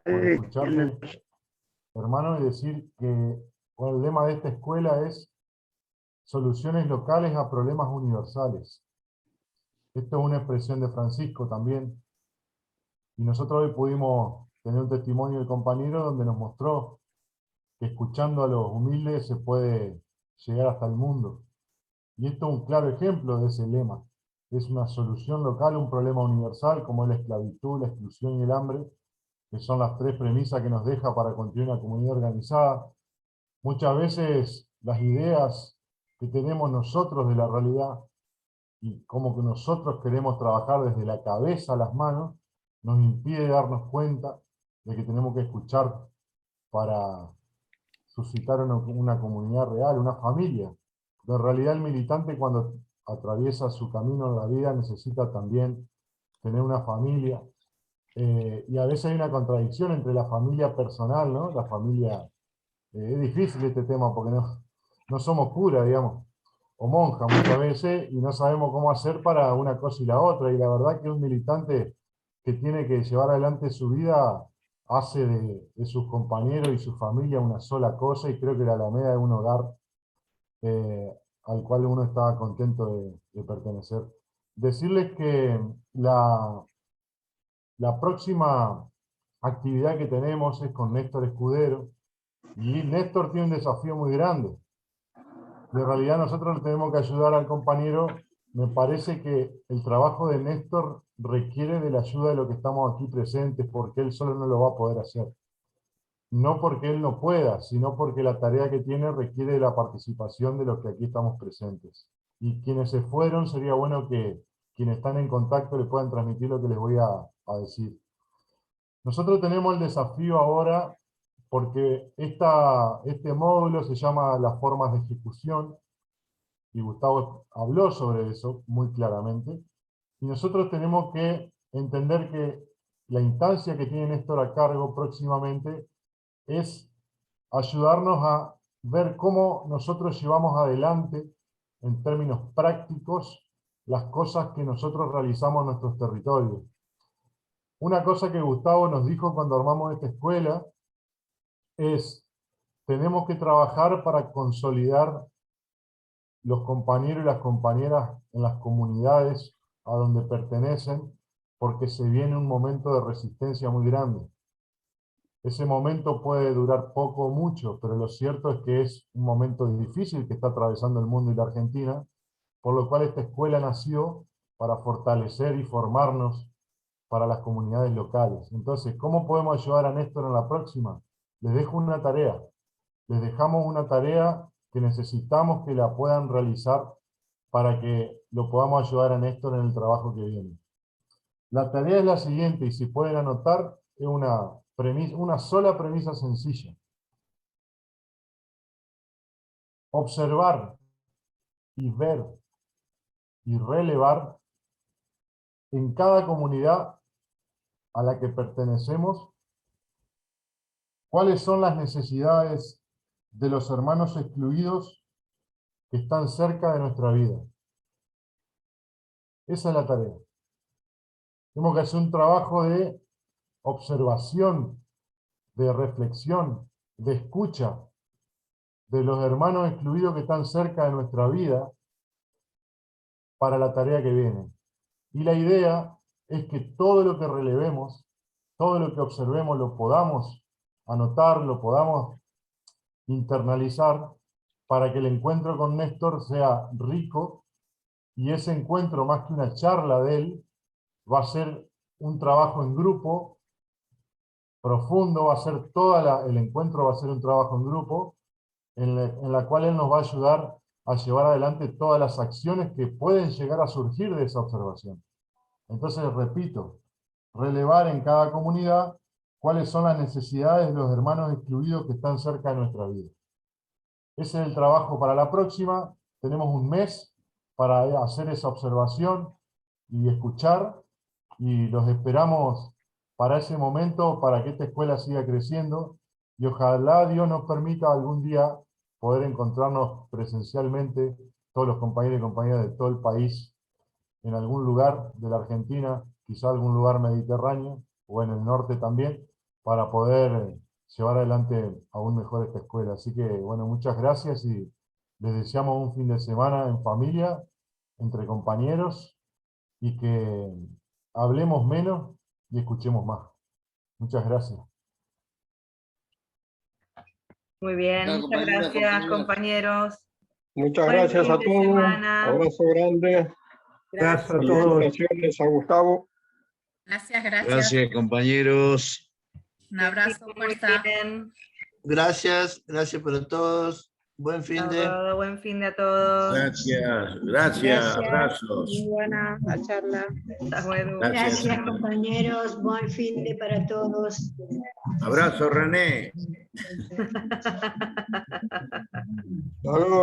escucharte, hermano, y decir que bueno, el lema de esta escuela es soluciones locales a problemas universales. Esto es una expresión de Francisco también. Y nosotros hoy pudimos tener un testimonio del compañero donde nos mostró que escuchando a los humildes se puede llegar hasta el mundo. Y esto es un claro ejemplo de ese lema. Es una solución local a un problema universal como es la esclavitud, la exclusión y el hambre, que son las tres premisas que nos deja para construir una comunidad organizada. Muchas veces las ideas que tenemos nosotros de la realidad y cómo que nosotros queremos trabajar desde la cabeza a las manos, nos impide darnos cuenta de que tenemos que escuchar para suscitar una comunidad real, una familia. Pero en realidad el militante cuando atraviesa su camino en la vida necesita también tener una familia. Y a veces hay una contradicción entre la familia personal, ¿no? La familia, es difícil este tema porque no somos curas, digamos, o monjas muchas veces, y no sabemos cómo hacer para una cosa y la otra. Y la verdad que un militante que tiene que llevar adelante su vida hace de sus compañeros y su familia una sola cosa, y creo que la Alameda es un hogar al cual uno está contento de pertenecer. Decirles que la próxima actividad que tenemos es con Néstor Escudero, y Néstor tiene un desafío muy grande. De realidad nosotros le tenemos que ayudar al compañero. Me parece que el trabajo de Néstor requiere de la ayuda de los que estamos aquí presentes, porque él solo no lo va a poder hacer. No porque él no pueda, sino porque la tarea que tiene requiere de la participación de los que aquí estamos presentes. Y quienes se fueron, sería bueno que quienes están en contacto le puedan transmitir lo que les voy a decir. Nosotros tenemos el desafío ahora, porque este módulo se llama las formas de ejecución, y Gustavo habló sobre eso muy claramente, y nosotros tenemos que entender que la instancia que tiene Néstor a cargo próximamente es ayudarnos a ver cómo nosotros llevamos adelante, en términos prácticos, las cosas que nosotros realizamos en nuestros territorios. Una cosa que Gustavo nos dijo cuando armamos esta escuela es: tenemos que trabajar para consolidar los compañeros y las compañeras en las comunidades a donde pertenecen, porque se viene un momento de resistencia muy grande. Ese momento puede durar poco o mucho, pero lo cierto es que es un momento difícil que está atravesando el mundo y la Argentina, por lo cual esta escuela nació para fortalecer y formarnos para las comunidades locales. Entonces, ¿cómo podemos ayudar a Néstor en la próxima? Les dejo una tarea. Les dejamos una tarea que necesitamos que la puedan realizar para que lo podamos ayudar a Néstor en el trabajo que viene. La tarea es la siguiente, y si pueden anotar, es una sola premisa sencilla. Observar y ver y relevar en cada comunidad a la que pertenecemos cuáles son las necesidades de los hermanos excluidos que están cerca de nuestra vida. Esa es la tarea. Tenemos que hacer un trabajo de observación, de reflexión, de escucha de los hermanos excluidos que están cerca de nuestra vida para la tarea que viene. Y la idea es que todo lo que relevemos, todo lo que observemos, lo podamos anotar, lo podamos internalizar, para que el encuentro con Néstor sea rico y ese encuentro, más que una charla de él, va a ser un trabajo en grupo profundo, va a ser el encuentro va a ser un trabajo en grupo, en la cual él nos va a ayudar a llevar adelante todas las acciones que pueden llegar a surgir de esa observación. Entonces, repito, relevar en cada comunidad cuáles son las necesidades de los hermanos excluidos que están cerca de nuestra vida. Ese es el trabajo para la próxima. Tenemos un mes para hacer esa observación y escuchar, y los esperamos para ese momento, para que esta escuela siga creciendo, y ojalá Dios nos permita algún día poder encontrarnos presencialmente, todos los compañeros y compañeras de todo el país, en algún lugar de la Argentina, quizá algún lugar mediterráneo, o en el norte también, para poder llevar adelante aún mejor esta escuela. Así que, bueno, muchas gracias y les deseamos un fin de semana en familia, entre compañeros, y que hablemos menos y escuchemos más. Muchas gracias. Muy bien, muchas gracias, compañeros. Muchas Buen gracias fin a de todos. semana. Abrazo grande. Gracias a todos. Felicitaciones a Gustavo. Gracias, gracias. Gracias, compañeros. Un abrazo, fuerza. Gracias para todos. Buen fin de. Buen fin de a todos. Gracias, abrazos. Muy buena la charla. Está bueno. Gracias, compañeros. Buen fin de para todos. Abrazo, René. Hasta luego.